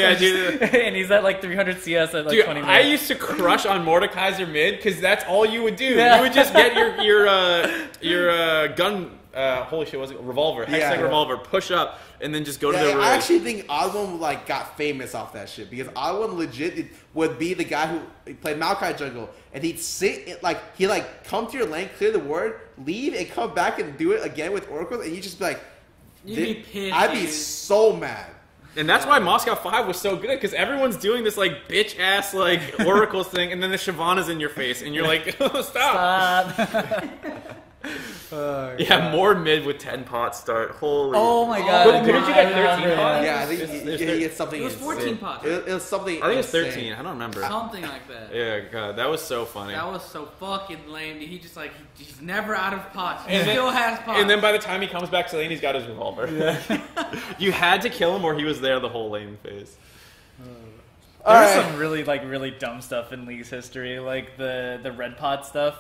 And he's at like 300 CS at like 20 minutes.
I used to crush on Mordekaiser mid because that's all you would do. You would just get your gun. Holy shit, was it revolver? Hextech revolver. Push up and then just go to the raid.
I actually think Oddone like got famous off that shit because Oddone legit would be the guy who played Maokai jungle and he'd sit he'd come to your lane, clear the ward, leave, and come back and do it again with oracles, and you just be like.
You'd be pissed.
I'd be so mad.
And that's why Moscow 5 was so good, because everyone's doing this like bitch ass like oracles thing, and then the Shyvana's in your face, and you're like, oh, stop. Yeah, more mid with 10 pots start. Holy.
Oh my god.
Didn't you get 13 pots?
Yeah, I think you get something.
It was 14
insane.
pots.
It was something.
I think it was
insane.
13. I don't remember.
Something like that.
Yeah, God, that was so funny.
That was so fucking lame. He just like he's never out of pots. He
And then-
still has pots.
And then by the time he comes back to lane, he's got his revolver. You had to kill him or he was there the whole lane phase.
There's some really dumb stuff in League's history, like the red pot stuff.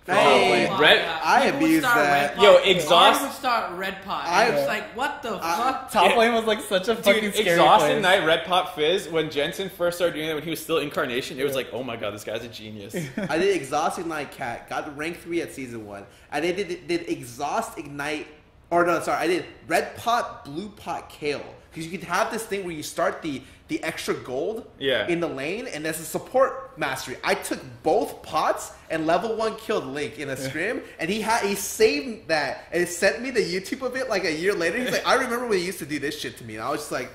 Hey,
my
Red-
God.
I
People would
abused
start
that.
Red pot.
Yo, exhaust-
I would start red pot.
I-
I was like, what the fuck?
Top lane was like such a fucking
Dude,
scary
Exhaust
place.
Ignite Red Pot Fizz, when Jensen first started doing that when he was still Incarnation, it was like, oh my god, this guy's a genius.
I did Exhaust Ignite Cat, got rank 3 at season 1. I did Exhaust Ignite, or no, sorry, I did Red Pot, Blue Pot, Kale. Because you can have this thing where you start the extra gold in the lane, and there's a support mastery. I took both pots and level 1 killed Link in a scrim, and he saved that and sent me the YouTube of it like a year later. He's like, I remember when he used to do this shit to me, and I was just like,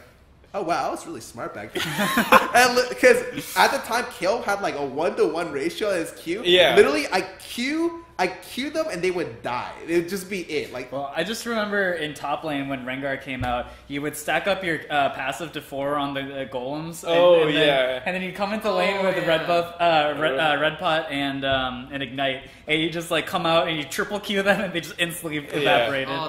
oh wow, I was really smart back then. Because at the time, Kale had like a 1-to-1 ratio in his Q.
Yeah.
Literally, I Q them and they would die. It would just be it. Like,
Well, I just remember in top lane when Rengar came out, you would stack up your passive to 4 on the golems. And then you come into lane with the red buff, red pot, and ignite, and you just like come out and you triple Q them, and they just instantly evaporated.
Oh,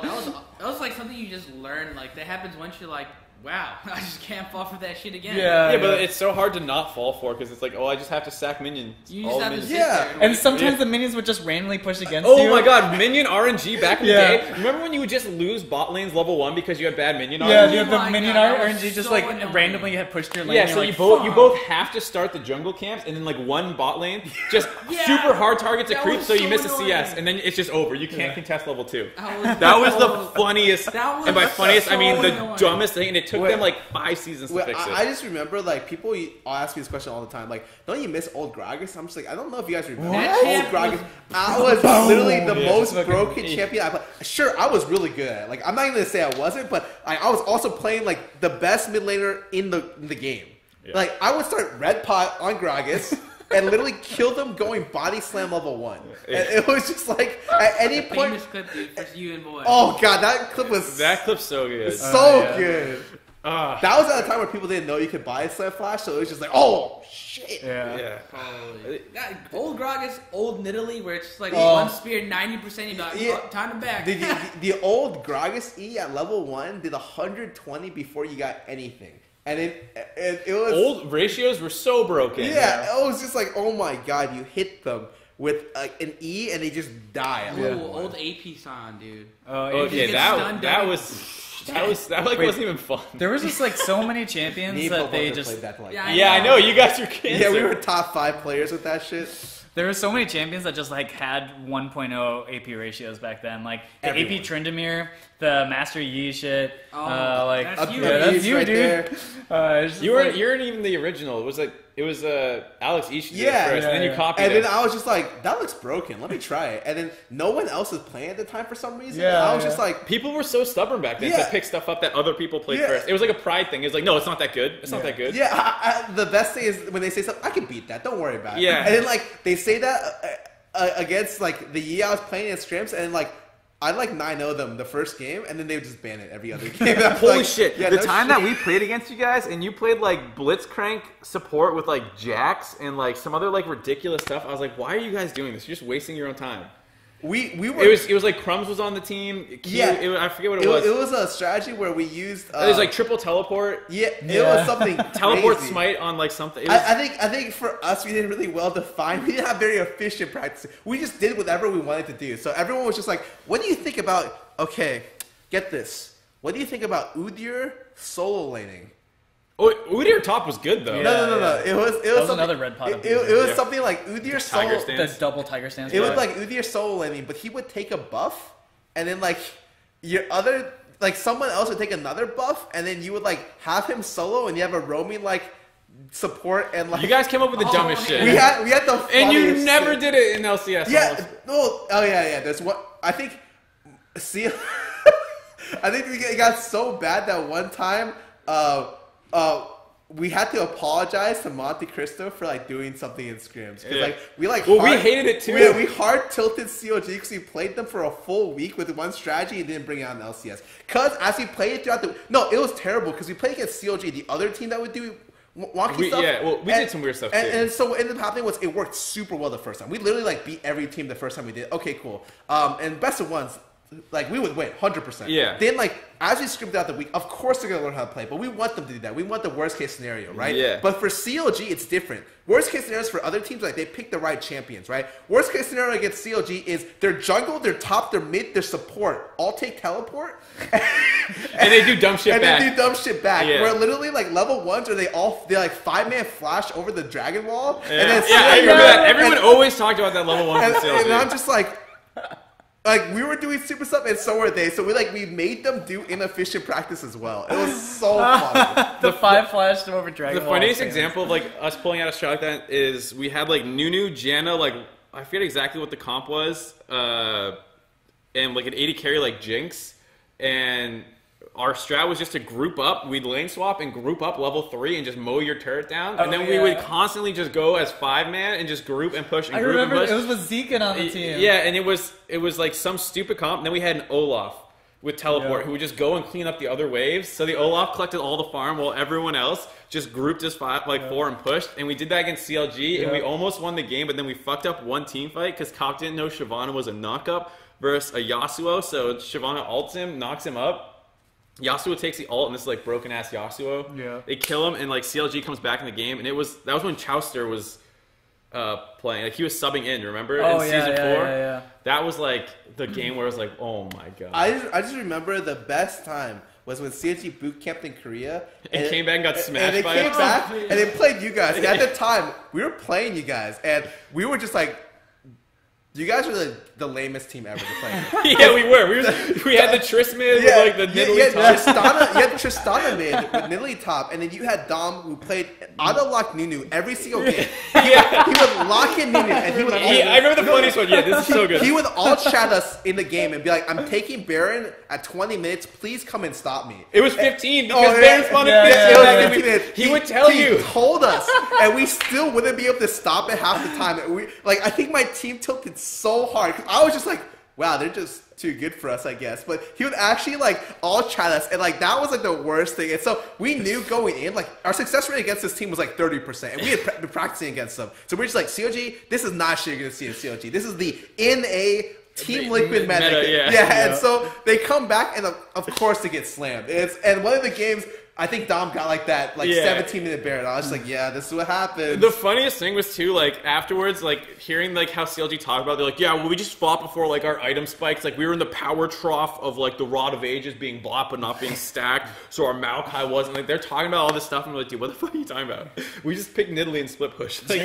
that was like something you just learn. Like that happens once you're like, wow, I just can't fall for that shit again.
Yeah, but it's so hard to not fall for because it's like, oh, I just have to sack minions.
You just have to sit
Yeah.
there.
And sometimes the minions would just randomly push against
Oh
you.
my god, minion RNG back in the
Yeah.
day. Remember when you would just lose bot lanes level 1 because you had bad minion
Yeah,
RNG?
dude, the
my
minion
God, that was
RNG just
so
like
annoying.
randomly had pushed your lane.
Yeah,
and
so
you're
you
like,
both have to start the jungle camps and then like one bot lane, just
Yeah,
super hard target to
that
creep
was
so you
so
miss a
annoying.
CS and then it's just over. You can't contest level 2.
That
was the funniest,
That was
and by funniest I mean
so
the
annoying.
dumbest thing, and it took them like 5 seasons to
well,
fix it.
I just remember like people ask me this question all the time. Like, don't you miss old Gragas? I'm just like, I don't know if you guys remember
That
old
champ
Gragas.
was-
I was literally the most
fucking-
broken champion I played. Sure, I was really good at it. Like, I'm not even gonna say I wasn't, but I was also playing like the best mid laner in the game.
Yeah.
Like, I would start red pot on Gragas. And literally kill them going body slam level 1. And it was just like at any point.
Famous clip, dude, for you and boy.
Oh god, that clip was
That clip's so good.
so good.
Ah.
That was at a time where people didn't know you could buy Slam Flash, so it was just like, oh shit.
Yeah.
Holy. That old Gragas, old Nidalee, where it's just like
Oh.
one spear, 90%, you got
Yeah.
time to back.
The old Gragas E at level 1 did 120 before you got anything. And it was...
Old ratios were so broken.
Yeah, it was just like, oh my god, you hit them with an E and they just die. At
Ooh,
level 1.
old AP San, dude.
Okay,
Just get
that
stunned
like
Wait.
wasn't even fun.
there was just like so many champions
Me and
that
Pope
they
also
just
played that for like
Yeah,
Yeah, I know you guys were kids.
yeah, we were top 5 players with that shit.
there were so many champions that just like had 1.0 AP ratios back then. Like the
Everyone.
AP Tryndamere, the Master Yi shit.
Oh,
like
that's you.
yeah, that's
He's
you,
right
dude.
there.
It's just
You weren't
like-
you weren't even the original. It was Alex Ishi did it
Yeah,
first, and then you
yeah.
copied
And
it.
then I was just like, that looks broken. Let me try it. And then no one else was playing at the time for some reason.
Yeah,
I was
yeah.
just like,
People were so stubborn back then
Yeah.
to pick stuff up that other people played
Yeah.
first. It was like a pride thing. It was like, no, it's not that good. It's not that good.
yeah, the best thing is when they say something, I can beat that. Don't worry about it.
Yeah.
And then like they say that against like the year I was playing in scrims, and like I'd like 9-0 them the first game, and then they would just ban it every other game. I was
Holy
like,
shit!
yeah,
the
no
time
shit.
that we played against you guys, and you played like Blitzcrank support with like Jax and like some other like ridiculous stuff, I was like, why are you guys doing this? You're just wasting your own time.
we were
It was like Crumbs was on the team. Q,
Yeah.
I forget what it was.
it was a strategy where we used
It was like triple teleport,
it was something
teleport
crazy.
smite on like something. It was,
I think for us we did really well defined. We didn't have very efficient practice. We just did whatever we wanted to do. So everyone was just like, "What do you think about?" Okay, get this. What do you think about Udyr solo laning?
Udyr top was good though.
Yeah.
No. It was
was
something,
another red pot
It was
Yeah.
something like Udyr solo.
Tiger stance.
the double tiger stance.
It was
Yeah.
like Udyr solo laning, but he would take a buff, and then like your other like someone else would take another buff, and then you would like have him solo, and you have a roaming like support and like
You guys came up with the dumbest shit.
we had the
and you
funniest
never
shit.
did it in LCS.
Yeah,
almost.
no, oh yeah. There's what I think. See, I think it got so bad that one time, we had to apologize to Monte Cristo for like doing something in scrims because like we
we hated it too.
We hard tilted COG because we played them for a full week with one strategy and didn't bring it out in LCS. Because as we played it throughout it was terrible because we played against COG, the other team that would do wonky stuff.
Yeah, well, we did some weird stuff too.
And so what ended up happening was it worked super well the first time. We literally like beat every team the first time we did. Okay, cool. And best of ones. Like, we would win, 100%.
Yeah.
Then, like, as we scripted out the week, of course they're going to learn how to play, but we want them to do that. We want the worst-case scenario, right?
Yeah.
But for CLG, it's different. Worst-case scenarios for other teams, like, they pick the right champions, right? Worst-case scenario against CLG is their jungle, their top, their mid, their support all take teleport.
And they do dumb shit back.
And they do dumb shit back.
Yeah.
Where literally, like, level ones, or they like, 5-man flash over the dragon wall.
Yeah,
And then
I remember that. Everyone always talked about that level 1 from CLG.
and I'm just like... Like, we were doing super stuff, and so were they. So we made them do inefficient practice as well. It was so funny.
The 5 flashed over Dragon
The
Ball
funniest
fans.
example of like us pulling out a strat like that is we had like Nunu, Janna, like I forget exactly what the comp was, and like an 80 carry like Jinx, and our strat was just to group up. We'd lane swap and group up level 3 and just mow your turret down, and then we would constantly just go as 5-man and just group and push and
I
group
remember
and push.
it was with Zekin on the team.
Yeah, and it was like some stupid comp. And then we had an Olaf with teleport who would just go and clean up the other waves. So the Olaf collected all the farm while everyone else just grouped as 4 and pushed. And we did that against CLG, and we almost won the game. But then we fucked up one team fight because Cop didn't know Shyvana was a knockup versus a Yasuo. So Shyvana ults him, knocks him up. Yasuo takes the ult, and this is like broken ass Yasuo.
Yeah.
They kill him, and like CLG comes back in the game, and that was when Chowster was playing. Like he was subbing in, remember? In season 4.
Yeah.
That was like the game where I was like, oh my god.
I just remember the best time was when CLG boot camped in Korea.
And came back and got smashed by
And they
us.
came back, and they played you guys. And at the time, we were playing you guys, and we were just like, you guys were the lamest team ever to play with.
Yeah, we were. We had the Triss mid with like the Nidalee top.
You had Tristana mid with Nidalee top, and then you had Dom who played auto-lock Nunu every single game.
Yeah.
He would lock in Nunu, and he would...
I remember the funniest one. Yeah, this is so good.
He would all chat us in the game and be like, I'm taking Baron at 20 minutes. Please come and stop me.
It was 15 because Baron spawned at 15.
It was 15 minutes.
He would tell you.
He told us, and we still wouldn't be able to stop it half the time. And I think my team tilted so hard because I was just like, wow, they're just too good for us, I guess. But he would actually like all chat us, and like that was like the worst thing. And so we knew going in, like our success rate against this team was like 30%, and we had been practicing against them. So we're just like, COG, this is not shit you're gonna see in COG. This is the NA Team Liquid meta. Yeah. And so they come back, and of course they get slammed. And one of the games, I think Dom got like that, like 17-minute Baron. I was just like, yeah, this is what happened.
The funniest thing was too, like afterwards, like hearing like how CLG talked about it, they're like, yeah, well, we just fought before like our item spikes. Like we were in the power trough of like the Rod of Ages being blocked but not being stacked, so our Maokai wasn't. Like they're talking about all this stuff, and I'm like, dude, what the fuck are you talking about? We just picked Nidalee and split push. Like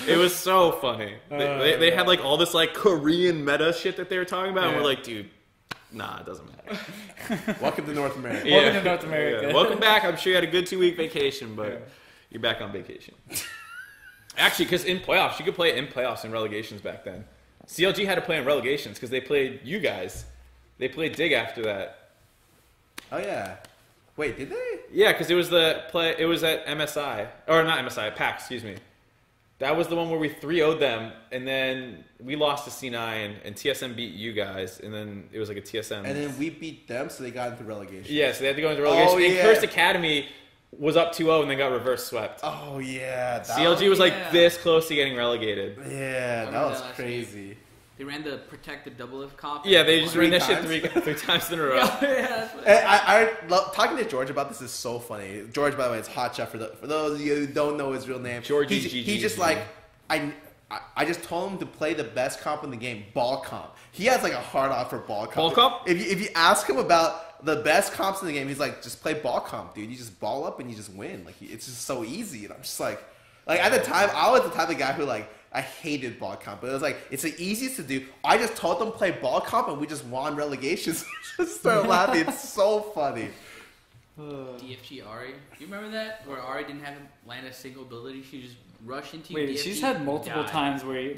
it was so funny. They had like all this like Korean meta shit that they were talking about, and we're like, dude. Nah, it doesn't matter.
Welcome to North America.
Welcome to North America.
Yeah. Welcome back. I'm sure you had a good 2-week vacation, but you're back on vacation. Actually, because in playoffs, you could play in playoffs and relegations back then. CLG had to play in relegations because they played you guys. They played Dig after that.
Oh yeah. Wait, did they?
Yeah, because it was It was at MSI or not MSI, PAX. Excuse me. That was the one where we 3-0'd them, and then we lost to C9, and TSM beat you guys, and then it was like a TSM.
And then we beat them, so they got into relegation.
Yeah, so they had to go into relegation.
Oh,
and
yeah.
Cursed Academy was up 2-0 and then got reverse swept.
Oh, yeah.
CLG was like this close to getting relegated.
Yeah, that was crazy.
They ran the protected double lift comp.
Yeah, they just ran that
times.
shit three times in a row.
And I love talking to George about this is so funny. George, by the way, is Hot Chef for those of you who don't know his real name.
George,
he just like I just told him to play the best comp in the game, ball comp. He has like a hard on for ball comp.
Ball comp?
If you ask him about the best comps in the game, he's like, just play ball comp, dude. You just ball up and you just win. Like it's just so easy. And I'm just like at the time, I was the type of guy who like I hated ball comp, but it was like it's the easiest to do. I just told them to play ball comp, and we just won relegations. Just started laughing. It's so funny.
DFG Ari. Do you remember that? Where Ari didn't have land a single ability. She just rush into you.
Wait, she's had multiple times where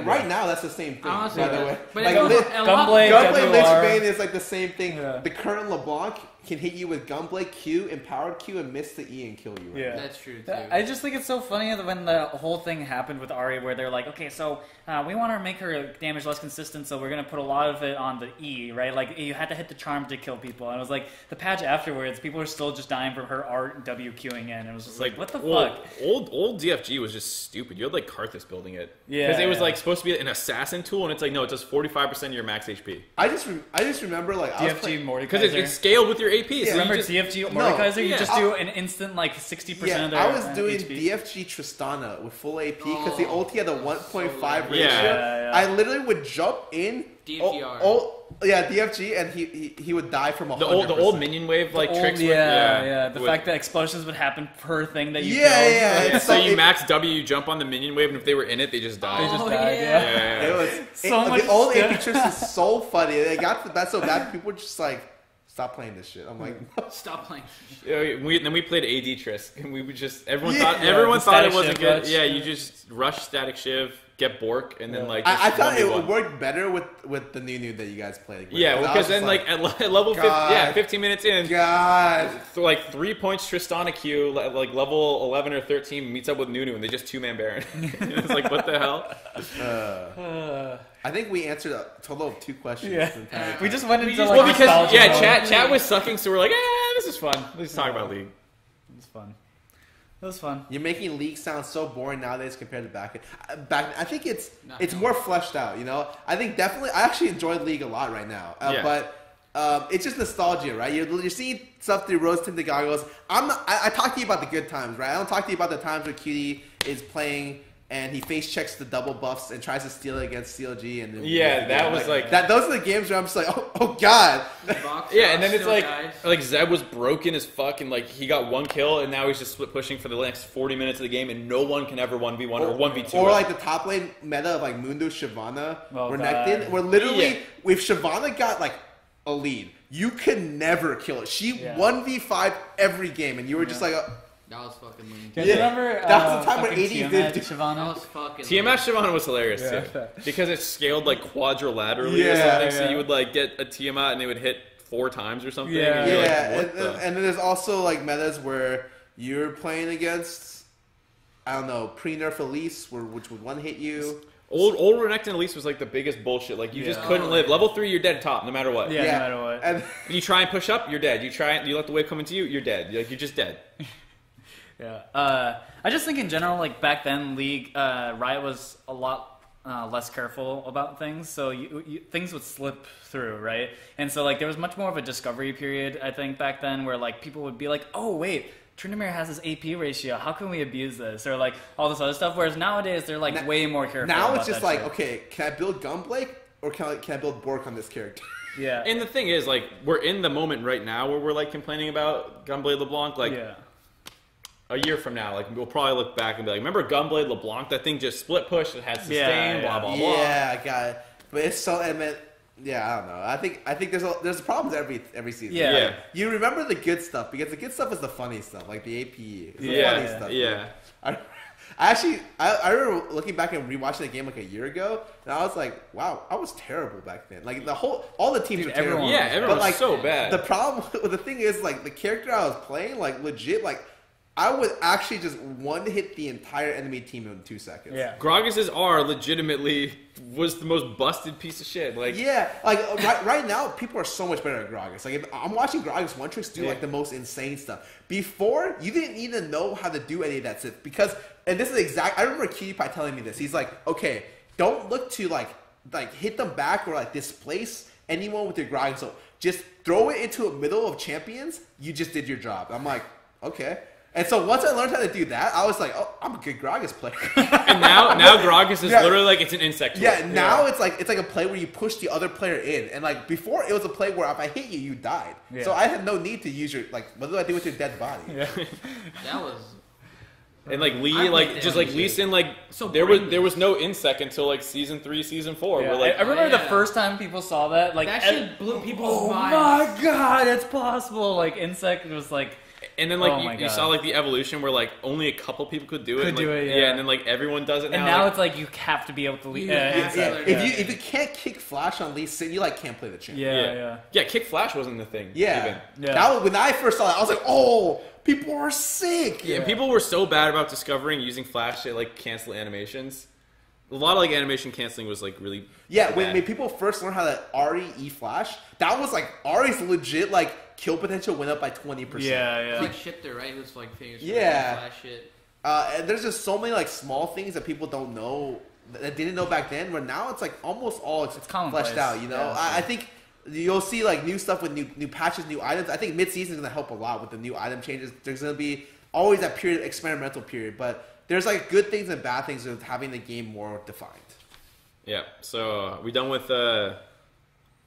right now that's the same thing.
Honestly,
by the way,
but
Gunblade
Lich Bane is like the same thing.
Yeah.
The current LeBlanc can hit you with Gunblade Q, Empowered Q, and miss the E and kill you. Right?
Yeah,
that's true too.
I just think it's so funny when the whole thing happened with Ahri, where they're like, okay, so we want to make her damage less consistent, so we're gonna put a lot of it on the E, right? Like you had to hit the charm to kill people, and it was like the patch afterwards, people are still just dying from her R W queuing in, and it was just like what the fuck?
Old DFG was just stupid. You had like Karthus building it,
because
it was like supposed to be an assassin tool, and it's like no, it does 45% of your max HP.
I just remember like
DFG Mordekaiser
because it's scaled with your AP.
Yeah,
so
remember DFG Mordekaiser? You just do an instant like 60% of their
I was doing
HP.
DFG Tristana with full AP because the ulti had a 1.5 ratio.
Yeah.
I literally would jump in.
DFGR.
DFG, and he would die from 100%.
The old minion wave tricks.
The fact that explosions would happen per thing that you killed.
Yeah.
So you max W, you jump on the minion wave, and if they were in it, they just died.
They just died. Yeah.
It was the old AP tricks is so funny. They got to that so bad. People were just like, stop playing this shit. I'm like,
stop playing.
Then we played AD Trisk, and we would just everyone thought it wasn't good.
Rush.
Yeah, you just rush static shiv, get Bork, and then like.
I thought it would work better with the new that you guys played.
Yeah, because then like at level 15 minutes in, like 3 points Tristana Q, like level 11 or 13 meets up with Nunu, and they just 2-man Baron. It's like what the hell.
I think we answered a total of 2 questions.
Yeah. We just went into
because chat was sucking, so we're like, this is fun. Let's talk about League.
It was fun.
You're making League sound so boring nowadays compared to back. I think it's more fleshed out. You know, I think definitely. I actually enjoy League a lot right now, but it's just nostalgia, right? You're seeing stuff through rose-tinted goggles. I talk to you about the good times, right? I don't talk to you about the times where QD is playing and he face checks the double buffs and tries to steal it against CLG. And then
that was like
that. Those are the games where I'm just like, oh god.
And then it's like Zeb was broken as fuck, and like he got 1 kill, and now he's just split pushing for the next 40 minutes of the game, and no one can ever 1v1 or 1v2.
Or like the top lane meta of like Mundo Shyvana Renekton, where literally if Shyvana got like a lead, you could never kill it. She 1v5 every game, and you were just like.
That was fucking lame.
Do you remember
that was the time when AD
did Shyvana? That was fucking
TMS Shyvana was hilarious too. Because it scaled like quadrilaterally or something. So you would like get a Tiamat and they would hit 4 times or something. And
then there's also like metas where you're playing against, I don't know, pre-nerf Elise, which would one hit you.
Old Renekton Elise was like the biggest bullshit. Like you just couldn't live. Level 3, you're dead top, no matter what.
No matter what.
And you try and push up, you're dead. You let the wave come into you, you're dead. Like you're just dead.
I just think in general, like back then, League Riot was a lot less careful about things, so things would slip through, right? And so like there was much more of a discovery period, I think, back then, where like people would be like, oh wait, Tryndamere has this AP ratio, how can we abuse this? Or like all this other stuff. Whereas nowadays they're like way more careful.
Now
about
it's just
that
like,
shit.
okay, can I build Gunblade or can I build Bork on this character?
Yeah.
And the thing is, like, we're in the moment right now where we're like complaining about Gunblade LeBlanc, like. A year from now, like we'll probably look back and be like, "Remember Gunblade LeBlanc? That thing just split push. It had sustain, blah blah blah."
Yeah, I got it. But it's so. I don't know. I think there's problems every season.
Yeah.
You remember the good stuff because the good stuff is the funny stuff, like the APE. It's the funny stuff.
Yeah.
I remember looking back and rewatching the game like a year ago, and I was like, "Wow, I was terrible back then." Like all the teams were terrible.
Everyone was so bad.
The problem, the thing is, like the character I was playing, like legit, like. I would actually just one-hit the entire enemy team in 2 seconds.
Yeah.
Gragas' R legitimately was the most busted piece of shit. Like
right now, people are so much better at Gragas. Like if I'm watching Gragas one tricks do like the most insane stuff. Before, you didn't even know how to do any of that stuff because, and this is exact. I remember Cutie telling me this. He's like, okay, don't look to like hit them back or like displace anyone with your Gragas. So just throw it into the middle of champions. You just did your job. I'm like, okay. And so once I learned how to do that, I was like, oh, I'm a good Gragas player.
And now Gragas is literally like it's an insect.
Yeah, now it's like a play where you push the other player in. And like before it was a play where if I hit you, you died. Yeah. So I had no need to use your what do I do with your dead body?
Yeah.
That was
and like Lee Lee Sin so there was no insect until like season 3, season 4.
Yeah.
Where, like,
I remember the first time people saw that, like
that shit blew people's minds.
Oh my god, it's possible! Like insect was like
And then like you saw like the evolution where like only a couple people could do it. Yeah, and then like everyone does it now.
And now it's like you have to be able to lead.
If you can't kick Flash on Lee Sin, you like can't play the champ.
Yeah.
Kick Flash wasn't the thing.
Yeah. That was, when I first saw it, I was like, oh, people are sick.
Yeah, people were so bad about discovering using Flash to like cancel animations. A lot of like animation canceling was like really
when people first learned how to Ari E Flash, that was like Ari's legit like kill potential went up by 20%.
It's like Shifter, right? It was like famous for Flash shit.
And there's just so many like small things that people don't know that didn't know back then. Where now it's like almost all it's fleshed out. You know, I think you'll see like new stuff with new patches, new items. I think mid-season is gonna help a lot with the new item changes. There's gonna be always that period, experimental period, but there's like good things and bad things with having the game more defined.
Yeah. So we done with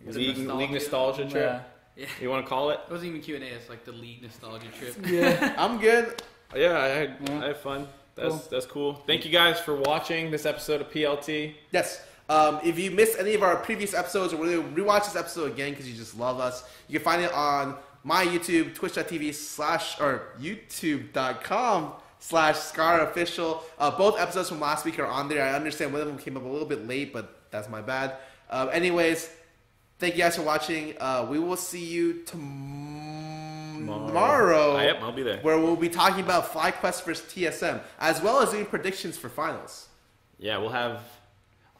league nostalgia trip.
Yeah.
You want to call it?
It wasn't even Q&A. It's like the league nostalgia trip.
Yeah, I'm good.
Yeah, I had fun. That's cool. Thank you guys for watching this episode of PLT.
Yes. If you missed any of our previous episodes or really rewatch this episode again because you just love us, you can find it on my YouTube, twitch.tv/ or youtube.com/Scarra official. Both episodes from last week are on there. I understand one of them came up a little bit late, but that's my bad. Anyways, thank you guys for watching. We will see you tomorrow.
Yep, I'll be there.
Where we'll be talking about FlyQuest versus TSM, as well as doing predictions for finals.
Yeah, we'll have...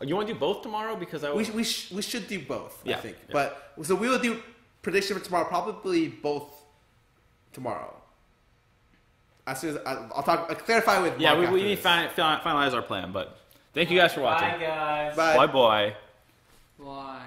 You want to do both tomorrow? Because
we should do both, I think.
Yeah.
But so we will do prediction for tomorrow, probably both tomorrow. As soon as I'll clarify with Mark
we need to finalize our plan. But thank you guys for watching.
Bye, guys.
Bye.
Bye.
Why?